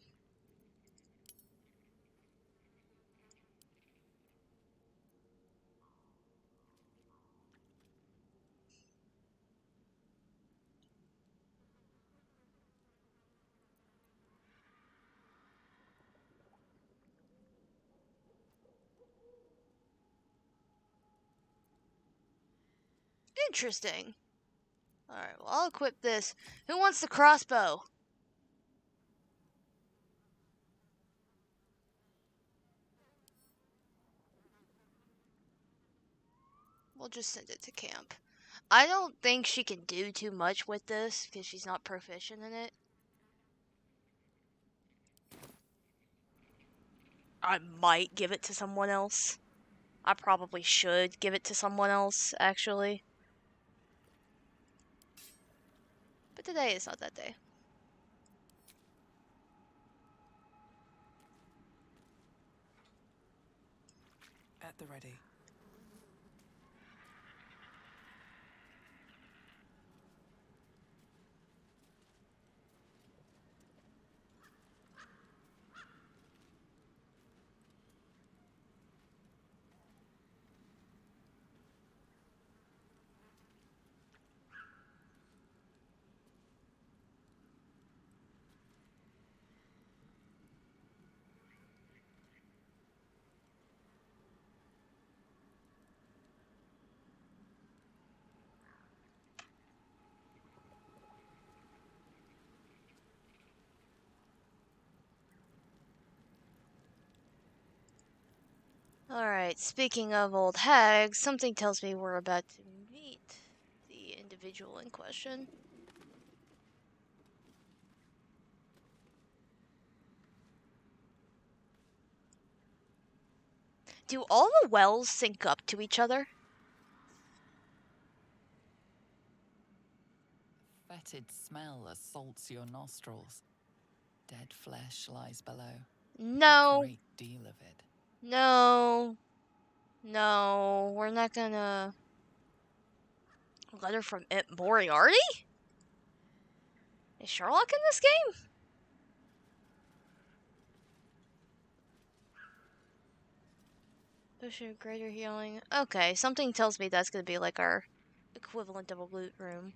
Interesting. Alright, well, I'll equip this. Who wants the crossbow? We'll just send it to camp. I don't think she can do too much with this because she's not proficient in it. I might give it to someone else. I probably should give it to someone else, actually. But today is not that day. At the ready. Alright, speaking of old hags, something tells me we're about to meet the individual in question. Do all the wells sync up to each other? Fetid smell assaults your nostrils. Dead flesh lies below. No. A great deal of it. No. No, we're not gonna... A letter from Moriarty? Is Sherlock in this game? Potion of greater healing. Okay, something tells me that's gonna be like our equivalent of a loot room.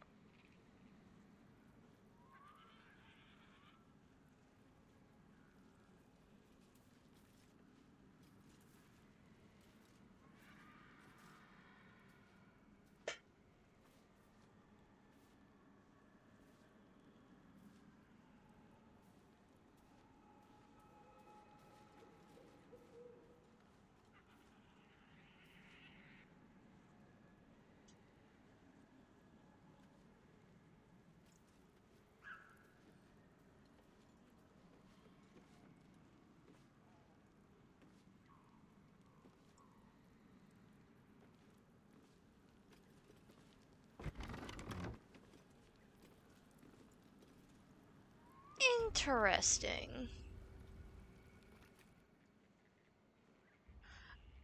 Interesting.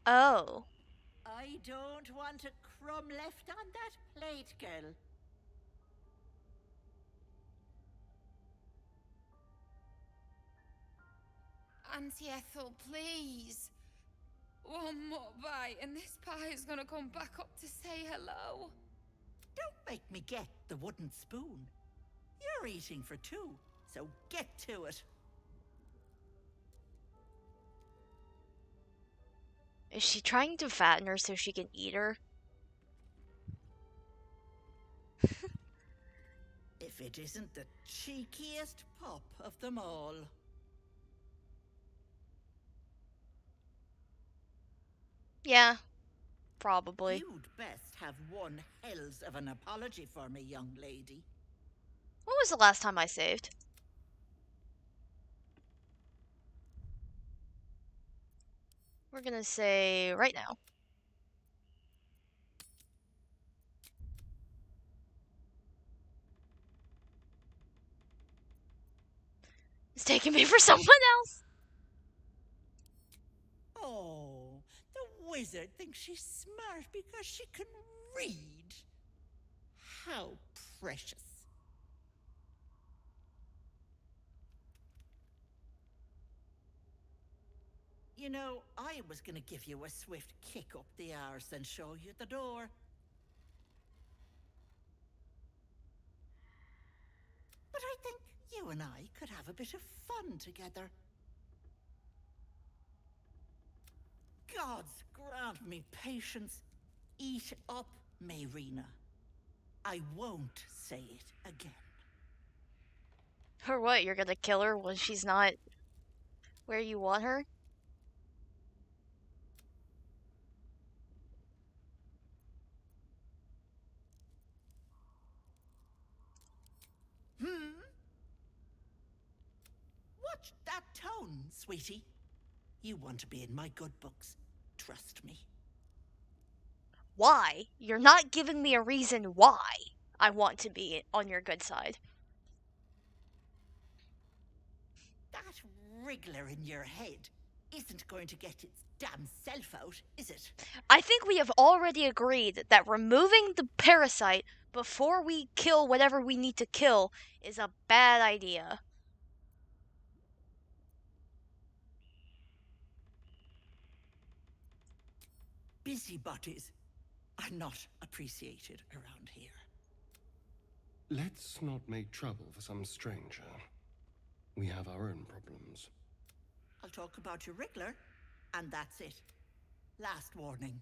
Oh. I don't want a crumb left on that plate, girl. Auntie Ethel, please. One more bite and this pie is gonna come back up to say hello. Don't make me get the wooden spoon. You're eating for two, so get to it. Is she trying to fatten her so she can eat her? If it isn't the cheekiest pup of them all. Yeah, probably. You'd best have one hells of an apology for me, young lady. When was the last time I saved? We're gonna say right now. It's taking me for someone else. Oh, the wizard thinks she's smart because she can read. How precious. You know, I was gonna give you a swift kick up the arse and show you the door. But I think you and I could have a bit of fun together. Gods grant me patience. Eat up, Mayrina. I won't say it again. For what? You're gonna kill her when she's not where you want her? Watch that tone, sweetie. You want to be in my good books. Trust me. Why? You're not giving me a reason why I want to be on your good side. That wriggler in your head isn't going to get its damn self out, is it? I think we have already agreed that removing the parasite before we kill whatever we need to kill is a bad idea. Busybodies are not appreciated around here. Let's not make trouble for some stranger. We have our own problems. I'll talk about your wriggler, and that's it. Last warning.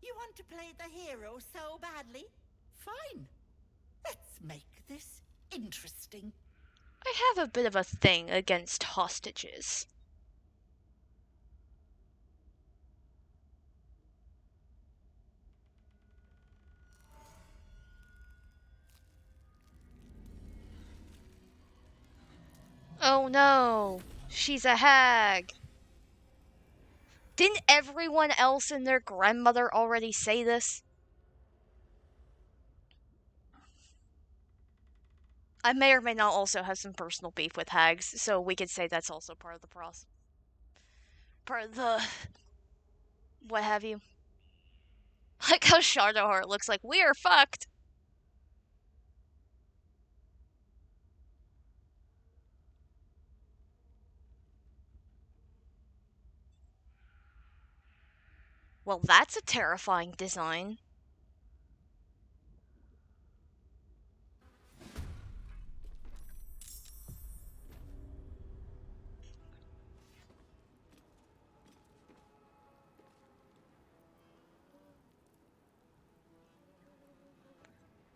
You want to play the hero so badly? Fine. Let's make this interesting. I have a bit of a thing against hostages. Oh no, she's a hag. Didn't everyone else and their grandmother already say this? I may or may not also have some personal beef with hags, so we could say that's also part of the process. Part of the... what have you. Like how Shadowheart looks like, we are fucked! Well, that's a terrifying design.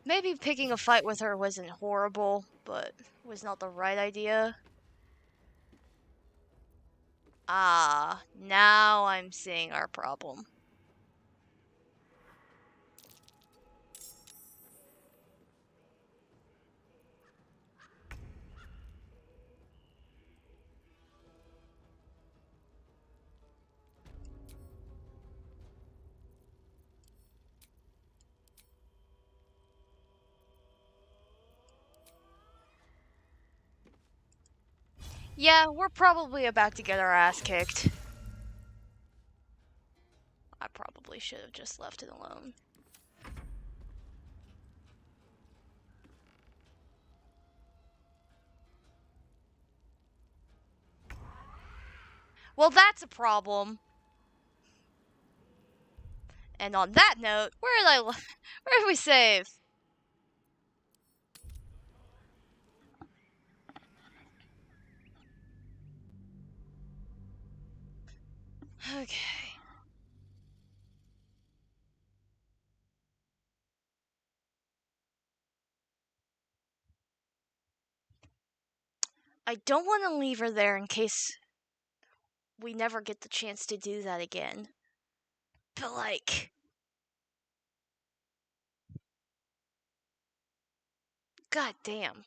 Maybe picking a fight with her wasn't horrible, but was not the right idea. Ah, now I'm seeing our problem. Yeah, we're probably about to get our ass kicked. I probably should have just left it alone. Well, that's a problem. And on that note, where did we save? Okay. I don't want to leave her there in case we never get the chance to do that again. But like, god damn.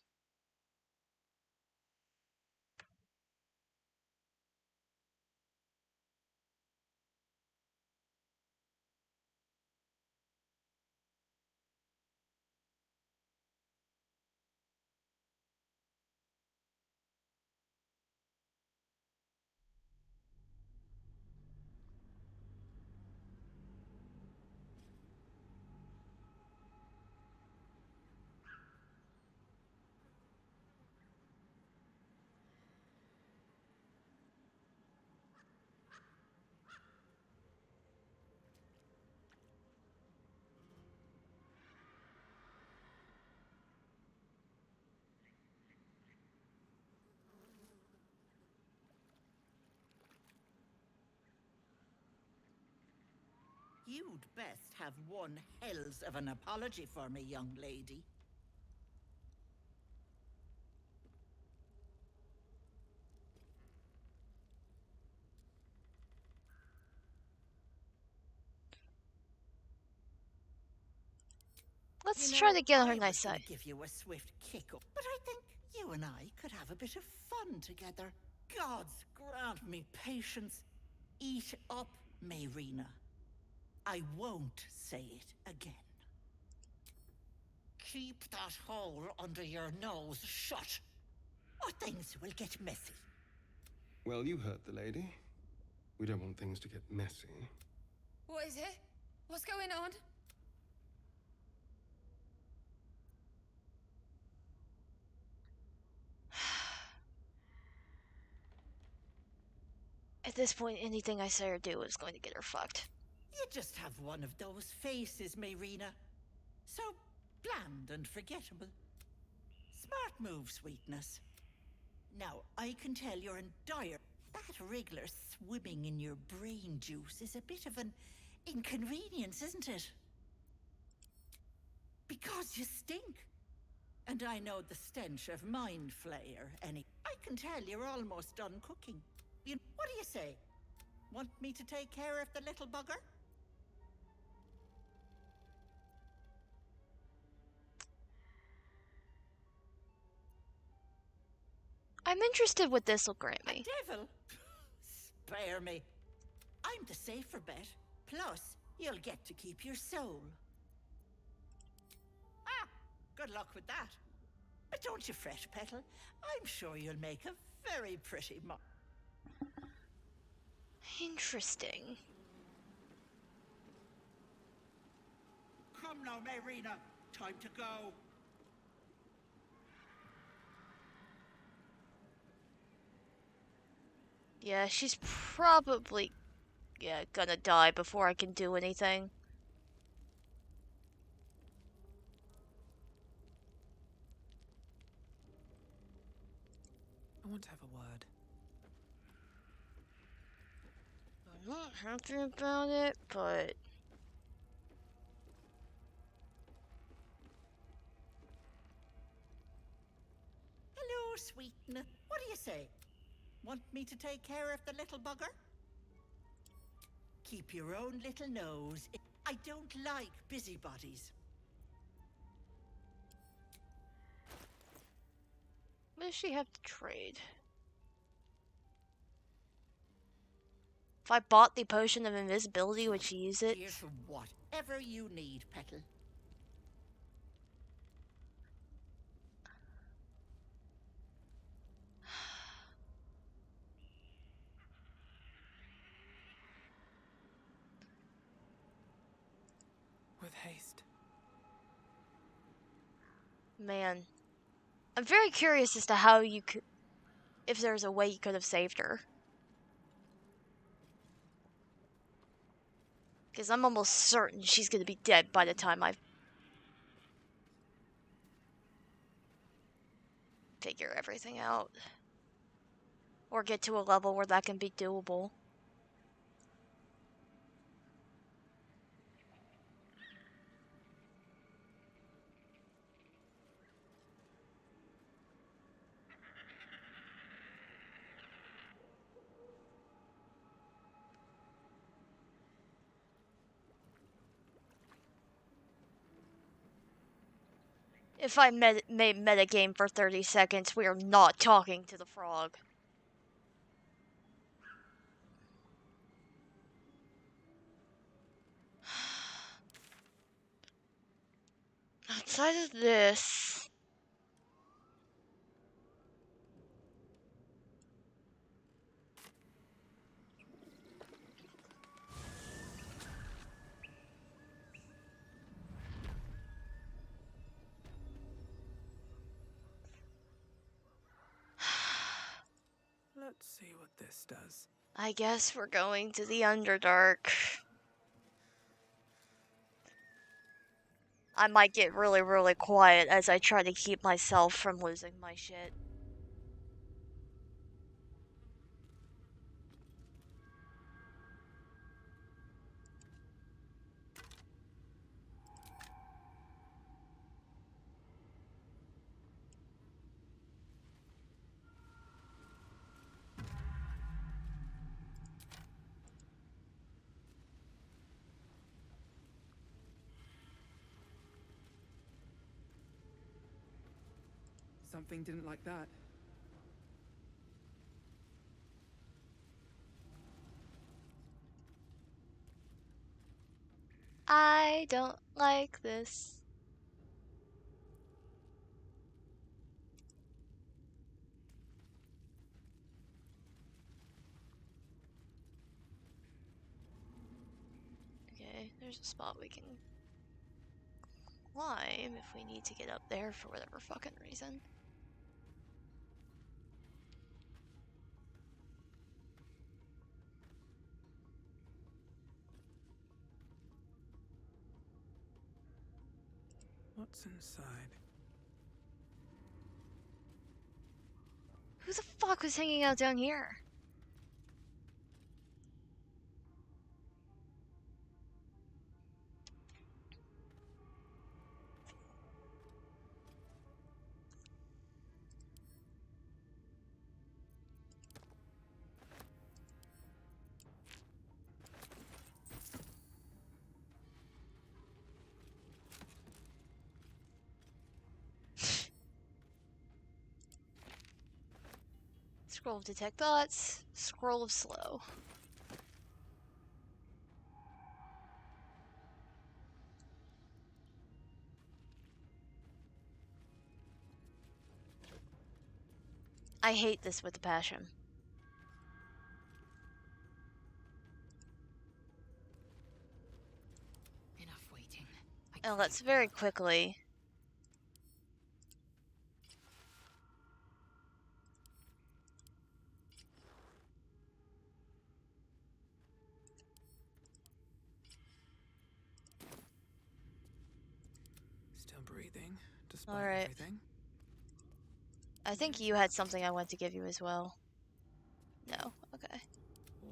You'd best have one hells of an apology for me, young lady. Let's You try know, to get on her I nice was gonna side. give you a swift kick up, but I think you and I could have a bit of fun together. Gods grant me patience. Eat up, Mayrina. I won't say it again. Keep that hole under your nose shut, or things will get messy. Well, you heard the lady. We don't want things to get messy. What is it? What's going on? At this point, anything I say or do is going to get her fucked. You just have one of those faces, Mayrina. So bland and forgettable. Smart move, sweetness. Now, I can tell you're in dire. That wriggler swimming in your brain juice is a bit of an inconvenience, isn't it? Because you stink. And I know the stench of mind flayer, I can tell you're almost done cooking. What do you say? Want me to take care of the little bugger? I'm interested what this will grant me. Devil? Spare me. I'm the safer bet. Plus, you'll get to keep your soul. Ah, good luck with that. But don't you fret, Petal. I'm sure you'll make a very pretty Interesting. Come now, Mayrina. Time to go. Yeah, she's probably, gonna die before I can do anything. I want to have a word. I'm not happy about it, but... Hello, sweetness. What do you say? Want me to take care of the little bugger? Keep your own little nose. I don't like busybodies. What does she have to trade? If I bought the potion of invisibility, would she use it? Here's for whatever you need, Petal. With haste. Man. I'm very curious as to how you could... if there's a way you could have saved her. Because I'm almost certain she's gonna be dead by the time I figure everything out. Or get to a level where that can be doable. If I metagame for 30 seconds, we are not talking to the frog. Outside of this... Let's see what this does. I guess we're going to the Underdark. I might get really, really quiet as I try to keep myself from losing my shit. Something didn't like that. I don't like this. Okay, there's a spot we can climb if we need to get up there for whatever fucking reason. What's inside? Who the fuck was hanging out down here? Scroll of detect thoughts, scroll of slow. I hate this with a passion. Enough waiting. And let's very quickly... Still breathing, despite Alright. everything. I think you had something I want to give you as well. No? Okay.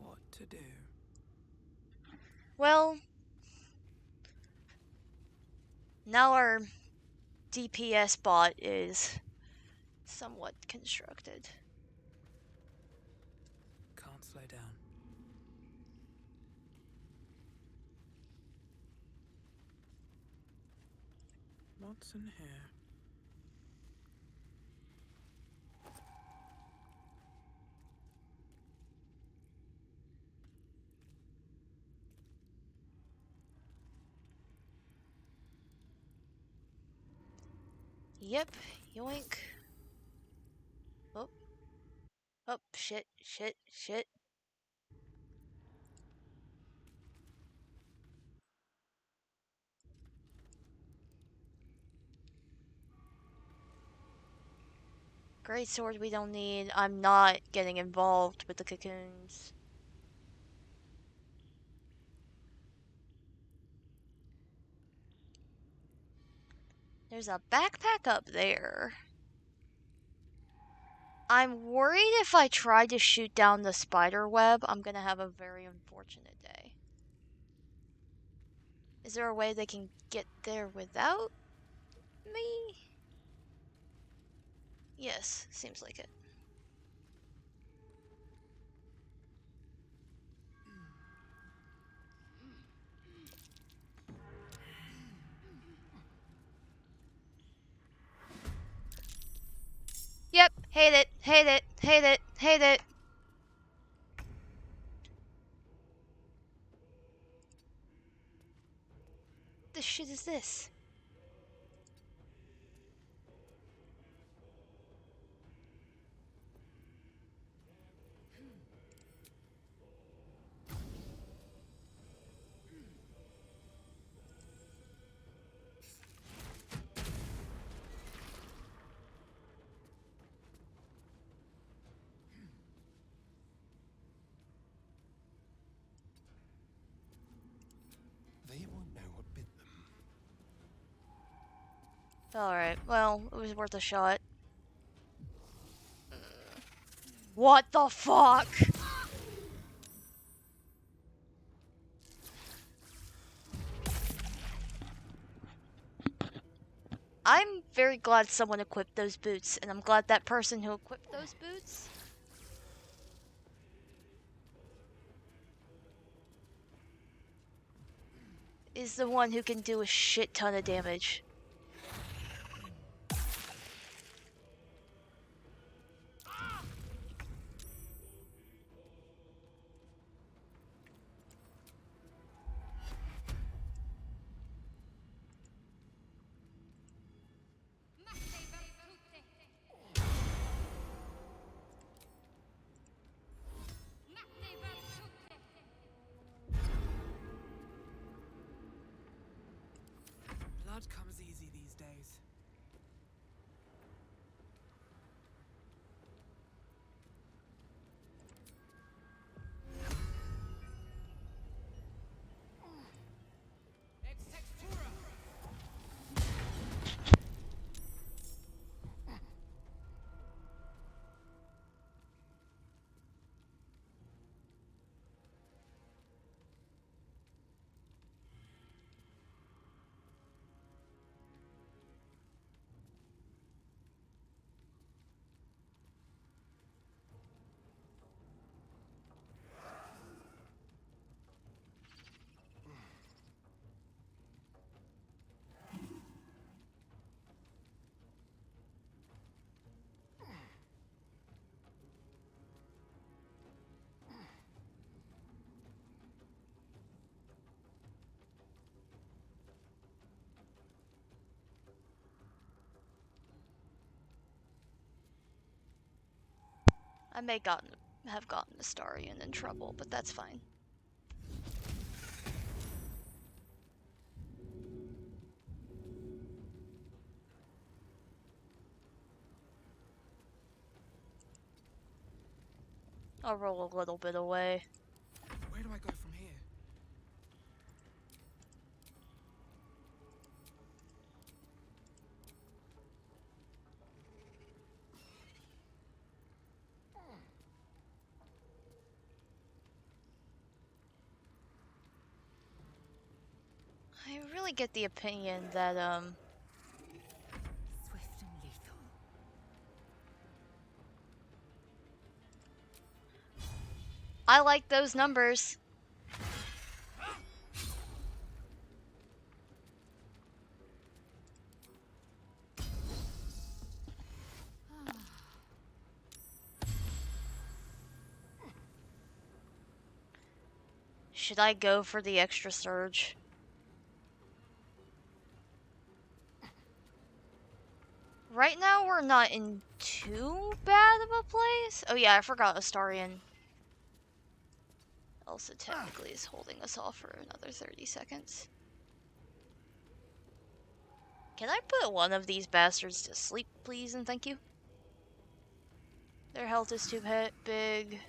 What to do? Well... now our DPS bot is somewhat constructed. Can't slow down. What's in here? Yep, yoink. Oh. Oh, shit, shit, shit. Great sword we don't need. I'm not getting involved with the cocoons. There's a backpack up there. I'm worried if I try to shoot down the spider web, I'm gonna have a very unfortunate day. Is there a way they can get there without me? Yes, seems like it. Yep, hate it, hate it, hate it, hate it. The shit is this? They won't know what bit them. Alright, well, it was worth a shot. What the fuck? I'm very glad someone equipped those boots, and I'm glad that person who equipped those boots is the one who can do a shit ton of damage. Blood comes easy these days. I may have gotten Astarion in trouble, but that's fine. I'll roll a little bit away. Where do I go from here? I really get the opinion that, Swift and lethal. I like those numbers. Should I go for the extra surge? Right now, we're not in too bad of a place. Oh yeah, I forgot Astarion also technically is holding us off for another 30 seconds. Can I put one of these bastards to sleep, please, and thank you? Their health is too big.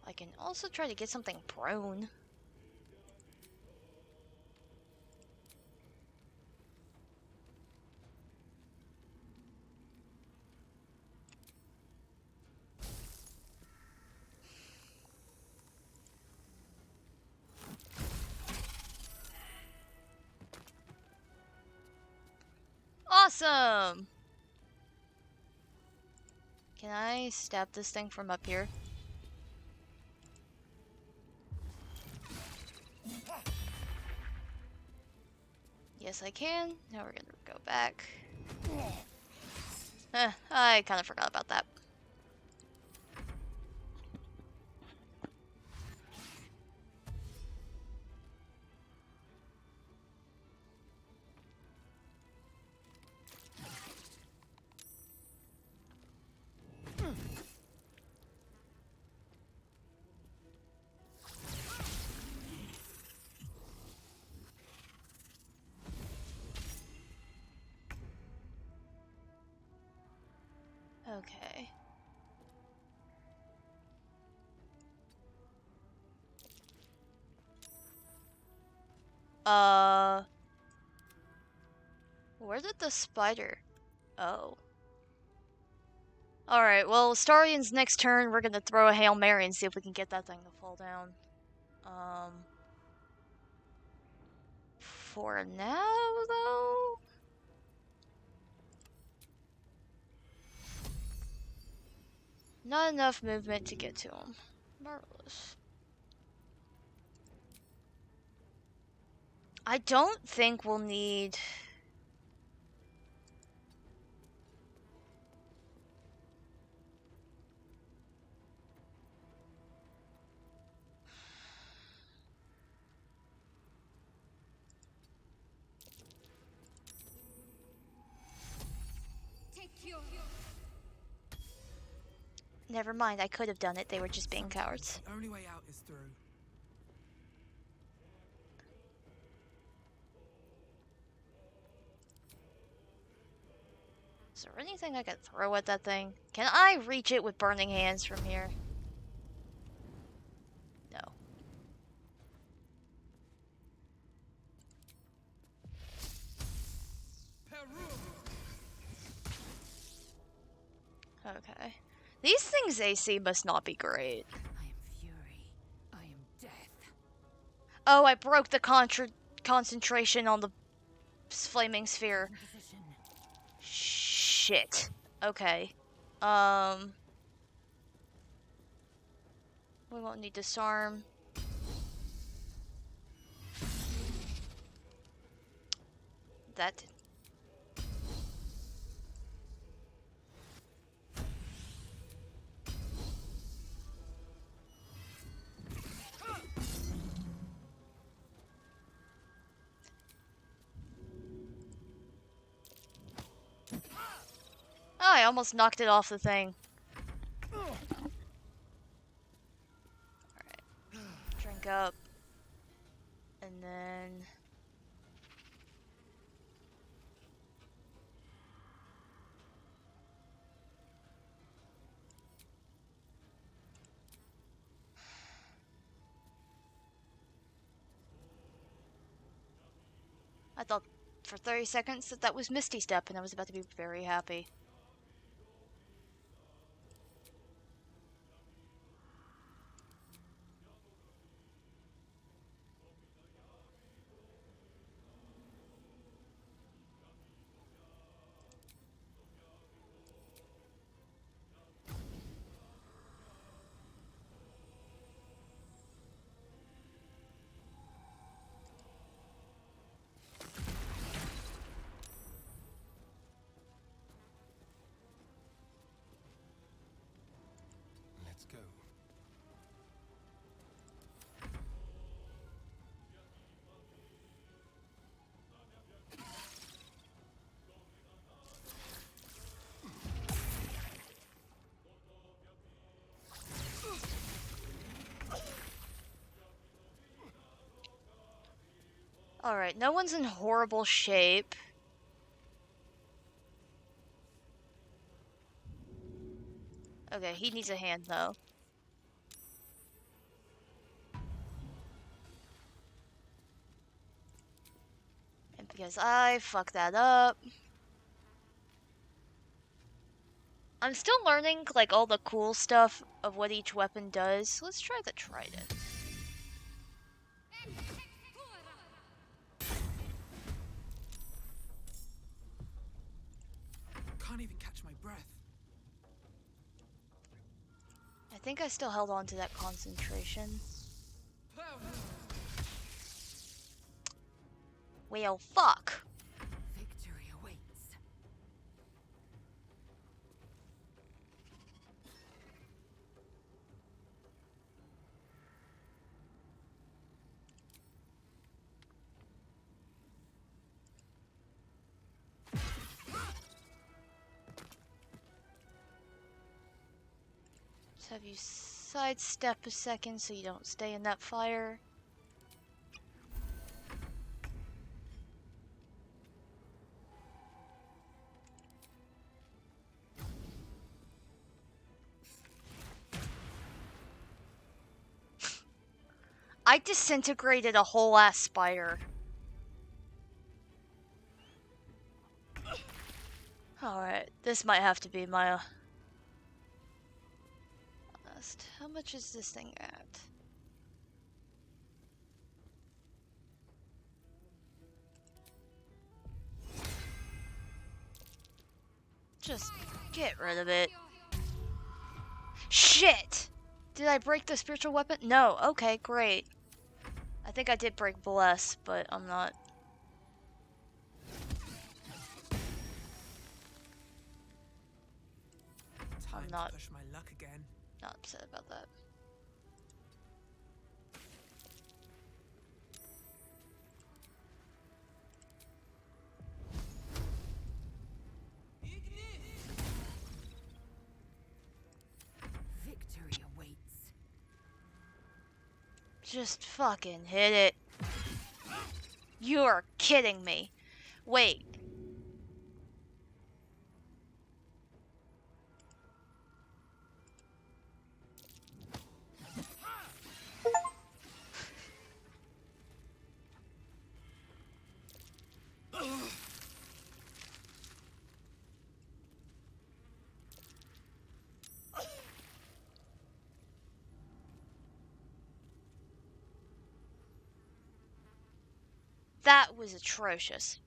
I can also try to get something prone. Awesome! Can I stab this thing from up here? Yes, I can. Now we're gonna go back. I kind of forgot about that. Okay. Where did the spider? Oh. Alright, well, Starian's next turn, we're gonna throw a Hail Mary and see if we can get that thing to fall down. For now, though? Not enough movement to get to him. Marvelous. I don't think we'll need... Never mind, I could have done it. They were just being cowards. The only way out is through. Is there anything I could throw at that thing? Can I reach it with burning hands from here? No. Okay. These things' AC must not be great. I am fury. I am death. Oh, I broke the concentration on the flaming sphere. Shit. Okay. We won't need disarm. That. Oh, I almost knocked it off the thing. Alright. Drink up. And then... I thought for 30 seconds that that was Misty Step, and I was about to be very happy. Let's go. Alright, no one's in horrible shape. Okay, he needs a hand though. And because I fucked that up. I'm still learning like all the cool stuff of what each weapon does. Let's try the trident. can't even catch my breath. I think I still held on to that concentration. Well, fuck. Victory awaits. Let's have you sidestep a second so you don't stay in that fire. I disintegrated a whole ass spider. Alright, this might have to be my last. How much is this thing at? Just get rid of it. Shit! Did I break the spiritual weapon? No. Okay, great. I think I did break Bless, but I'm not. Time I'm not. to push my luck again. Not upset about that. Victory awaits. Just fucking hit it. You are kidding me. Wait. That was atrocious.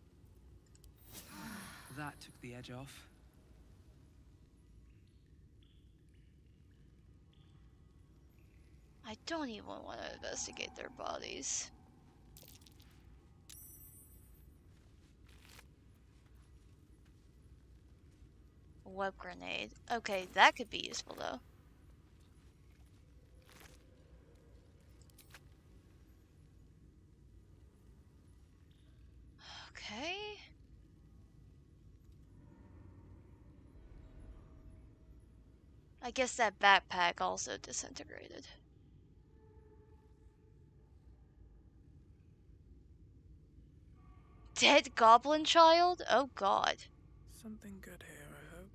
That took the edge off. I don't even want to investigate their bodies. A web grenade. Okay, that could be useful though. Okay. I guess that backpack also disintegrated. Dead goblin child? Oh god. Something good here, I hope.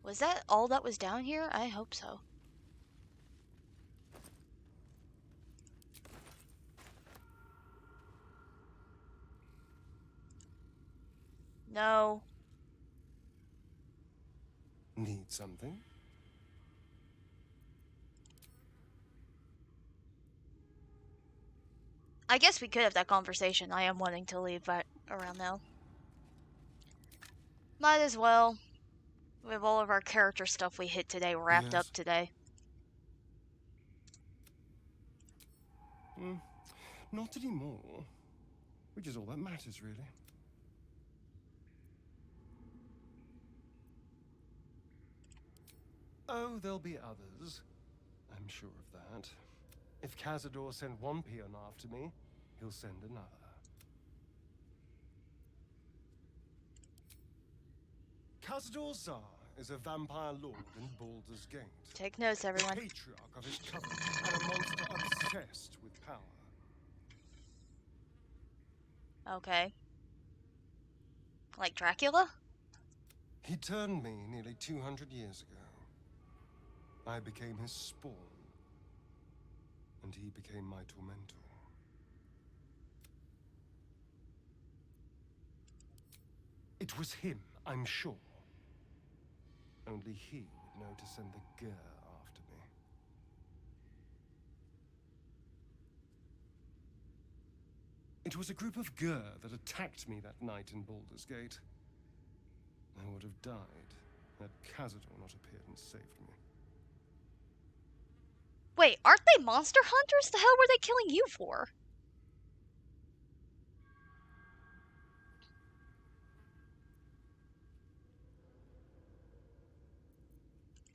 Was that all that was down here? I hope so. No. Need something? I guess we could have that conversation. I am wanting to leave around now. Might as well. We have all of our character stuff we hit today wrapped up today. Not anymore. Which is all that matters, really. Oh, there'll be others. I'm sure of that. If Cazador sent one peon after me, he'll send another. Cazador Zar is a vampire lord in Baldur's Gate. Take notes, everyone. A patriarch of his covenant and a monster obsessed with power. Okay. Like Dracula? He turned me nearly 200 years ago. I became his spawn, and he became my tormentor. It was him, I'm sure. Only he would know to send the Gur after me. It was a group of Gur that attacked me that night in Baldur's Gate. I would have died had Cazador not appeared and saved me. Wait, aren't they monster hunters? The hell were they killing you for?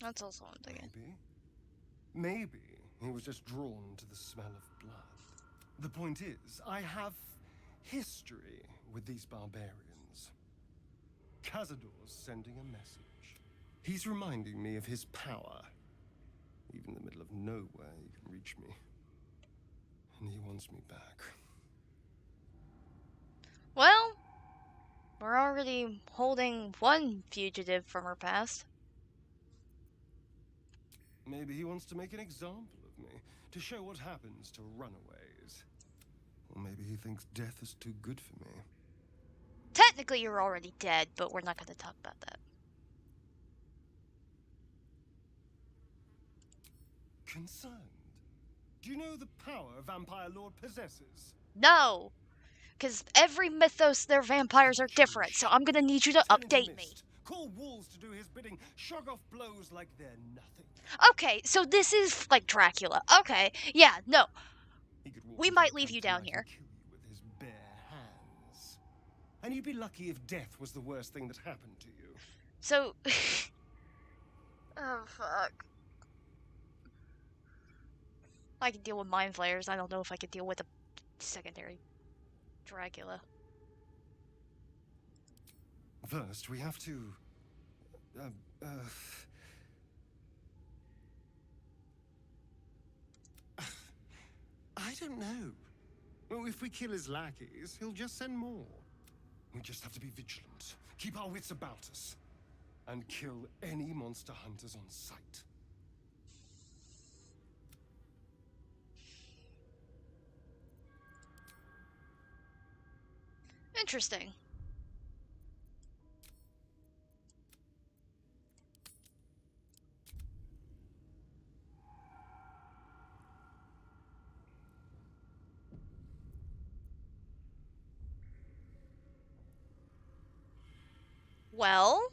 That's also what I'm thinking. Maybe he was just drawn to the smell of blood. The point is, I have history with these barbarians. Cazador's sending a message. He's reminding me of his power. Even in the middle of nowhere, he can reach me. And he wants me back. Well, we're already holding one fugitive from her past. Maybe he wants to make an example of me, to show what happens to runaways. Or maybe he thinks death is too good for me. Technically, you're already dead, but we're not going to talk about that. Concerned? Do you know the power a vampire lord possesses? No! Because every mythos, their vampires are different, so I'm going to need you to update me. Call walls to do his bidding, shrug off blows like they're nothing. Okay, so this is like Dracula. Okay, yeah, no. We might leave you down here. Kill you with his bare hands. And you'd be lucky if death was the worst thing that happened to you. So... oh, fuck. I can deal with mind flayers. I don't know if I can deal with a secondary Dracula. First, we have to... I don't know. Well, if we kill his lackeys, he'll just send more. We just have to be vigilant, keep our wits about us, and kill any monster hunters on sight. Interesting. Well,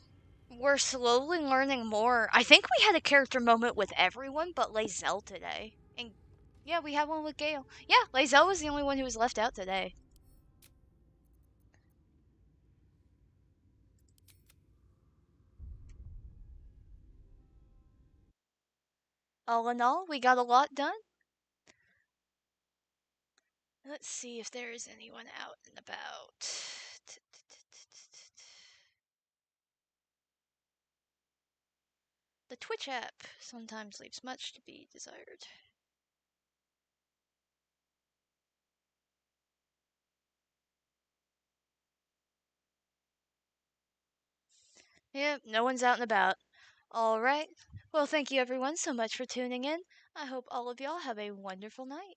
we're slowly learning more. I think we had a character moment with everyone but Lae'zel today. And yeah, we had one with Gale. Yeah, Lae'zel was the only one who was left out today. All in all, we got a lot done. Let's see if there is anyone out and about. The Twitch app sometimes leaves much to be desired. Yep, no one's out and about. Alright. Well, thank you everyone so much for tuning in. I hope all of y'all have a wonderful night.